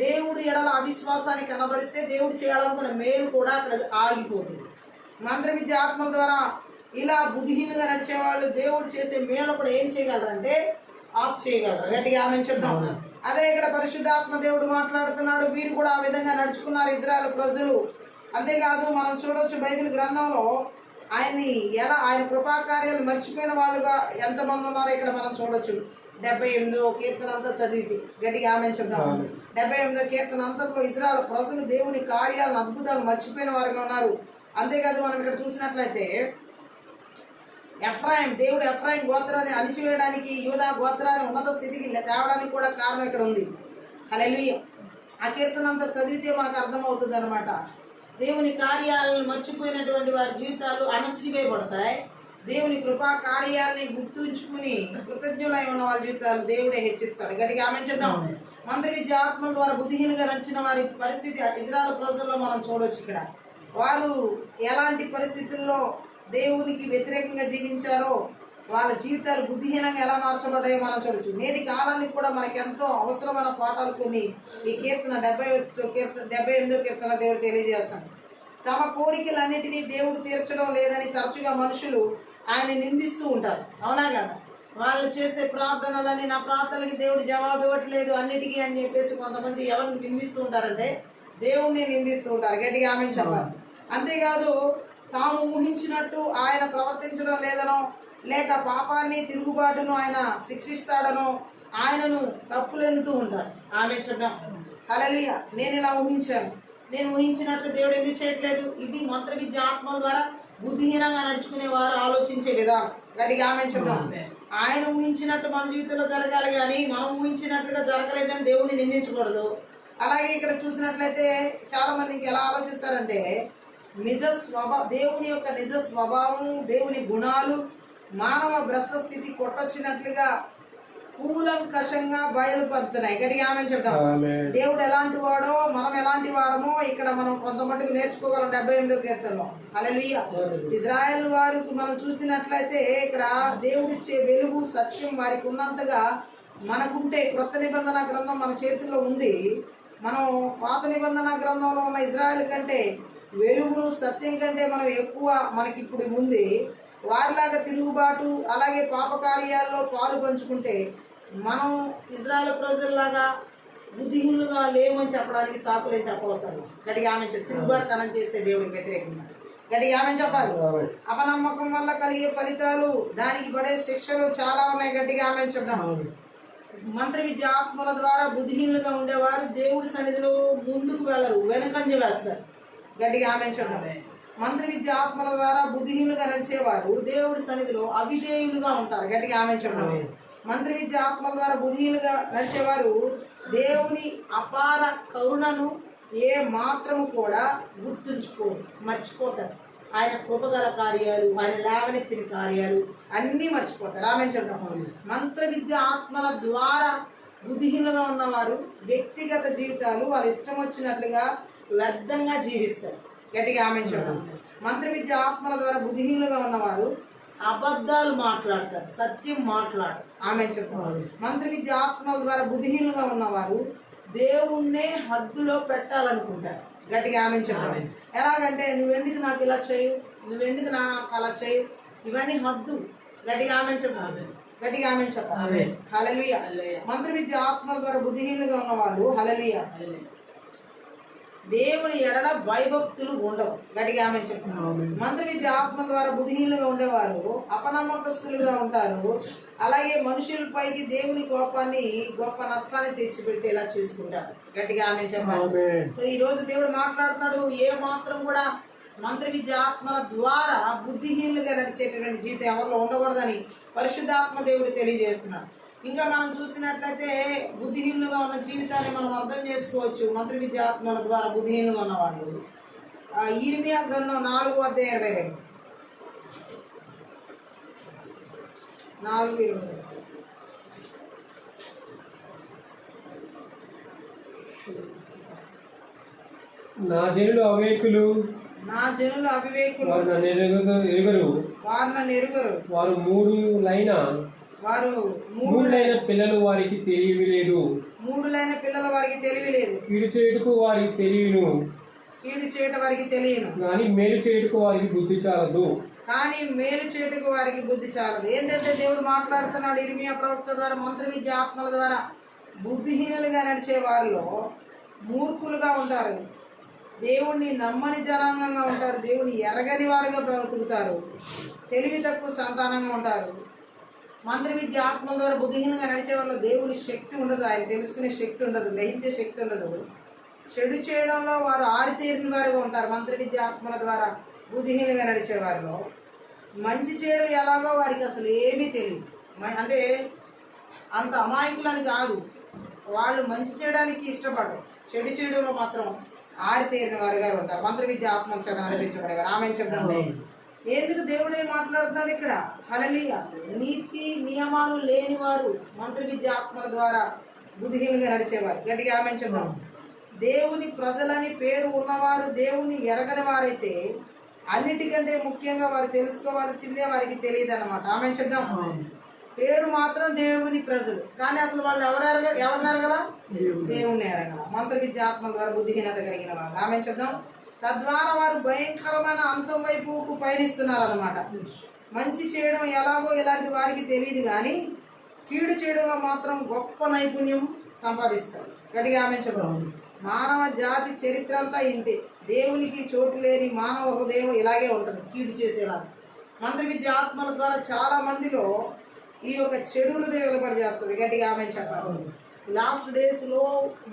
దేవుడు ఎడల అవిశ్వాసాన్ని కనబరిస్తే దేవుడు చేయాలనుకున్న మేలు కూడా అక్కడ ఆగిపోతుంది. మంత్ర విద్య ఆత్మల ద్వారా ఇలా బుద్ధిహీనంగా నడిచేవాళ్ళు దేవుడు చేసే మేలు కూడా ఏం చేయగలరంటే ఆఫ్ చేయగలరు. గట్టిగా ఆమె చెప్తాం. అదే ఇక్కడ పరిశుద్ధాత్మ దేవుడు మాట్లాడుతున్నాడు. వీరు కూడా ఆ విధంగా నడుచుకున్నారు ఇజ్రాయెల్ ప్రజలు. అంతేకాదు మనం చూడవచ్చు బైబిల్ గ్రంథంలో ఆయన్ని ఎలా ఆయన కృపాకార్యాలు మర్చిపోయిన వాళ్ళుగా ఎంతమంది ఉన్నారో ఇక్కడ మనం చూడొచ్చు. 78వ కీర్తన అంతా చదివితే గట్టిగా ఆమె చెప్దాం. 78వ కీర్తన అంతట్లో ఇజ్రాయెల్ ప్రజలు దేవుని కార్యాలను అద్భుతాలు మర్చిపోయిన వారుగా ఉన్నారు. అంతేకాదు మనం ఇక్కడ చూసినట్లయితే ఎఫ్రాయిం, దేవుడు ఎఫ్రాయిం గోత్రాన్ని అణిచివేయడానికి, యూదా గోత్రాన్ని ఉన్నత స్థితికి తేవడానికి కూడా కారణం ఇక్కడ ఉంది. హల్లెలూయా. ఆ కీర్తన అంతా చదివితే మనకు అర్థమవుతుంది అనమాట. దేవుని కార్యాలను మర్చిపోయినటువంటి వారి జీవితాలు అణచివేయబడతాయి. దేవుని కృపా కార్యాలని గుర్తుంచుకుని కృతజ్ఞులై ఉన్న వాళ్ళ జీవితాలు దేవుడే హెచ్చిస్తాడు. గట్టిగా ఆమె చెప్దాం. మంత్ర విద్య ఆత్మల ద్వారా బుద్ధిహీనంగా నడిచిన వారి పరిస్థితి ఇజ్రాయెల్ ప్రజల్లో మనం చూడవచ్చు. ఇక్కడ వారు ఎలాంటి పరిస్థితుల్లో దేవునికి వ్యతిరేకంగా జీవించారో, వాళ్ళ జీవితాలు బుద్ధిహీనంగా ఎలా మార్చబడ్డాయో మనం చూడొచ్చు. నేటి కాలానికి కూడా మనకి ఎంతో అవసరమైన పాఠాలు కొన్ని ఈ కీర్తన 78వ కీర్తన దేవుడు తెలియజేస్తాడు. తమ కోరికలన్నిటినీ దేవుడు తీర్చడం లేదని తరచుగా మనుషులు ఆయన నిందిస్తూ ఉంటారు. అవునా కదా? వాళ్ళు చేసే ప్రార్థనలని, నా ప్రార్థనలకి దేవుడు జవాబు ఇవ్వట్లేదు అన్నిటికీ అని చెప్పేసి కొంతమంది ఎవరిని నిందిస్తూ ఉంటారంటే దేవుణ్ణి నిందిస్తూ ఉంటారు. గట్టిగా ఆమె చెప్పాలి. అంతేకాదు తాము ఊహించినట్టు ఆయన ప్రవర్తించడం లేదనో, లేక పాపాన్ని తిరుగుబాటును ఆయన శిక్షిస్తాడనో ఆయనను తప్పులెందుతూ ఉంటారు. ఆమె చెప్దాం. హల్లెలూయా. నేను ఇలా ఊహించాను, నేను ఊహించినట్లు దేవుడు ఎందుకు చేయట్లేదు? ఇది మంత్ర విద్య ఆత్మల ద్వారా బుద్ధిహీనంగా నడుచుకునే వారు ఆలోచించే విధానం. గట్టిగా ఆమె చెప్దాం. ఆయన ఊహించినట్టు మన జీవితంలో జరగాలి, కానీ మనం ఊహించినట్లుగా జరగలేదని దేవుడిని నిందించకూడదు. అలాగే ఇక్కడ చూసినట్లయితే చాలా మంది ఎలా ఆలోచిస్తారంటే దేవుని యొక్క నిజ స్వభావం, దేవుని గుణాలు మానవ భ్రష్ట స్థితి కొట్టొచ్చినట్లుగా కూలంకషంగా బయలుపడుతున్నాయి. గట్టిగా ఆమె చెప్తాం. దేవుడు ఎలాంటి వాడో మనం ఎలాంటి వారమో ఇక్కడ మనం కొంత మట్టుకు నేర్చుకోగలం 78వ కీర్తనలో. హల్లెలూయా. ఇజ్రాయెల్ వారికి మనం చూసినట్లయితే ఇక్కడ దేవుడిచ్చే వెలుగు, సత్యం వారికి ఉన్నంతగా మనకుంటే క్రొత్త నిబంధన గ్రంథం మన చేతుల్లో ఉంది. మనం పాత నిబంధన గ్రంథంలో ఉన్న ఇజ్రాయెల్ కంటే వెలుగును, సత్యం కంటే మనం ఎక్కువ మనకి ఇప్పుడు ఉంది. వారిలాగా తిరుగుబాటు అలాగే పాపకార్యాల్లో పాలు పంచుకుంటే మనం ఇజ్రాయెల్ ప్రజల్లాగా బుద్ధిహీనులుగా లేవని చెప్పడానికి సాకులే చెప్పవసరం. గట్టిగా ఆమె తిరుగుబాటుతనం చేస్తే దేవుడికి వ్యతిరేకంగా గట్టిగా ఆమె చెప్పాలి. అపనమ్మకం వల్ల కలిగే ఫలితాలు, దానికి పడే శిక్షలు చాలా ఉన్నాయి. గట్టిగా ఆమె చెప్దాం. మంత్ర విద్య ఆత్మల ద్వారా బుద్ధిహీనులుగా ఉండేవారు దేవుడి సన్నిధిలో ముందుకు వెళ్ళరు, వెనకంజ వేస్తారు. గట్టిగా ఆమె చెప్దాం. మంత్ర విద్య ఆత్మల ద్వారా బుద్ధిహీనులుగా నడిచేవారు దేవుడి సన్నిధిలో అవిధేయులుగా ఉంటారు. గట్టిగా ఆమె చెప్దాం. మంత్ర విద్య ఆత్మల ద్వారా బుద్ధిహీనులుగా నడిచేవారు దేవుని అపార కరుణను ఏ మాత్రము కూడా గుర్తుంచుకోరు, మర్చిపోతారు. ఆయన కృపగల కార్యాలు, ఆయన లేవనెత్తిన కార్యాలు అన్నీ మర్చిపోతారు. ఆమె చెప్తాం. మంత్ర విద్య ఆత్మల ద్వారా బుద్ధిహీనులుగా ఉన్నవారు వ్యక్తిగత జీవితాలు వాళ్ళ ఇష్టం వచ్చినట్లుగా వ్యర్థంగా జీవిస్తారు. గట్టిగా ఆమె చెప్తాం. మంత్ర విద్య ఆత్మల ద్వారా బుద్ధిహీనులుగా ఉన్నవారు అబద్ధాలు మాట్లాడతారు, సత్యం మాట్లాడు. ఆమె చెప్తారు. మంత్ర విద్య ఆత్మల ద్వారా బుద్ధిహీనంగా ఉన్నవారు దేవుణ్ణే హద్దులో పెట్టాలనుకుంటారు. గట్టిగా ఆమె చెప్తారు. ఎలాగంటే నువ్వెందుకు నాకు ఇలా చేయు, నువ్వెందుకు నాకు అలా చేయు, ఇవన్నీ హద్దు. గట్టిగా ఆమె చెప్పాలి. గట్టిగా ఆమె చెప్పాలి. హల్లెలూయా. మంత్ర విద్య ఆత్మల ద్వారా బుద్ధిహీనంగా ఉన్నవాళ్ళు హల్లెలూయా దేవుని ఎడల భయభక్తులు ఉండవు. గట్టిగా ఆమె చెప్పాలి. మంత్ర విద్య ఆత్మ ద్వారా బుద్ధిహీనులుగా ఉండేవారు అపనమ్మకస్తులుగా ఉంటారు. అలాగే మనుషులపైకి దేవుని కోపాన్ని, గొప్ప నష్టాన్ని తెచ్చిపెట్టేలా చేసుకుంటారు. గట్టిగా ఆమె చెప్పాలి. సో ఈ రోజు దేవుడు మాట్లాడుతాడు, ఏ మాత్రం కూడా మంత్ర విద్య ఆత్మల ద్వారా బుద్ధిహీనులుగా నడిచేటటువంటి జీవితం ఎవరిలో ఉండకూడదని పరిశుద్ధాత్మ దేవుడు తెలియజేస్తున్నాడు. ఇంకా మనం చూసినట్లయితే బుద్ధిహీనులుగా ఉన్న జీవితాన్ని మనం అర్థం చేసుకోవచ్చు. మంత్ర విద్య ఆత్మల ద్వారా బుద్ధిహీనులుగా ఉన్నవాళ్ళు ఇర్మియా గ్రంథం 4:22 4:22 నా జనులు అవివేకులు, నా జనులు అవివేకులు, వారు నన్ను ఎరుగరు, వారు మూడులైన పిల్లలు వారికి తెలియలేదు, కీడు చేయుటకు వారికి తెలియను, కానీ మేలు చేయుటకు వారికి బుద్ధి చాలదు. ఏంటంటే దేవుడు మాట్లాడుతున్నాడు ఇర్మియా ప్రవక్త ద్వారా, మంత్ర విద్య ఆత్మల ద్వారా బుద్ధిహీనులుగా నడిచే వారిలో మూర్ఖులుగా ఉంటారు, దేవుణ్ణి నమ్మని జనాంగంగా ఉంటారు, దేవుని ఎరగని వారుగా బ్రతుకుతారు, తెలివి తక్కువ సంతానంగా ఉంటారు. మంత్ర విద్య ఆత్మల ద్వారా బుద్ధిహీనంగా నడిచే వాళ్ళు దేవుని శక్తి ఉండదు, ఆయన తెలుసుకునే శక్తి ఉండదు, గ్రహించే శక్తి ఉండదు. చెడు చేయడంలో వారు ఆరితేరిన వారుగా ఉంటారు. మంత్ర విద్య ఆత్మల ద్వారా బుద్ధిహీనంగా నడిచే వారిలో మంచి చేయడం ఎలాగో వారికి అసలు ఏమీ తెలియదు. అంటే అంత అమాయకులని కాదు, వాళ్ళు మంచి చేయడానికి ఇష్టపడరు, చెడు చేయడంలో మాత్రం ఆరితేరిన వారుగా ఉంటారు. మంత్ర విద్య ఆత్మల చేత నడిపించబడేవారు. ఆమె చెప్దాం. ఎందుకు దేవుడే మాట్లాడుతున్నాడు ఇక్కడ? హల్లెలూయా. నీతి నియమాలు లేని వారు మంత్ర విద్య ఆత్మల ద్వారా బుద్ధిహీనంగా నడిచేవారు. గట్టిగా ఆమె చెప్దాం. దేవుని ప్రజలని పేరు ఉన్నవారు దేవుని ఎరగని వారైతే అన్నిటికంటే ముఖ్యంగా వారు తెలుసుకోవాల్సిందే వారికి తెలియదు అన్నమాట. ఆమె చెప్దాం. పేరు మాత్రం దేవుని ప్రజలు, కానీ అసలు వాళ్ళు ఎవరిని ఎరగల? దేవుణ్ణి ఎరగల. మంత్ర విద్య ఆత్మల ద్వారా బుద్ధిహీనత కలిగిన వాళ్ళు. ఆమె చెప్దాం. తద్వారా వారు భయంకరమైన అంతం వైపుకు పయనిస్తున్నారు అన్నమాట. మంచి చేయడం ఎలాగో ఇలాంటి వారికి తెలియదు, కానీ కీడు చేయడంలో మాత్రం గొప్ప నైపుణ్యం సంపాదిస్తారు. గట్టిగా ఆమె చెప్పడం. మానవ జాతి చరిత్ర అంతా ఇంతే. దేవునికి చోటు లేని మానవ హృదయం ఇలాగే ఉంటుంది, కీడు చేసేలా. మంత్ర విద్య ఆత్మల ద్వారా చాలా మందిలో ఈ యొక్క చెడు హృదయం వెలుబడి చేస్తుంది. గట్టిగా ఆమె చెప్పాలి. లాస్ట్ డేస్లో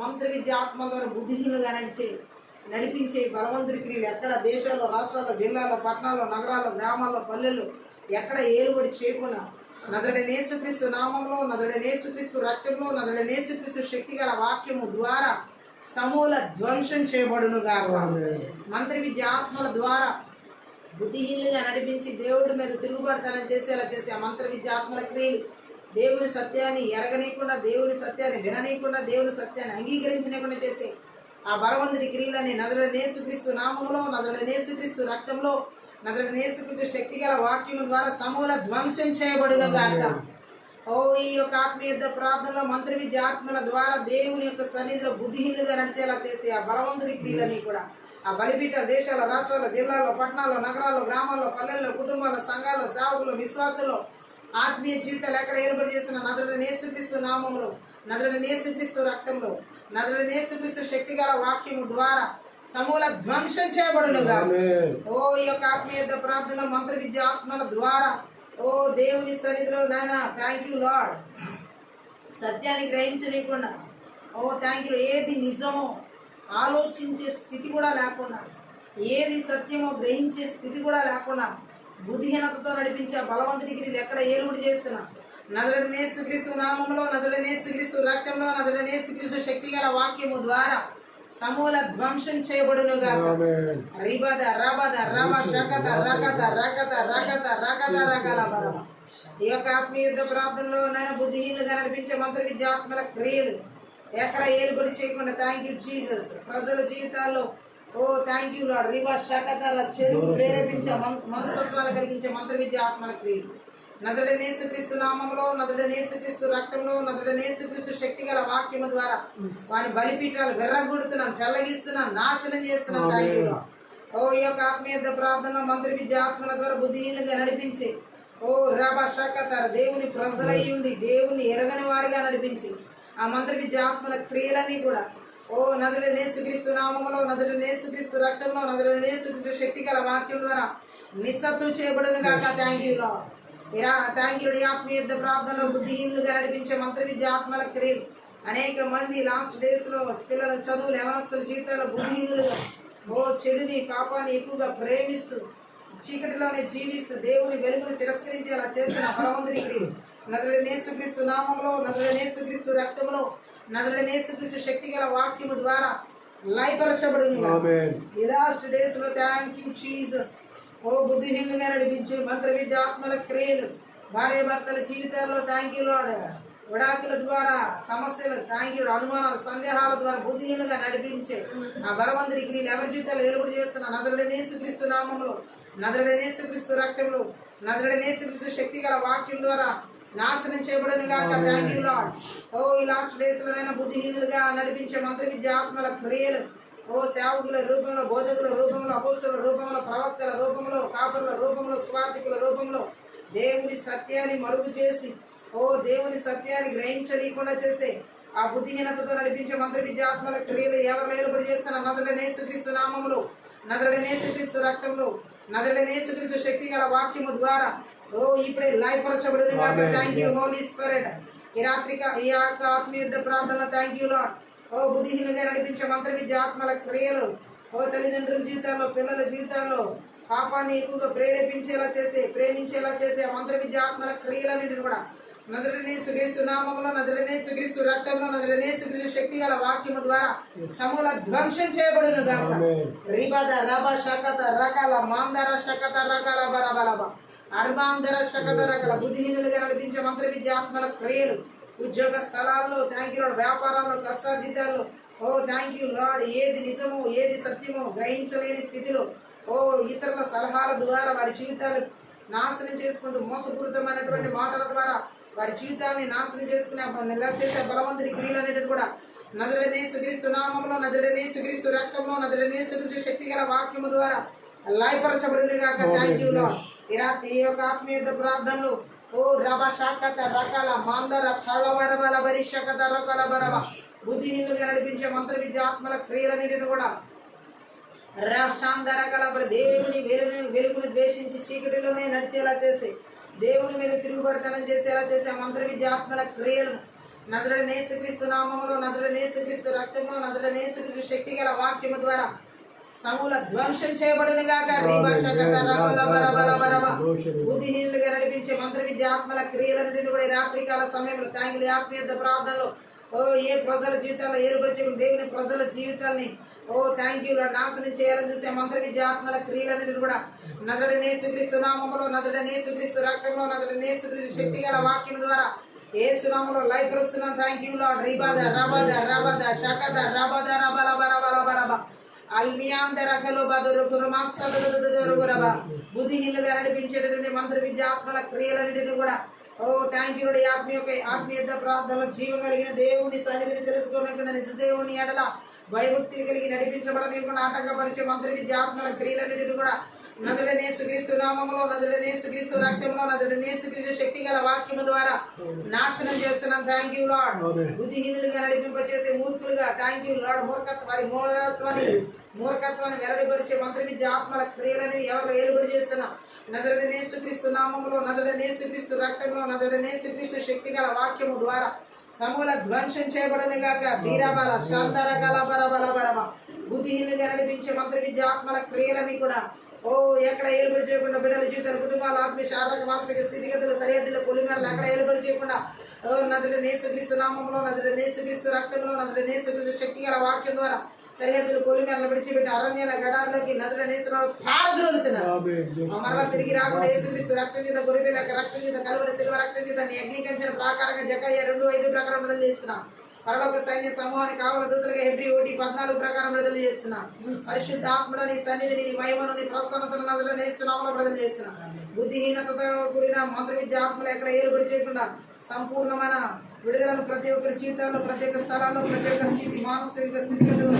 మంత్ర విద్య ఆత్మల ద్వారా బుద్ధిహీనులుగా నడిపించే బలవంతుడి క్రియలు ఎక్కడ దేశాల్లో, రాష్ట్రాల్లో, జిల్లాల్లో, పట్టణాల్లో, నగరాల్లో, గ్రామాల్లో, పల్లెల్లో ఎక్కడ ఏలుబడి చేయకుండా నజరుడైన యేసుక్రీస్తు నామంలో, నజరుడైన యేసుక్రీస్తు రక్తంలో, నజరుడైన యేసుక్రీస్తు శక్తి గల వాక్యము ద్వారా సమూల ధ్వంసం చేయబడును గాక. మంత్ర విద్య ఆత్మల ద్వారా బుద్ధిహీనులుగా నడిపించి దేవుడి మీద తిరుగుబడతానని చేసేలా చేసే ఆ మంత్ర విద్య ఆత్మల క్రియలు దేవుని సత్యాన్ని ఎరగనీయకుండా, దేవుని సత్యాన్ని విననీయకుండా, దేవుని సత్యాన్ని అంగీకరించనీయకుండా చేసే ఆ బలవంతుడి క్రియలని నజరుడైన యేసుక్రీస్తు నామములో, నజరుడైన యేసుక్రీస్తు రక్తంలో, నజరుడైన యేసుక్రీస్తు శక్తి గల వాక్యము ద్వారా సమూల ధ్వంసం చేయబడును గాక. ఓ ఈ యొక్క ఆత్మీయ ప్రార్థనలో మంత్ర విద్య ఆత్మల ద్వారా దేవుని యొక్క సన్నిధిలో బుద్ధిహీనులుగా నడిచేలా చేసి ఆ బలవంతుడి క్రియలని కూడా ఆ బలిపీఠ దేశాల, రాష్ట్రాల్లో, జిల్లాల్లో, పట్టణాల్లో, నగరాల్లో, గ్రామాల్లో, పల్లెల్లో, కుటుంబాల్లో, సంఘాల్లో, సేవకులు, విశ్వాసులు ఆత్మీయ జీవితాలు ఎక్కడ ఏర్పాటు చేసిన నజరుడైన యేసుక్రీస్తు నామములో, నజరుడైన యేసుక్రీస్తు రక్తంలో, నజరుడైన యేసుక్రీస్తు శక్తి గల వాక్యము ద్వారా సమూల ధ్వంసం చేయబడునుగా. ఓ ఈ యొక్క ఆత్మీయ ప్రార్థనలో మంత్ర విద్య ఆత్మల ద్వారా ఓ దేవుని సన్నిధిలో నాయన థ్యాంక్ యూ లార్డ్, సత్యాన్ని గ్రహించలేకుండా, ఓ థ్యాంక్ యూ, ఏది నిజమో ఆలోచించే స్థితి కూడా లేకుండా, ఏది సత్యమో గ్రహించే స్థితి కూడా లేకుండా బుద్ధిహీనతతో నడిపించే బలవంతుడికి ఎక్కడ ఏలుబడి చేస్తున్నా నజరుడైన యేసుక్రీస్తు నామములో, నజరుడైన యేసుక్రీస్తు రక్తంలో, నజరుడైన యేసుక్రీస్తు శక్తి గల వాక్యము ద్వారా సమూల ధ్వంసం చేయబడునుగా. రిబద రబద రమ శకత రకత రకత రకత రకత రకల బరమ. ఈ యొక్క ఆత్మీయ యుద్ధ ప్రార్థనలో నేను బుద్ధిహీనులుగా నడిపించే మంత్ర విద్య ఆత్మల క్రియలు ఎక్కడ ఏలుబడి చేయకుండా థ్యాంక్ యూ జీసస్. ప్రజల జీవితాల్లో ఓ థ్యాంక్ యూ లార్డ్. రివా శాఖతర చెడుకు ప్రేరేపించే మనస్తత్వాలు కలిగించే మంత్ర విద్య ఆత్మల క్రియలు నజరుడైన యేసుక్రీస్తు నామములో, నజరుడైన యేసుక్రీస్తు రక్తంలో, నజరుడైన యేసుక్రీస్తు శక్తి గల వాక్యము ద్వారా వాని బలిపీఠాలు వెర్రగొడుతున్నాను, పెళ్ళగిస్తున్నాను, నాశనం చేస్తున్నాను. Thank you lord. ఓ ఈ యొక్క ఆత్మీయ ప్రార్థనలో మంత్ర విద్య ఆత్మల ద్వారా బుద్ధిహీనులుగా నడిపించి, ఓ రాబా శాఖతర దేవుని ప్రజలై ఉండి దేవుని ఎరగని వారిగా నడిపించి ఆ మంత్ర విద్య ఆత్మల క్రియలన్నీ కూడా ఓ నజరుడైన యేసుక్రీస్తు నామములో, నజరుడైన యేసుక్రీస్తు రక్తంలో, నజరుడైన యేసుక్రీస్తు శక్తి గల వాక్యం ద్వారా నిస్సత్తు చేయబడును గాక. Thank you lord. Thank you. ఆత్మీయ ప్రార్థనలో బుద్ధిహీనులుగా నడిపించే మంత్ర విద్య ఆత్మల క్రియలు అనేక మంది లాస్ట్ డేస్ లో పిల్లల చదువులు యవనస్తుల జీవితాల్లో బుద్ధిహీనులుగా ఓ చెడుని పాపాన్ని ఎక్కువగా ప్రేమిస్తూ చీకటిలోనే జీవిస్తూ దేవుని వెలుగుని తిరస్కరించేలా చేస్తున్న బలవంతుని క్రియలు నజరుడైన యేసుక్రీస్తు నామములో, నజరుడైన యేసుక్రీస్తు రక్తములో, నజరుడైన యేసుక్రీస్తు శక్తి గల వాక్యము ద్వారా లయపరచబడును. ఈ లాస్ట్ డేస్ లో థ్యాంక్ యూ జీసస్. ఓ బుద్ధిహీనులుగా నడిపించే మంత్ర విద్య ఆత్మల క్రియలు భార్య భర్తల జీవితాల్లో థ్యాంక్ యూ లార్డ్. విడాకుల ద్వారా సమస్యలు థ్యాంక్ యూ, అనుమానాలు సందేహాల ద్వారా బుద్ధిహీనులుగా నడిపించే ఆ బలవంతుని క్రియలు ఎవరి జీవితాలు ఏలుబడి చేస్తున్న నజరుడైన యేసుక్రీస్తు నామములో, నజరుడైన యేసుక్రీస్తు రక్తంలో, నజరుడైన యేసుక్రీస్తు శక్తి గల వాక్యం ద్వారా నాశనం చేయబడను గాక. Thank you lord. ఓ ఈ లాస్ట్ డేస్ లోనైనా బుద్ధిహీనులుగా నడిపించే మంత్ర విద్య ఆత్మల క్రియలు ఓ సేవకుల రూపంలో, బోధకుల రూపంలో, అపోస్తల రూపంలో, ప్రవక్తల రూపంలో, కాపరుల రూపంలో, స్వార్థికుల రూపంలో దేవుని సత్యాన్ని మరుగు చేసి ఓ దేవుని సత్యాన్ని గ్రహించలేకుండా చేసే ఆ బుద్ధిహీనతతో నడిపించే మంత్ర విద్య ఆత్మల క్రియలు ఎవరు ఏర్పడి చేస్తున్న నజరుడైన యేసుక్రీస్తు నామములో, నజరుడైన యేసుక్రీస్తు రక్తంలో, నజరుడైన యేసుక్రీస్తు శక్తి గల వాక్యము ద్వారా ఓ ఇప్పుడే లయపరచబడును గాక. Thank you holy spirit. ఈ రాత్రిక ఈ యొక్క ఆత్మీయ ప్రార్థన థ్యాంక్ యూ లార్డ్. ఓ బుద్ధిహీనుగా నడిపించే మంత్ర విద్య ఆత్మల క్రియలు ఓ తల్లిదండ్రుల జీవితాల్లో, పిల్లల జీవితాల్లో పాపాన్ని ఎక్కువగా ప్రేరేపించేలా చేసే, ప్రేమించేలా చేసే ఆ మంత్ర విద్య ఆత్మల క్రియలన్నింటిని కూడా నజరుడైన యేసుక్రీస్తు నామములో, నజరుడైన యేసుక్రీస్తు రక్తంలో, నజరుడైన యేసుక్రీస్తు శక్తి గల వాక్యము ద్వారా సమూల ధ్వంసం చేయబడును గాక. రిబద రబ శకత రకాల మాందర శకత రకాల బరబలబ అర్బాందర శకత రకాల బుద్ధిహీనులుగా నడిపించే మంత్ర విద్య ఆత్మల క్రియలు ఉద్యోగ స్థలాల్లో థ్యాంక్ యూ లార్డ్, వ్యాపారాల్లో, కష్టార్జితాల్లో ఓ థ్యాంక్ యూ లార్డ్. ఏది నిజమో ఏది సత్యమో గ్రహించలేని స్థితిలో ఓ ఇతరుల సలహాల ద్వారా వారి జీవితాలు నాశనం చేసుకుంటూ మోసపూరితమైనటువంటి మాటల ద్వారా వారి జీవితాన్ని నాశనం చేసుకునే నిల్వ చేసే బలవంతుని క్రియలు అనేటివి కూడా నజరుడైన యేసుక్రీస్తు నామములో, నజరుడైన యేసుక్రీస్తు రక్తంలో, నజరుడైన యేసుక్రీస్తు శక్తి గల వాక్యము ద్వారా లయపరచబడింది గాక. Thank you lord. ఈ రాత్రి ఈ యొక్క ఆత్మీయ ప్రార్థనలు ఓ రబ శాఖత రకాల మాందర కళవరబల బరి శాఖత రకాల బరబ బుద్ధిహీనులుగా నడిపించే మంత్ర విద్య ఆత్మల క్రియలన్నిటిని కూడా రాశాందర కలబర దేవుని వెలుగును ద్వేషించి చీకటిలోనే నడిచేలా చేసి దేవుని మీద తిరుగుబడతనం చేసేలా చేసే మంత్ర విద్య ఆత్మల క్రియలను నజరుడైన యేసుక్రీస్తు నామములో, నజరుడైన యేసుక్రీస్తు రక్తంలో, నజరుడైన యేసుక్రీస్తు శక్తి గల వాక్యము ద్వారా సమూల ధ్వంసం చేయబడును గాక. బుద్ధిహీనులుగా నడిపించే మంత్ర విద్య ఆత్మల క్రియలన్నింటినీ కూడా ఈ రాత్రికాల సమయంలో తాంగిలి ఆత్మీయ ప్రార్థనలో ఓ ఏ ప్రజల జీవితాల్లో ఏర్పరిచే దేవుని ప్రజల జీవితాల్ని ఓ థ్యాంక్ యూ నాశనం చేయాలని చూసే మంత్ర విద్య ఆత్మల క్రియలన్నింటినీ కూడా నజరుడైన యేసుక్రీస్తు నామములో, నజరుడైన యేసుక్రీస్తు రక్తంలో, నజరుడైన యేసుక్రీస్తు శక్తి గల వాక్యం ద్వారా యేసు నామములో లయపరుస్తున్నాను. Thank you Lord. రిబాద రబద రబద శకద రబద రబల బరబల బరబ బుద్ధిహీనులుగా నడిపించేటటువంటి మంత్ర విద్య ఆత్మల క్రియలన్నింటినీ కూడా ఓ థ్యాంక్ యూ ఆత్మీయ ప్రార్థనలో జీవం కలిగిన దేవుని సన్నిధిని తెలుసుకోలేకుండా నిజ దేవుని ఎడల భయభక్తిని కలిగి నడిపించబడలేకుండా ఆటంకపరిచే మంత్ర విద్య ఆత్మల క్రియలన్నింటినీ కూడా నజరుడైన యేసుక్రీస్తు నామములో, నజరుడైన యేసుక్రీస్తు రక్తంలో, నజరుడైన యేసుక్రీస్తు శక్తి గల వాక్యము ద్వారా నాశనం చేస్తున్నాను. Thank you Lord. బుద్ధిహీనులుగా నడిపింపచేసే మూర్ఖులుగా థ్యాంక్ యూ లార్డ్. మూర్ఖత్వాన్ని వెల్లడిపరిచే మంత్ర విద్య ఆత్మల క్రియలని ఎవరు ఏలుబడి చేస్తున్నా నజరుడైన యేసుక్రీస్తు నామములో, నజరుడైన యేసుక్రీస్తు రక్తంలో, నజరుడైన యేసుక్రీస్తు శక్తి గల వాక్యము ద్వారా సమూల ధ్వంసం చేయబడను గాక. బీరాబల శాంతర కల బరబల బరబ బుద్ధిహీనులుగా నడిపించే మంత్ర విద్య ఆత్మల క్రియలని కూడా ఓ ఎక్కడ ఏలుబడి చేయకుండా బిడ్డల జీవితాలు, కుటుంబాల ఆత్మీయ శారీరక మానసిక స్థితిగతులు, సరిహద్దుల పొలిమేరలు ఎక్కడ ఏలుబడి చేయకుండా ఓ నజరుడైన యేసుక్రీస్తు నామములో, నజరుడైన యేసుక్రీస్తు రక్తంలో, నజరుడైన యేసుక్రీస్తు శక్తి గల వాక్యం ద్వారా సరిహద్దులు పొలిమేరలు విడిచిపెట్టి అరణ్యాల గడాల్లోకి నజరుడైన యేసు పారద్రోలుతున్నారు. మరలా తిరిగి రాకుండా యేసుక్రీస్తు రక్తం చేత, గొర్రెపిల్ల రక్తం చేత, కలువరి శిలువ రక్తం చేత నీ అగ్నికంచన ప్రాకారంగా జకర్యా 2:5 ప్రకారం చేస్తున్నాం. పరలోక సైన్య సమూహానికి కావల దూతలుగా హెబ్రీ 1:14 ప్రకారం విడుదల చేస్తున్నాం. పరిశుద్ధాత్ముడు నీ సన్నిధిని, నీ మహిమను, నీ ప్రసన్నతను నజరేస్తున్నామలో విడుదల చేస్తున్నాం. బుద్ధిహీనతతో కూడిన మంత్ర విద్య ఆత్మలు ఎక్కడ ఏలుబడి చేయకుండా సంపూర్ణమైన విడుదలను ప్రతి ఒక్కరి జీవితాల్లో, ప్రతి ఒక్క స్థలాల్లో, ప్రతి ఒక్క స్థితి మానసిక స్థితిగతులు,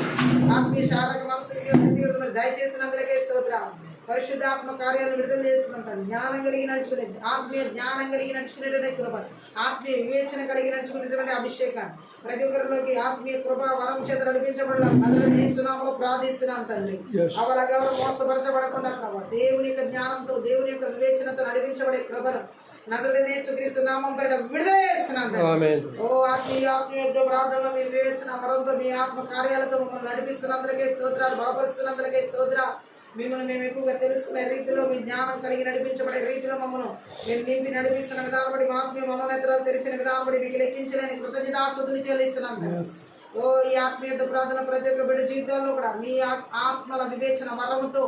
ఆత్మీయ శారీరక మానసిక స్థితిగతులు దయచేసినందులకే స్తోత్రం. పరిశుద్ధాత్మ కార్యాలను విడుదల చేస్తున్నట్టు జ్ఞానం కలిగి నడుచుకునే, ఆత్మీయ జ్ఞానం కలిగి నడుచుకునేటువంటి కృప, ఆత్మీయ వివేచన కలిగి నడుచుకునేటువంటి అభిషేకాన్ని ప్రతి ఒక్కరిలోకి ఆత్మీయ కృప వరం చేత నడిపించబడాలి. నదులు చేస్తున్నామో ప్రార్థిస్తున్నాను తండ్రి. అవలగెవరు మోసపరచబడకుండా ప్రభావ దేవుని యొక్క జ్ఞానంతో, దేవుని యొక్క వివేచనతో నడిపించబడే కృపను నదుడనే యేసుక్రీస్తు నామం పేరిట విడుదల చేస్తున్నాను. ఓ ఆత్మీయ ప్రార్థనలో మీ వివేచన వరంతో, మీ ఆత్మ కార్యాలతో మమ్మల్ని నడిపిస్తున్నందులకే స్తోత్రాలు, బలపరుస్తున్నందులకే స్తోత్రాలు. మిమ్మల్ని మేము ఎక్కువగా తెలుసుకునే రీతిలో, మీ జ్ఞానం కలిగి నడిపించబడే రీతిలో మమ్మల్ని మేము నింపి నడిపిస్తున్న విధానం బట్టి, మా ఆత్మీయ మనోనేత్రాలు తెరిచిన విధానం బట్టి మీకు లెక్కించలేని కృతజ్ఞతాస్తుతులు చెల్లిస్తున్నాం. ఓ ఈ ఆత్మీయ ప్రార్థన ప్రతి ఒక్క బిడ్డ జీవితాల్లో కూడా మీ ఆత్మల వివేచన వరముతో,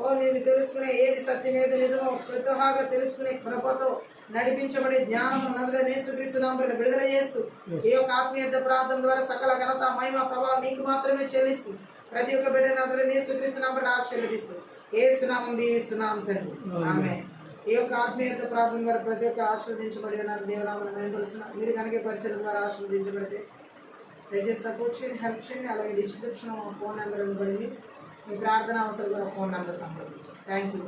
ఓ నేను తెలుసుకునే ఏది సత్యం ఏది నిజమో స్వతహాగా తెలుసుకునే కృపతో నడిపించబడే జ్ఞానము నజరేయుడైన యేసుక్రీస్తు నామమున విడుదల చేస్తూ, ఈ యొక్క ఆత్మీయ ప్రార్థన ద్వారా సకల ఘనత మహిమ ప్రభావం నీకు మాత్రమే చెల్లిస్తూ, ప్రతి ఒక్క బిడ్డ నజరేయుడైన యేసుక్రీస్తు నామమున ఆశీర్వదిస్తూ యేసు నామమున దీవిస్తున్నాం తండ్రి. ఆమేన్. ఈ యొక్క ఆత్మీయ ప్రార్థన ద్వారా ప్రతి ఒక్క ఆశీర్వదించబడి ఉన్నారు. దేవునామమున మహిమపరుస్తున్నాం. మీరు కనుక పరిచయం ద్వారా ఆశీర్వదించబడితే దయచేసి సపోర్ట్ చేయండి, హెల్ప్ చేయండి. అలాగే డిస్క్రిప్షన్ ఫోన్ నెంబర్ ఇవ్వబడింది. మీ ప్రార్థన అవసరం ఫోన్ నెంబర్ సంప్రదించండి. Thank you.